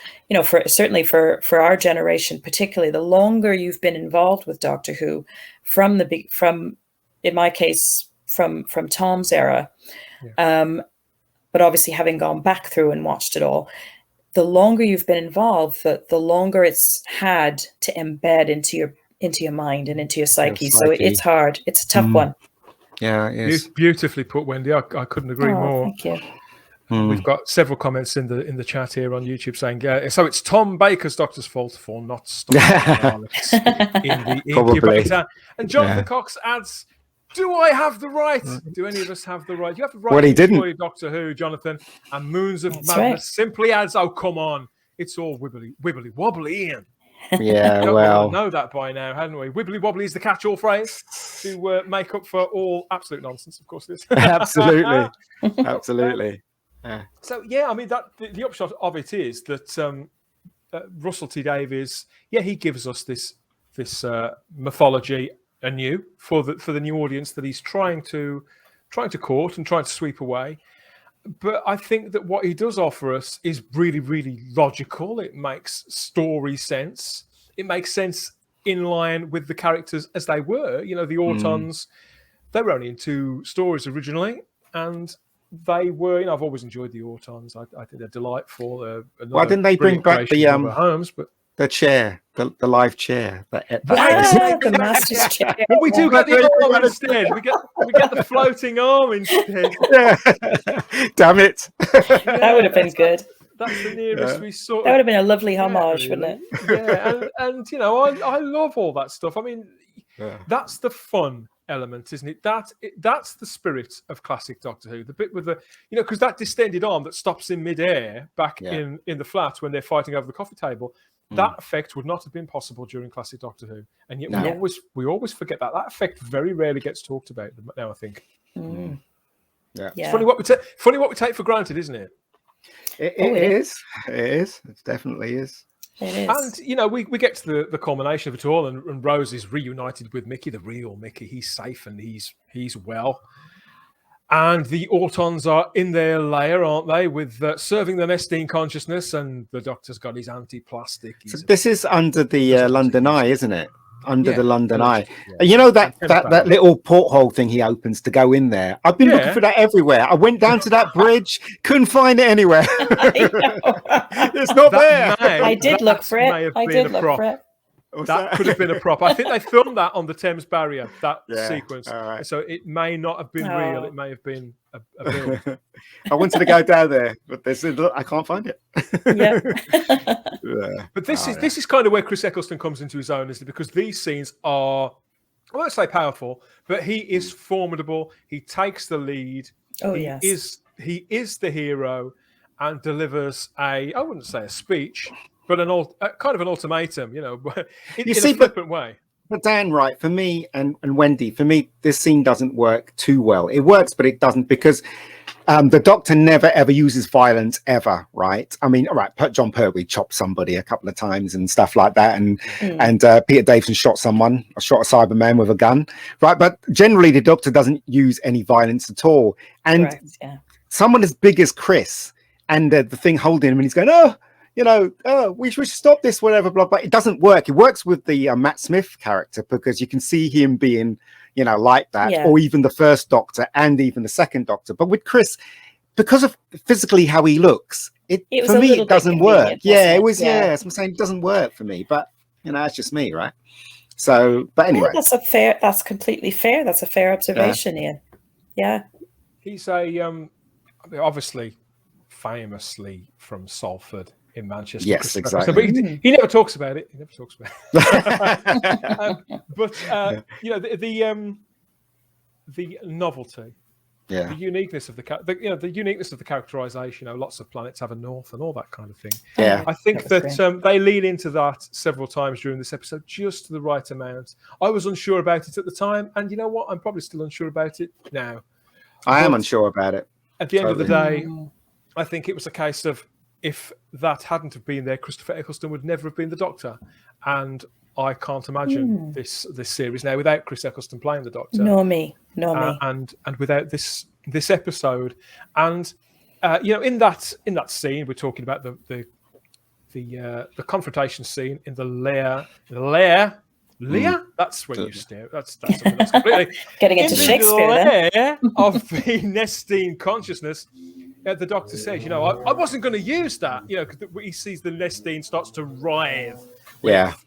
certainly for our generation, particularly, the longer you've been involved with Doctor Who, from in my case, from Tom's era, but obviously having gone back through and watched it all, the longer you've been involved, the longer it's had to embed into your mind and into your psyche. So it's hard. It's a tough one.
Yeah, it is.
Beautifully put, Wendy. I couldn't agree more.
Thank you.
We've got several comments in the chat here on YouTube saying, so it's Tom Baker's Doctor's fault for not stopping the Daleks in the incubator. And Jonathan Cox adds, do I have the right? Do any of us have the right? You have the right
Well, he
to enjoy
didn't.
Doctor Who, Jonathan. And Moons of
That's
Madness
right.
simply adds, oh, come on. It's all wibbly wobbly, Ian.
Yeah,
We
well,
know that by now, hadn't we? Wibbly wobbly is the catch-all phrase to make up for all absolute nonsense, of course it is.
absolutely. Absolutely.
So, I mean, the upshot of it is that Russell T Davies, he gives us this mythology anew for the new audience that he's trying to court and trying to sweep away. But I think that what he does offer us is really, really logical. It makes story sense. It makes sense in line with the characters as they were. The Autons, they were only in 2 stories originally, and they were, I've always enjoyed the Autons. I think they're delightful.
Why didn't they bring back the
homes? But
the chair, the live chair?
The Master's chair.
Well, we do get the arm instead. We get the floating arm instead.
Damn it!
That would have been good.
That's the nearest we saw.
That would have been a lovely homage, wouldn't it?
Yeah, and I love all that stuff. I mean, that's the fun element, isn't it? That's the spirit of classic Doctor Who. The bit with the, because that distended arm that stops in midair back in the flat when they're fighting over the coffee table, that effect would not have been possible during classic Doctor Who. And yet we always forget that effect very rarely gets talked about now, I think.
Yeah.
It's funny what we take for granted, isn't it?
It is. It is. It definitely is.
It is.
And we get to the culmination of it all, and Rose is reunited with Mickey, the real Mickey. He's safe and he's well. And the Autons are in their lair, aren't they, with serving the Nestine consciousness, and the Doctor's got his anti-plastic.
So this is under the London Eye, isn't it? Under the London Eye.
Yeah.
That little porthole thing he opens to go in there. I've been looking for that everywhere. I went down to that bridge, couldn't find it anywhere. It's not there.
I did look for it.
That could have been a prop. I think they filmed that on the Thames Barrier, that sequence.
Right.
So it may not have been real. It may have been a build.
I wanted to go down there, but I can't find it.
But this is kind of where Chris Eccleston comes into his own, isn't it? Because these scenes are, I won't say powerful, but he is formidable. He takes the lead. He is the hero and delivers I wouldn't say a speech, but kind of an ultimatum, in a flippant way.
But Dan, right, for me and Wendy, this scene doesn't work too well. It works, but it doesn't, because The Doctor never ever uses violence ever, right? I mean, all right, John Pertwee chopped somebody a couple of times and stuff like that, and Peter Davison shot a Cyberman with a gun, right? But generally, the Doctor doesn't use any violence at all. And
Correct, yeah.
someone as big as Chris and the thing holding him, and he's going, we should stop this, whatever, blah, blah. It doesn't work. It works with the Matt Smith character because you can see him being, like that, or even the first Doctor and even the second Doctor. But with Chris, because of physically how he looks, for me, it doesn't work. Yeah, it was, as I'm saying, it doesn't work for me. But, that's just me, right? So, but anyway.
That's completely fair. That's a fair observation, Ian. Yeah.
He's obviously famously from Salford in Manchester.
Yes, exactly.
But he never talks about it. The novelty, the uniqueness of the uniqueness of the characterization. Lots of planets have a north and all that kind of thing.
Yeah,
I think that they lean into that several times during this episode, just to the right amount. I was unsure about it at the time, and you know what? I'm probably still unsure about it now.
I am unsure about it.
At the end of the day, I think it was a case of, if that hadn't have been there, Christopher Eccleston would never have been the Doctor, and I can't imagine this series now without Chris Eccleston playing the Doctor.
Nor me.
And without this episode, and in that scene, we're talking about the confrontation scene in the lair. That's when you stare. That's completely
getting into Shakespeare.
Lair of the Nestine consciousness. The Doctor says, I wasn't going to use that, because he sees the Nestine starts to writhe.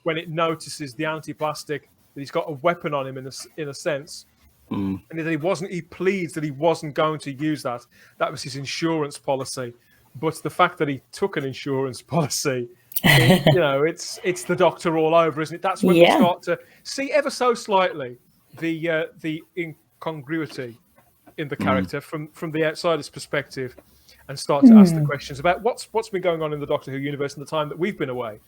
When it notices the antiplastic, that he's got a weapon on him in a sense, and that he pleads that he wasn't going to use that. That was his insurance policy. But the fact that he took an insurance policy, it's the Doctor all over, isn't it? That's when we start to see ever so slightly the incongruity in the character from the outsider's perspective, and start to ask the questions about what's been going on in the Doctor Who universe in the time that we've been away.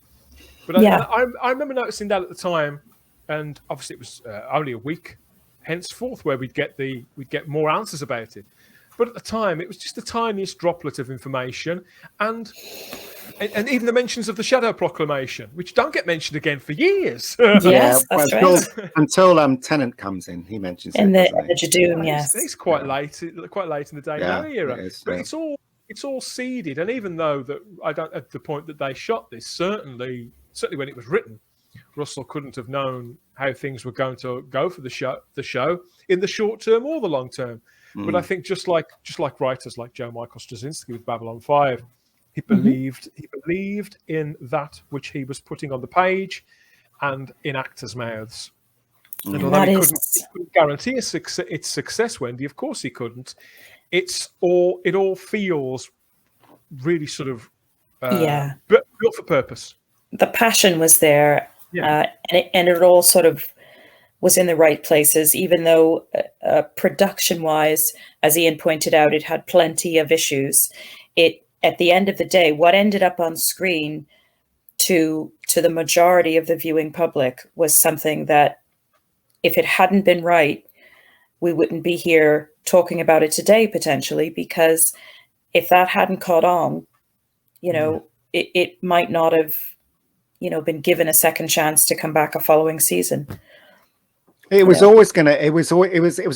But I remember noticing that at the time, and obviously it was only a week henceforth where we'd get more answers about it. But at the time, it was just the tiniest droplet of information, and even the mentions of the Shadow Proclamation, which don't get mentioned again for years.
Yes, that's right.
Until Tennant comes in, he mentions
in
it.
The Jadoon, yes.
It's quite late in the day now era. But it's all seeded, and even though that I don't, at the point that they shot this, certainly when it was written, Russell couldn't have known how things were going to go for the show in the short term or the long term. But I think just like writers like Joe Michael Straczynski with Babylon 5, he believed in that which he was putting on the page and in actors' mouths. And although he couldn't guarantee its success, Wendy, of course he couldn't. It all feels really sort of built for purpose.
The passion was there, and it all sort of was in the right places, even though production-wise, as Ian pointed out, it had plenty of issues. At the end of the day, what ended up on screen to the majority of the viewing public was something that, if it hadn't been right, we wouldn't be here talking about it today, potentially, because if that hadn't caught on, it might not have, been given a second chance to come back a following season.
It was always gonna. It was a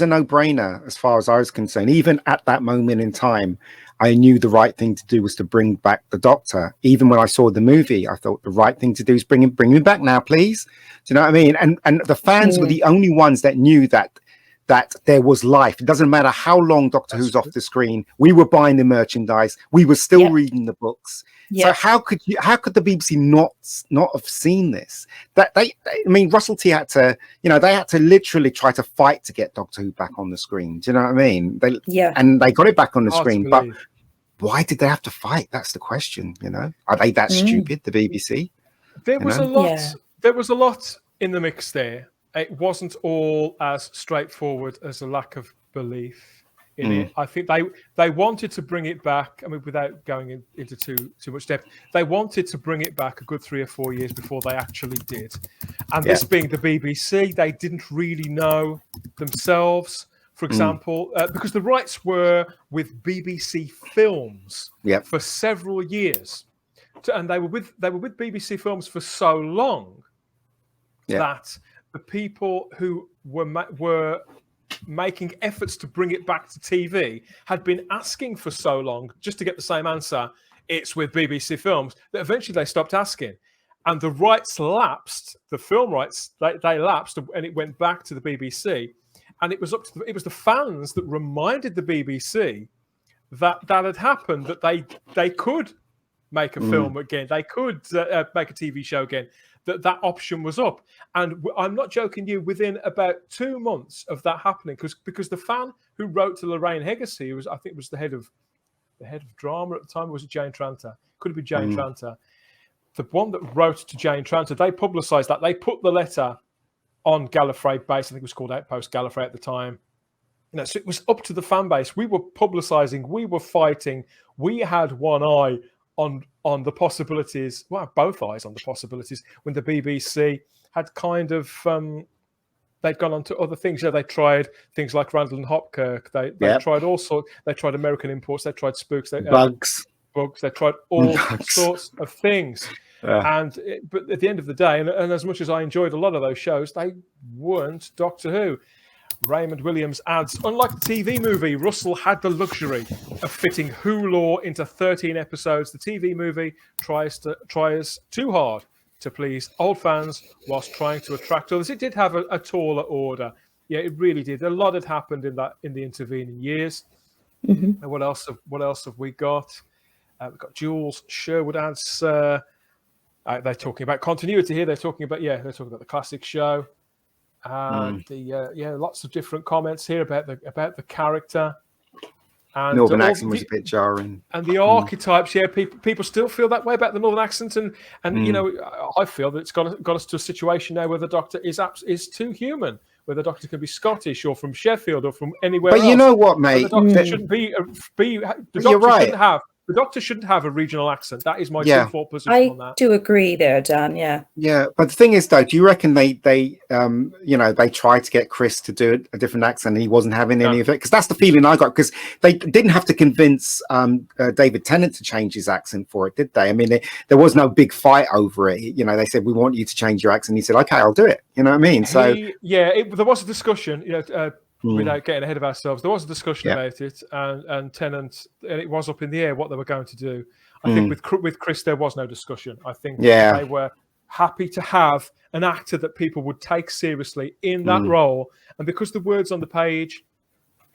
no-brainer as far as I was concerned. Even at that moment in time, I knew the right thing to do was to bring back the Doctor. Even when I saw the movie, I thought the right thing to do is bring him back now, please. Do you know what I mean? And the fans were the only ones that knew that there was life. It doesn't matter how long Doctor Who's off the screen. We were buying the merchandise. We were still reading the books. So how could the BBC not have seen this? Russell T had to, they had to literally try to fight to get Doctor Who back on the screen. Do you know what I mean? And they got it back on the screen, but why did they have to fight? That's the question. Are they that stupid? The BBC?
There was a lot. There was a lot in the mix there. It wasn't all as straightforward as a lack of belief in it. I think they wanted to bring it back. I mean, without going into too much depth, they wanted to bring it back a good 3 or 4 years before they actually did. And this being the BBC, they didn't really know themselves for example, because the rights were with BBC Films for several years, and they were with BBC Films for so long that the people who were making efforts to bring it back to TV had been asking for so long just to get the same answer. It's with BBC Films, that eventually they stopped asking, and the rights lapsed. The film rights they lapsed, and it went back to the BBC. And it was it was the fans that reminded the BBC that had happened, that they could make a film again, they could make a TV show again, that option was up. And I'm not joking you, within about 2 months of that happening, because the fan who wrote to Lorraine Heggessy, who was, I think, was the head of drama at the time, or was it Jane Tranter? Could have been Jane Tranter. The one that wrote to Jane Tranter, they publicised that. They put the letter on Gallifrey base. I think it was called Outpost Gallifrey at the time. So it was up to the fan base. We were publicising, we were fighting, we had one eye on the possibilities, well, both eyes on the possibilities, when the BBC had kind of they'd gone on to other things. They tried things like Randall and Hopkirk. They tried all sorts. They tried American imports. They tried spooks.
Bugs.
They tried all sorts of things. But at the end of the day, and as much as I enjoyed a lot of those shows, they weren't Doctor Who. Raymond Williams adds, unlike the TV movie, Russell had the luxury of fitting Who lore into 13 episodes. The TV movie tries too hard to please old fans whilst trying to attract others. It did have a taller order. Yeah, it really did. A lot had happened in the intervening years. And what else have we got? We've got Jules Sherwood adds, they're talking about continuity here. They're talking about the classic show. Lots of different comments here about the character. And
Northern accent was a bit jarring.
And the archetypes, people still feel that way about the Northern accent, and I feel that it's got us to a situation now where the Doctor is too human, where the Doctor can be Scottish or from Sheffield or from anywhere else.
But you know what, mate?
The Doctor shouldn't be.
You're right.
The Doctor shouldn't have a regional accent. That is my default position on that.
I do agree there, Dan.
Yeah, but the thing is, though, do you reckon they tried to get Chris to do a different accent and he wasn't having any of it? Because that's the feeling I got. Because they didn't have to convince David Tennant to change his accent for it, did they? I mean, there was no big fight over it. They said, we want you to change your accent. He said, okay, I'll do it. You know what I mean? So
there was a discussion. Without getting ahead of ourselves, there was a discussion about it, and Tennant, and it was up in the air what they were going to do. I think with Chris, there was no discussion. I think they were happy to have an actor that people would take seriously in that role, and because the words on the page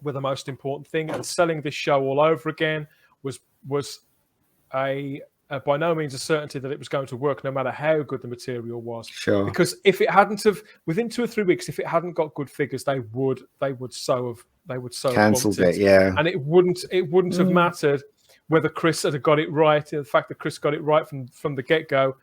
were the most important thing, and selling this show all over again was by no means a certainty that it was going to work, no matter how good the material was.
Sure.
Because if it hadn't have, within 2 or 3 weeks, if it hadn't got good figures, they would so
cancelled it. Yeah.
And it wouldn't have mattered whether Chris had got it right. The fact that Chris got it right from the get-go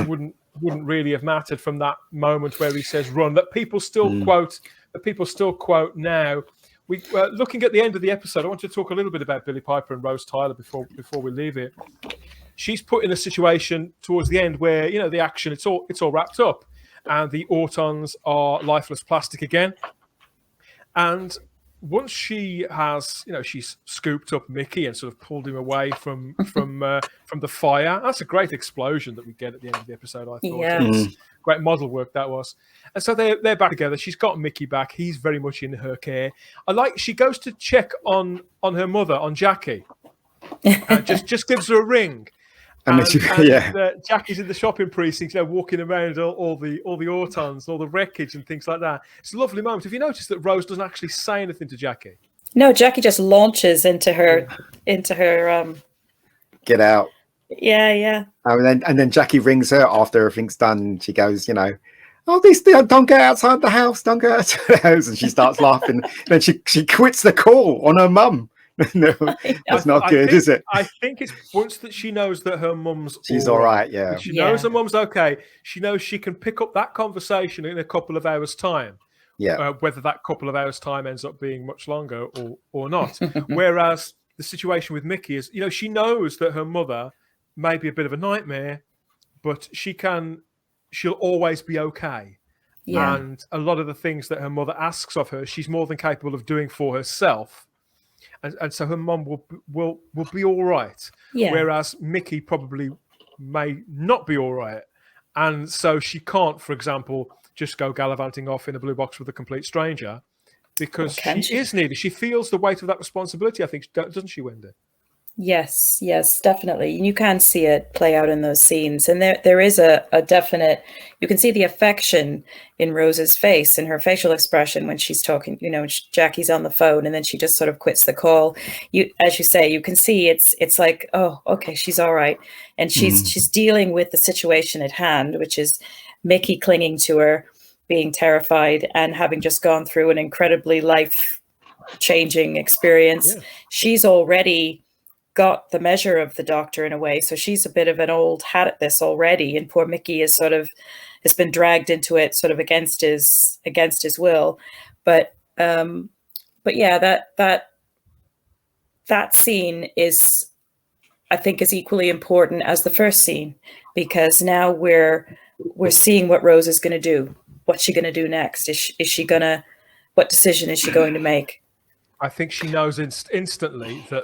wouldn't really have mattered from that moment where he says "run." That people still quote. That people still quote now. We looking at the end of the episode. I want to talk a little bit about Billie Piper and Rose Tyler before we leave it. She's put in a situation towards the end where the action it's all wrapped up, and the Autons are lifeless plastic again. And once she has, she's scooped up Mickey and sort of pulled him away from the fire. That's a great explosion that we get at the end of the episode. I thought, it was great model work that was. And so they're back together. She's got Mickey back. He's very much in her care. She goes to check on her mother, on Jackie. Just gives her a ring. And Jackie's in the shopping precinct, walking around all the Autons, all the wreckage and things like that. It's a lovely moment. Have you noticed that Rose doesn't actually say anything to Jackie?
No, Jackie just launches into her
get out.
Yeah.
And then Jackie rings her after everything's done. And she goes, don't go outside the house. Don't go outside the house. And she starts laughing. Then she quits the call on her mum. No, that's not good, is it?
I think it's once that she knows that her mum's
she's all right. Yeah,
she knows her mum's okay. She knows she can pick up that conversation in a couple of hours' time.
Yeah,
whether that couple of hours' time ends up being much longer or not. Whereas the situation with Mickey is, she knows that her mother may be a bit of a nightmare, but she'll always be okay.
Yeah.
And a lot of the things that her mother asks of her, she's more than capable of doing for herself. And so her mum will be all right.
Yeah.
Whereas Mickey probably may not be all right. And so she can't, for example, just go gallivanting off in a blue box with a complete stranger, because she is needed. She feels the weight of that responsibility, I think, doesn't she, Wendy?
Yes, definitely. And you can see it play out in those scenes. And there is a definite, you can see the affection in Rose's face and her facial expression when she's talking, Jackie's on the phone and then she just sort of quits the call. As you say, you can see it's like, oh, okay, she's all right. And she's dealing with the situation at hand, which is Mickey clinging to her, being terrified and having just gone through an incredibly life-changing experience. Yeah. She's already got the measure of the Doctor in a way, so she's a bit of an old hat at this already, and poor Mickey has been dragged into it sort of against his will. But yeah, that scene is, I think, is equally important as the first scene, because now we're seeing what Rose is going to do. What's she going to do next? What decision is she going to make?
I think she knows instantly that.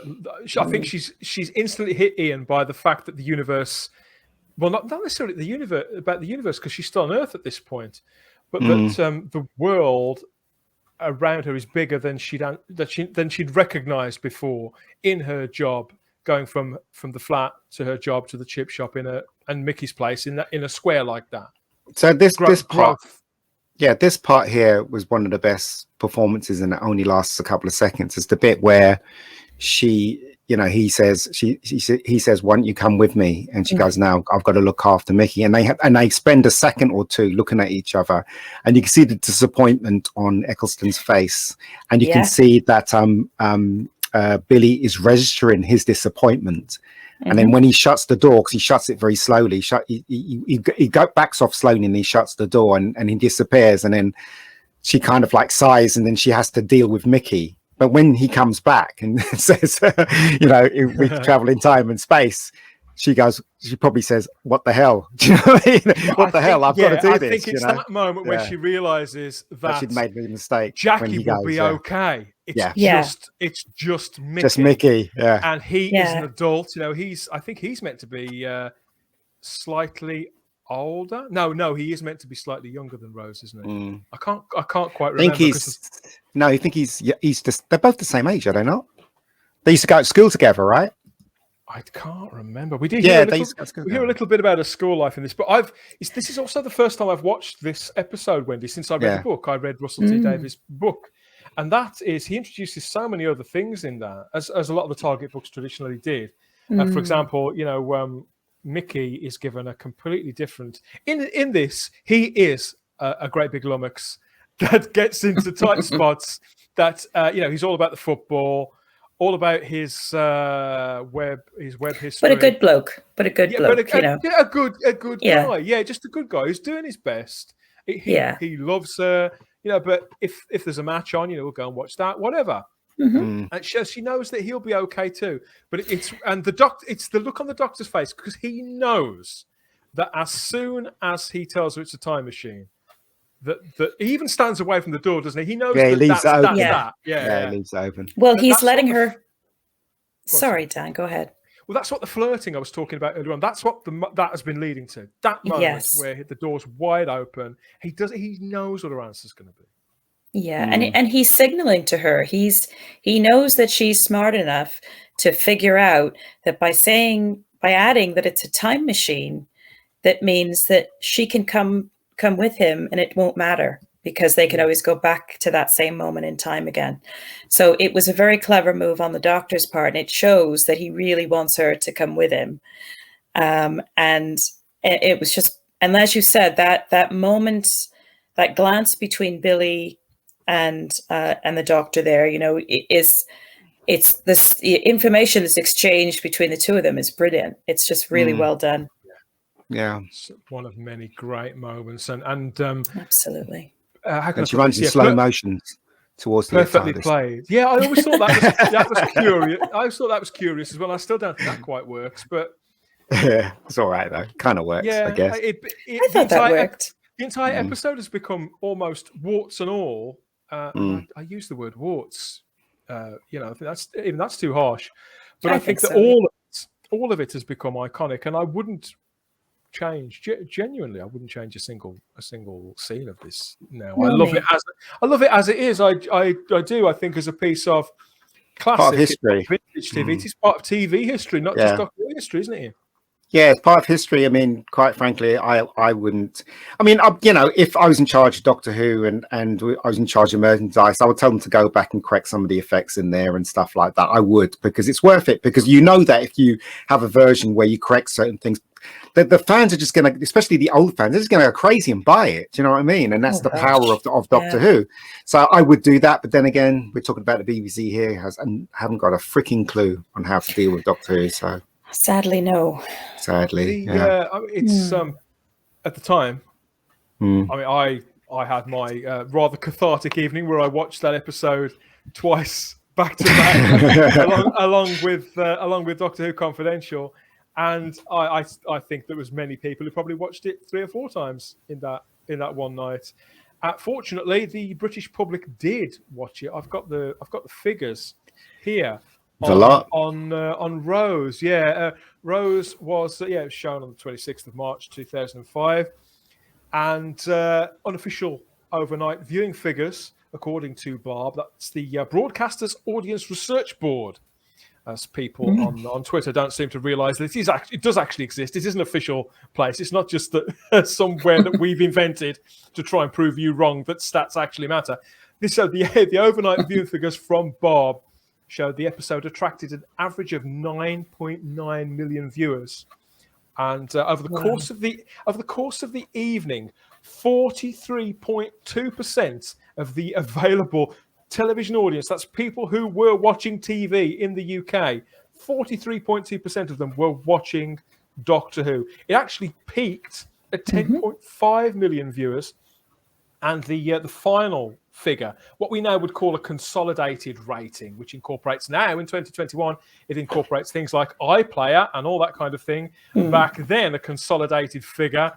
I think she's instantly hit Ian by the fact that the universe, well, not necessarily the universe, because she's still on Earth at this point, but that the world around her is bigger than she'd recognised before in her job, going from the flat to her job to the chip shop and Mickey's place in a square like that.
So this part. Yeah, this part here was one of the best performances, and it only lasts a couple of seconds. It's the bit where he says, "Why don't you come with me?" And she goes, "No, I've got to look after Mickey." And they spend a second or two looking at each other, and you can see the disappointment on Eccleston's face, and you can see that Billy is registering his disappointment. And then when he shuts the door, because he shuts it very slowly, he backs off slowly, and he shuts the door and he disappears. And then she kind of like sighs, and then she has to deal with Mickey. But when he comes back and says, we travel in time and space, she probably says, "What the hell?" Do you know what I mean? What the hell? I've got to do this.
I think it's that moment when she realizes that
she'd made a mistake.
Jackie will be okay. It's just Mickey.
Just Mickey, yeah.
And he is an adult. I think he's meant to be slightly older. No, he is meant to be slightly younger than Rose, isn't he? I can't quite remember.
I think he's just. They're both the same age, are they not? They used to go to school together, right?
I can't remember. We did hear a little bit about her school life in this, but this is also the first time I've watched this episode, Wendy, since I read the book. I read Russell T Davies' book. And that is, he introduces so many other things in that, as a lot of the Target books traditionally did. For example, Mickey is given a completely different. In this, he is a great big lummox that gets into tight spots. That he's all about the football, all about his web history.
But a good bloke. A good
guy. Yeah, just a good guy who's doing his best. He loves her. But if there's a match on, we'll go and watch that, whatever. And she knows that he'll be okay too. But it's the look on the Doctor's face, because he knows that as soon as he tells her it's a time machine, that he even stands away from the door, doesn't he? He knows
he leaves it open.
He
leaves it open.
Well, he's letting her. Sorry, Dan, go ahead.
Well, that's what the flirting I was talking about earlier on. That's what that has been leading to. That moment where the door's wide open. He knows what her answer's going to be.
Yeah, and he's signaling to her. He knows that she's smart enough to figure out that by adding that it's a time machine, that means that she can come with him, and it won't matter, because they can always go back to that same moment in time again. So it was a very clever move on the Doctor's part, and it shows that he really wants her to come with him. And it was just, and as you said, that moment, that glance between Billy and the Doctor there, it's this, the information that's exchanged between the two of them is brilliant. It's just really well done.
Yeah,
it's one of many great moments, and
absolutely.
And she runs in slow motion towards the
perfectly
TARDIS.
Played. Yeah, I always thought that was curious. I always thought that was curious as well. I still don't think that quite works, but
yeah, it's all right though. Kind of works, I guess.
I thought that worked.
The entire episode has become almost warts and all. And I use the word warts. I think that's too harsh. But I think that
so.
all of it has become iconic, and I wouldn't change. Genuinely, I wouldn't change a single scene of this now. I love it as it is. I do. I think as a piece of classic
part of history,
vintage TV. It is part of TV history, not just Doctor Who history, isn't it?
Yeah, it's part of history. I mean, quite frankly, I wouldn't. I mean, if I was in charge of Doctor Who and I was in charge of merchandise, I would tell them to go back and correct some of the effects in there and stuff like that. I would, because it's worth it. Because you know that if you have a version where you correct certain things, the fans are just going to, especially the old fans, they're just going to go crazy and buy it. Do you know what I mean? And that's the power of Doctor Who. So I would do that. But then again, we're talking about the BBC here, and haven't got a freaking clue on how to deal with Doctor Who. So.
Sadly, no.
Sadly,
it's at the time. I mean, I had my rather cathartic evening where I watched that episode twice back to back, along with Doctor Who Confidential, and I think there was many people who probably watched it 3 or 4 times in that one night. Fortunately, the British public did watch it. I've got the figures here.
A lot
on Rose. Rose was it was shown on the 26th of March 2005, and unofficial overnight viewing figures, according to Barb, that's the Broadcasters Audience Research Board. As people on Twitter don't seem to realise that it does actually exist. It is an official place. It's not just that somewhere that we've invented to try and prove you wrong that stats actually matter. So the overnight viewing figures from Barb showed the episode attracted an average of 9.9 million viewers, and over the course of the evening, 43.2% of the available television audience, that's people who were watching TV in the UK, 43.2% of them were watching Doctor Who. It actually peaked at 10.5 million viewers, and the final figure, what we now would call a consolidated rating, which incorporates now in 2021, it incorporates things like iPlayer and all that kind of thing. Back then, a consolidated figure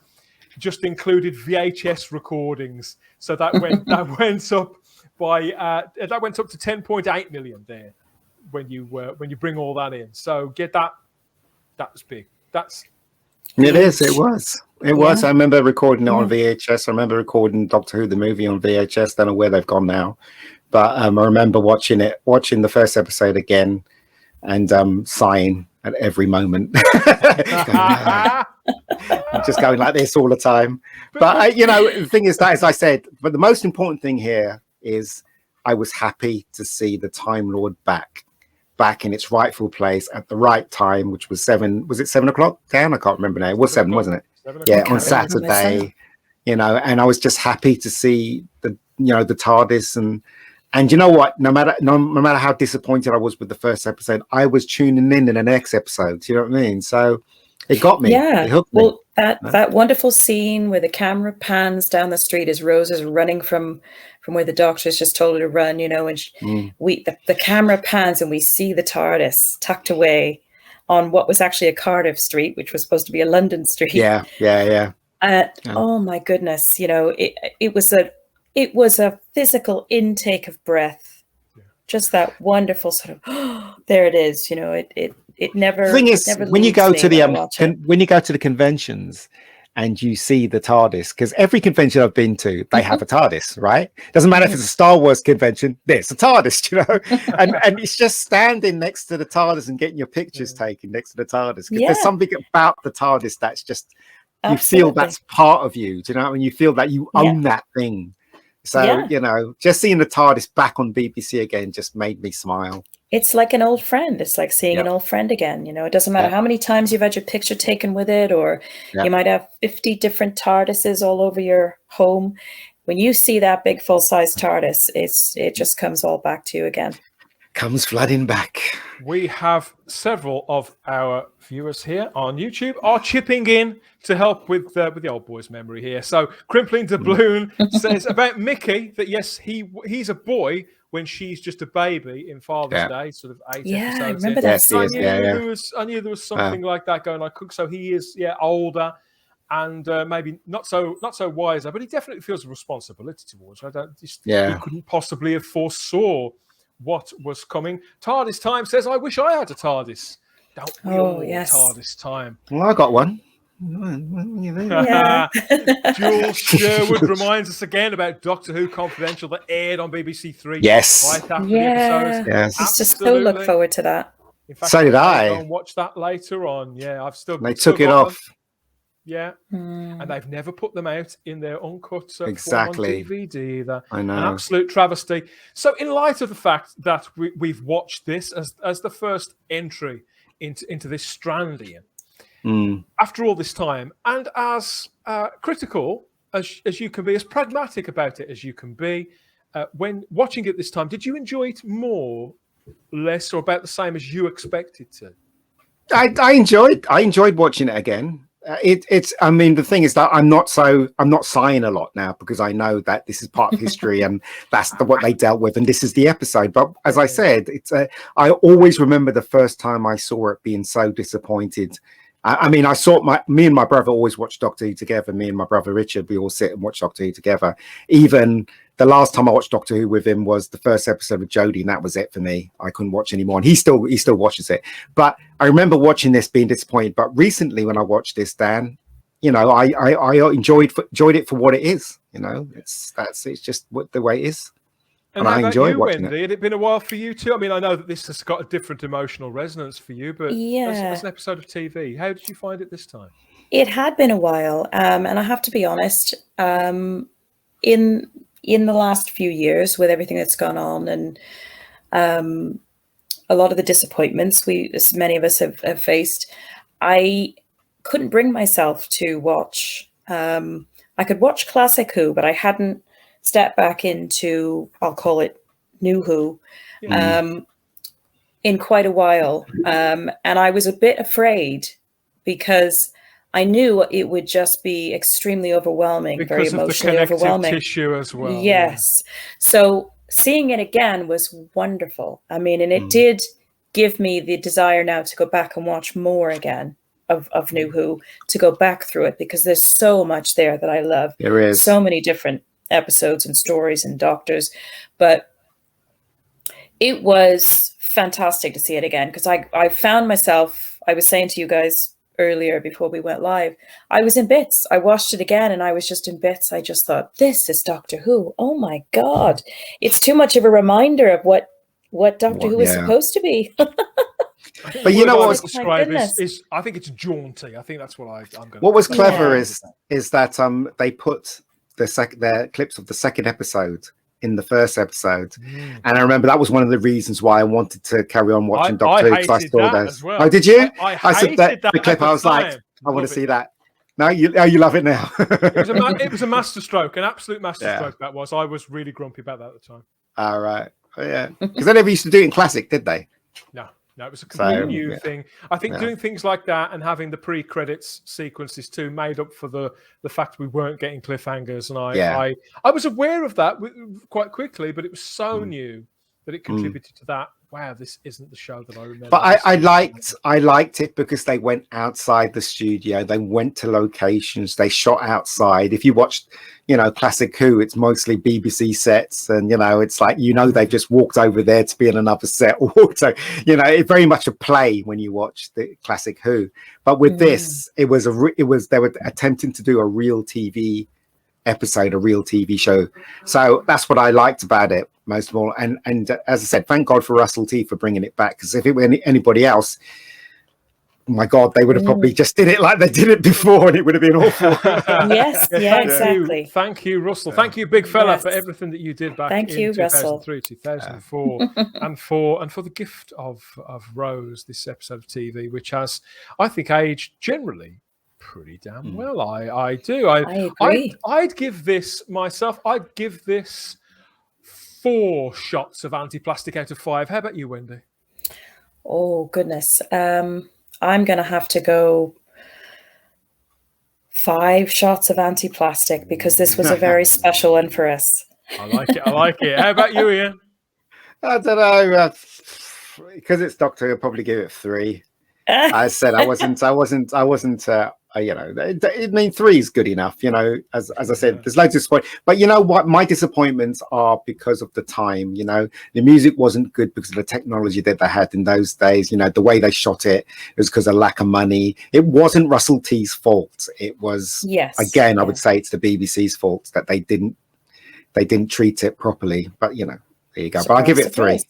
just included VHS recordings, so that went up to 10.8 million there when you bring all that in. So get that. That's big. It
was. I remember recording it on VHS. I remember recording Doctor Who the movie on VHS. Don't know where they've gone now, but I remember watching the first episode again, and sighing at every moment. Just going like this all the time. But the thing is that, as I said, but the most important thing here is I was happy to see the Time Lord back in its rightful place at the right time, which was 7. Was it 7 o'clock? Dan, I can't remember now. It was 7, wasn't it? On Saturday. And I was just happy to see the TARDIS, and you know what? No matter how disappointed I was with the first episode, I was tuning in the next episode. Do you know what I mean? So it got me.
Yeah.
It hooked me.
Well, that wonderful scene where the camera pans down the street as Rose is running from where the doctor's just told her to run, and the camera pans and we see the TARDIS tucked away on what was actually a Cardiff street, which was supposed to be a London street.
Yeah.
Oh my goodness, it was a physical intake of breath. Just that wonderful sort of there it is. It never.
The thing is, when you go to the conventions and you see the TARDIS, because every convention I've been to, they have a TARDIS, right? Doesn't matter if it's a Star Wars convention, there's a TARDIS, and it's just standing next to the TARDIS and getting your pictures taken next to the TARDIS. Because there's something about the TARDIS that's just, you feel that's part of you. Do you know what I mean? You feel that you own that thing. So, just seeing the TARDIS back on BBC again just made me smile.
It's like an old friend. It's like seeing an old friend again. It doesn't matter how many times you've had your picture taken with it, or you might have 50 different TARDISes all over your home. When you see that big full-size TARDIS, it just comes all back to you again.
Comes flooding back.
We have several of our viewers here on YouTube are chipping in to help with the old boy's memory here. So Crimpling Doubloon says about Mickey that yes, he's a boy when she's just a baby in Father's Day, sort of 8 episodes.
I remember that.
I knew there was something like that going on. So he is older, and maybe not so wiser, but he definitely feels a responsibility towards her. He couldn't possibly have foresaw what was coming. TARDIS Time says, I wish I had a TARDIS. Don't we all?
Yes.
TARDIS Time.
Well, I got one.
Yeah.
Jules Sherwood reminds us again about Doctor Who Confidential that aired on BBC Three.
Yes.
Right after the episode.
Yes.
Used to so look forward to that.
In fact,
So did
I'll go
I.
and watch that later on. Yeah, I've still.
They
still
took it
got
off.
them. Yeah, and they've never put them out in their uncut form on DVD either.
I know.
An absolute travesty. So, in light of the fact that we've watched this as the first entry into this strand, Ian, after all this time, and as critical as you can be, as pragmatic about it as you can be, when watching it this time, did you enjoy it more, less, or about the same as you expected to?
I enjoyed watching it again. It's I mean, the thing is that I'm not sighing a lot now because I know that this is part of history and that's what they dealt with and this is the episode. But as I said, I always remember the first time I saw it being so disappointed. I mean, me and my brother always watch Doctor Who together. Me and my brother Richard, we all sit and watch Doctor Who together. Even the last time I watched Doctor Who with him was the first episode of Jodie, and that was it for me. I couldn't watch anymore, and he still watches it. But I remember watching this being disappointed. But recently, when I watched this, Dan, I enjoyed it for what it is. It's just the way it is.
And
I enjoyed watching
Wendy?
it.
Had it been a while for you too? I mean, I know that this has got a different emotional resonance for you, but as an episode of TV, how did you find it this time?
It had been a while, and I have to be honest. In the last few years, with everything that's gone on, and a lot of the disappointments as many of us have faced, I couldn't bring myself to watch. I could watch classic Who, but I hadn't stepped back into, I'll call it New Who, in quite a while. And I was a bit afraid because I knew it would just be extremely overwhelming, very emotionally overwhelming.
Tissue as well.
Yes. So seeing it again was wonderful. I mean, and it did give me the desire now to go back and watch more again of New Who, to go back through it, because there's so much there that I love.
There is
so many different episodes and stories and doctors, but it was fantastic to see it again, because I found myself, I was saying to you guys earlier before we went live, I was in bits. I watched it again and I was just in bits. I just thought, this is Doctor Who. Oh my God. It's too much of a reminder of what Doctor Who is supposed to be.
But you know what?
I think it's jaunty. I think that's what I'm going to.
What was clever is that they put the clips of the second episode in the first episode, and I remember that was one of the reasons why I wanted to carry on watching Doctor Who, because I saw those.
Well.
Oh, did you?
I
said that the clip. I was like, I want to see that. No, you love it now.
It was a masterstroke, an absolute masterstroke. That was. I was really grumpy about that at the time.
All right, yeah, because they never used to do it in classic, did they?
No, it was a completely new thing. I think doing things like that and having the pre-credits sequences too made up for the fact we weren't getting cliffhangers. And I was aware of that quite quickly, but it was so new that it contributed to that. Wow, this isn't the show that I remember.
But I liked it because they went outside the studio. They went to locations. They shot outside. If you watched, classic Who, it's mostly BBC sets, and it's like they've just walked over there to be in another set. So it's very much a play when you watch the classic Who. But with this, it was they were attempting to do a real TV episode, a real TV show. So that's what I liked about it most of all. And as I said, thank God for Russell T for bringing it back, because if it were anybody else, oh my God, they would have probably just did it like they did it before, and it would have been awful.
Yes, exactly.
Thank you, Russell. Thank you, big fella, for everything that you did back in 2003, 2004, and for the gift of Rose, this episode of TV, which has, I think, aged generally pretty damn well. I do. I agree. I'd give this 4 shots of anti-plastic out of 5. How about you, Wendy?
Oh goodness. I'm going to have to go 5 shots of anti-plastic, because this was a very special one for us.
I like it. How about you, Ian?
I don't know. Because it's Doctor Who, I'll probably give it 3. I said I wasn't I mean, 3 is good enough. As I said, there's loads of spoil. But you know what? My disappointments are because of the time. The music wasn't good because of the technology that they had in those days. The way they shot it was because of lack of money. It wasn't Russell T's fault. It was, I would say it's the BBC's fault that they didn't treat it properly. But there you go. But I'll give it 3.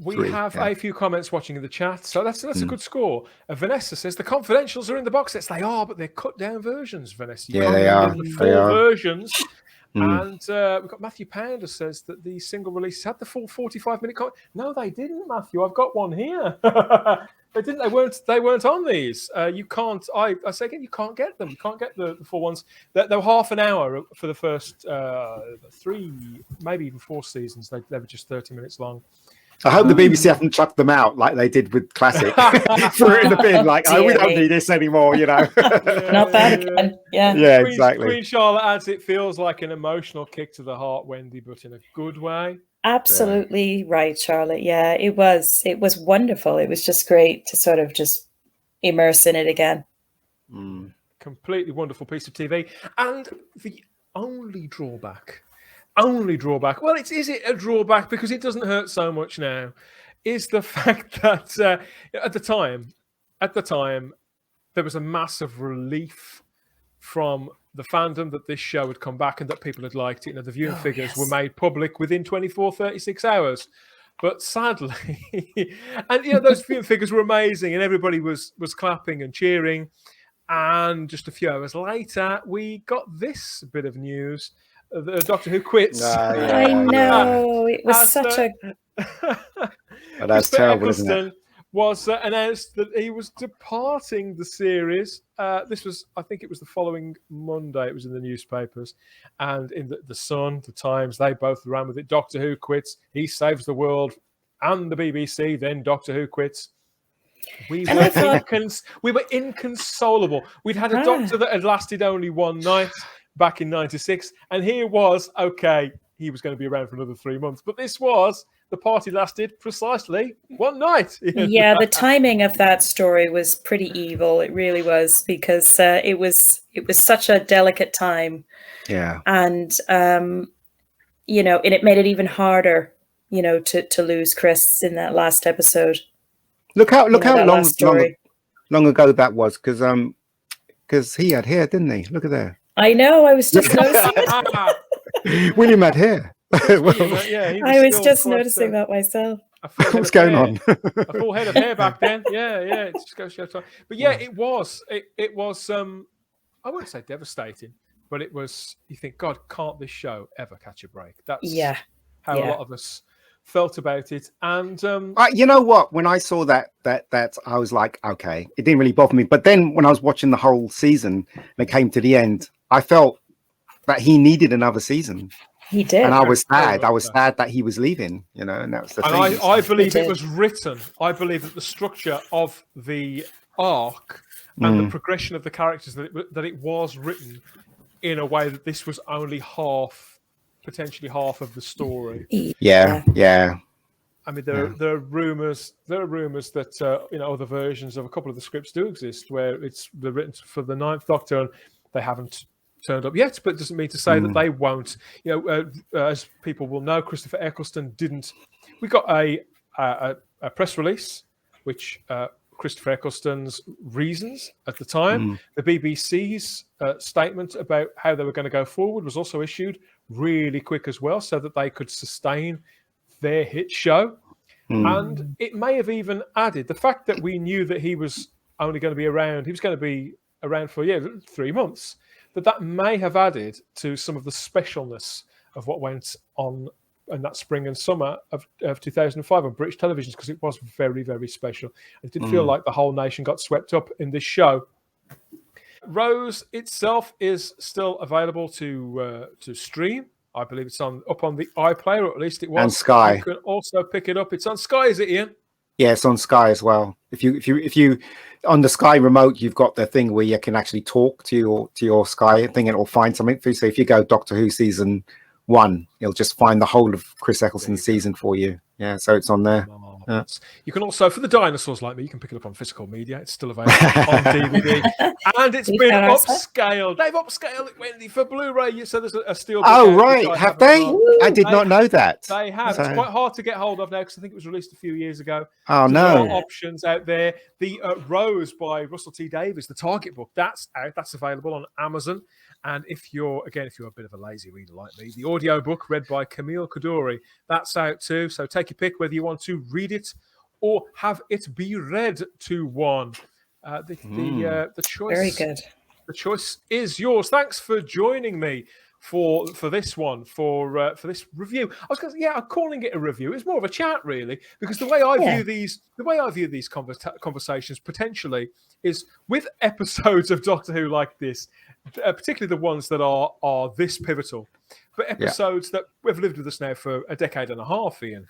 We have a few comments watching in the chat, so that's a good score. Vanessa says the confidentials are in the box sets. They are, but they're cut down versions, Vanessa.
They are.
The full versions. And we've got Matthew Pounder says that the single releases had the full 45-minute No, they didn't, Matthew. I've got one here. They didn't. They weren't on these. You can't. I say again, you can't get them. You can't get the full ones. They were half an hour for the first 3, maybe even 4 seasons. They were just 30 minutes long.
I hope the BBC haven't chucked them out like they did with Classic. Threw it in the bin, like, we don't need this anymore,
Not bad again.
Yeah, exactly.
Queen Charlotte adds, it feels like an emotional kick to the heart, Wendy, but in a good way.
Absolutely right, Charlotte. Yeah, it was wonderful. It was just great to sort of just immerse in it again.
Completely wonderful piece of TV. And the only drawback, well, is it a drawback because it doesn't hurt so much now, is the fact that at the time there was a massive relief from the fandom that this show had come back and that people had liked it. The viewing figures were made public within 36 hours. But sadly, and those viewing figures were amazing and everybody was clapping and cheering. And just a few hours later, we got this bit of news. Doctor Who quits.
I know. It was such a...
That's terrible, isn't it?
Was announced that he was departing the series. This was, I think it was the following Monday. It was in the newspapers. And in the Sun, the Times, they both ran with it. Doctor Who quits. He saves the world. And the BBC, then Doctor Who quits. We were inconsolable. We'd had a doctor that had lasted only one night back in 96, and here was he was going to be around for another 3 months, but the party lasted precisely one night.
Yeah, the timing of that story was pretty evil. It really was, because it was such a delicate time.
Yeah,
and and it made it even harder, to lose Chris in that last episode.
Look how long ago that was, because he had hair, didn't he? Look at that.
I know. I was just noticing it.
William had hair.
I
was just noticing that myself.
What's going on?
A full head of hair back then. Yeah. It just goes to show time. But yeah, it was. It was. I wouldn't say devastating, but it was. You think, God, can't this show ever catch a break? That's how a lot of us felt about it. And
you know what? When I saw that I was like, okay, it didn't really bother me. But then when I was watching the whole season and it came to the end, I felt that he needed another season.
He did,
and I was sad. I was sad that he was leaving. And that was the thing.
I believe it was written. I believe that the structure of the arc and the progression of the characters that it was written in a way that this was only potentially half of the story.
Yeah.
I mean, there are rumors that other versions of a couple of the scripts do exist where they're written for the 9th Doctor and they haven't turned up yet, but it doesn't mean to say that they won't. As people will know, Christopher Eccleston didn't. We got a press release which Christopher Eccleston's reasons at the time. The BBC's statement about how they were going to go forward was also issued really quick as well, so that they could sustain their hit show. And it may have even added the fact that we knew that he was only going to be around. He was going to be around for 3 months. That may have added to some of the specialness of what went on in that spring and summer of 2005 on British television, because it was very, very special. It did feel like the whole nation got swept up in this show. Rose itself is still available to stream. I believe it's up on the iPlayer, or at least it was.
And Sky.
You can also pick it up. It's on Sky, is it, Ian?
Yeah, it's on Sky as well. If you on the Sky remote, you've got the thing where you can actually talk to your Sky thing, and it'll find something for you. So if you go Doctor Who season 1, it'll just find the whole of Chris Eccleston's season for you. Yeah, so it's on there.
onwards. You can also, for the dinosaurs like me, you can pick it up on physical media. It's still available on DVD. And it's been upscaled. They've upscaled it, Wendy, for Blu-ray. So there's a steelbook.
Oh, right. Have they? I did not know that.
They have. It's quite hard to get hold of now because I think it was released a few years ago.
Oh,
so
no.
There are options out there. The Rose by Russell T Davies, the Target book, that's out. That's available on Amazon. And if you're a bit of a lazy reader like me, the audio book read by Camille Kaduri, that's out too. So take your pick whether you want to read it or have it be read to one. The choice.
Very good.
The choice is yours. Thanks for joining me for this one, for this review. I'm calling it a review. It's more of a chat, really, because the way I view these conversations potentially is with episodes of Doctor Who like this, particularly the ones that are this pivotal, but episodes that we've lived with us now for a decade and a half, Ian.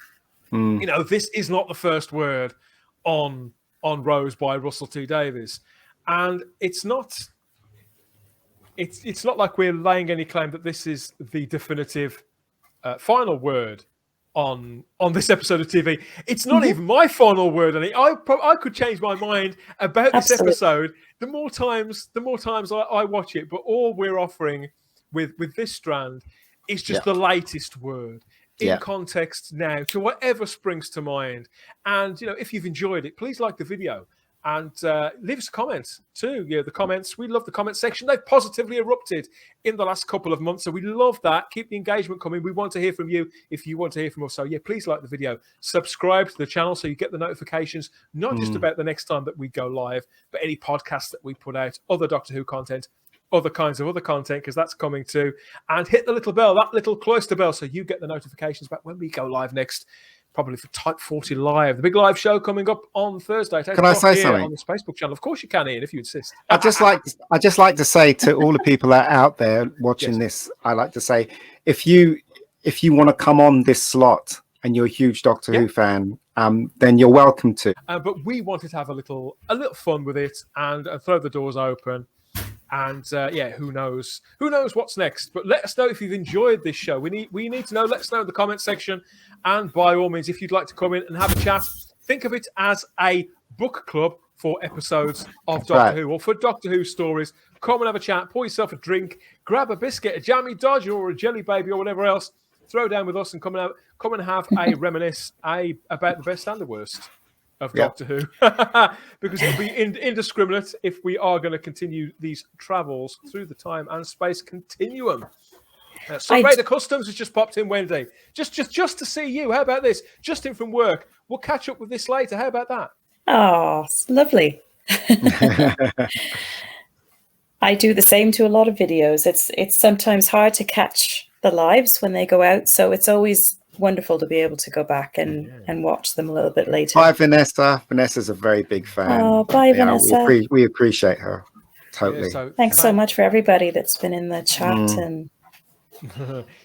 You know, this is not the first word on Rose by Russell T Davies, and it's not like we're laying any claim that this is the definitive final word on this episode of TV. It's not even my final word on it. I could change my mind about this episode the more times I watch it. But all we're offering with this strand is just the latest word in context now to whatever springs to mind. And if you've enjoyed it, please like the video. And leave us comments too. The comments. We love the comment section. They've positively erupted in the last couple of months. So we love that. Keep the engagement coming. We want to hear from you if you want to hear from us. So please like the video. Subscribe to the channel so you get the notifications, not just about the next time that we go live, but any podcasts that we put out, other Doctor Who content, other kinds of other content, because that's coming too. And hit the little bell, that little cloister bell, so you get the notifications about when we go live next. Probably for Type 40 Live, the big live show coming up on Thursday.
Can I say something
on this Facebook channel? Of course you can, Ian, if you insist.
I just like to say to all the people that are out there watching this, I like to say, if you want to come on this slot and you're a huge Doctor Who fan, then you're welcome to.
But we wanted to have a little fun with it and throw the doors open. And who knows what's next? But let us know if you've enjoyed this show. We need to know. Let us know in the comment section. And by all means, if you'd like to come in and have a chat, think of it as a book club for episodes of Doctor Who or for Doctor Who stories. Come and have a chat. Pour yourself a drink. Grab a biscuit, a jammy dodger, or a jelly baby, or whatever else. Throw down with us and come and have a reminisce about the best and the worst of Doctor Who, because it'll be indiscriminate if we are going to continue these travels through the time and space continuum. Raider Customs has just popped in, Wendy. Just to see you. How about this? Just in from work. We'll catch up with this later. How about that?
Oh, lovely. I do the same to a lot of videos. It's sometimes hard to catch the lives when they go out, so it's always wonderful to be able to go back and watch them a little bit later.
Bye, Vanessa. Vanessa's a very big fan.
Oh, bye, Vanessa.
We appreciate her totally.
Thanks so much for everybody that's been in the chat and.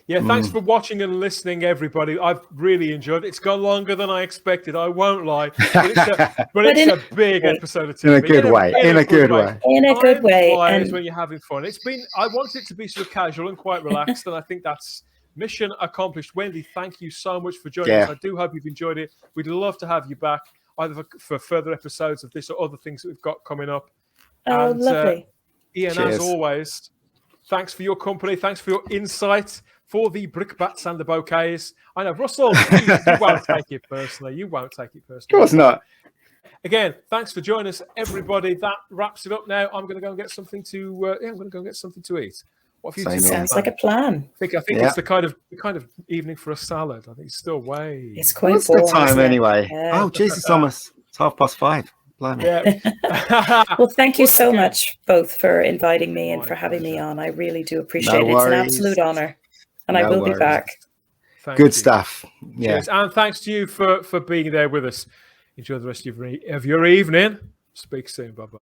Thanks for watching and listening, everybody. I've really enjoyed it. It's gone longer than I expected. I won't lie, but it's a big episode of TV.
In a good way. In a good way.
In a good way.
And when you're having fun, I wanted it to be sort of casual and quite relaxed, and I think that's mission accomplished. Wendy, thank you so much for joining us. I do hope you've enjoyed it. We'd love to have you back, either for further episodes of this or other things that we've got coming up.
Oh, lovely.
Ian, as always, thanks for your company. Thanks for your insight, for the brickbats and the bouquets. I know, Russell, you won't take it personally. Of
course not.
Again, thanks for joining us, everybody. That wraps it up now. I'm going to go and get something to eat. What have you two
Sounds like a plan.
I think it's the kind of evening for a salad. I think it's still way.
It's quite
What's the time anyway?
Yeah.
Oh, Jesus, Thomas. It's 5:30.
Well, thank you so much both for inviting me and for having me on. I really do appreciate it. It's an absolute honor, and I will be back.
Good stuff. Yeah.
Cheers. And thanks to you for being there with us. Enjoy the rest of your evening. Speak soon. Bye-bye.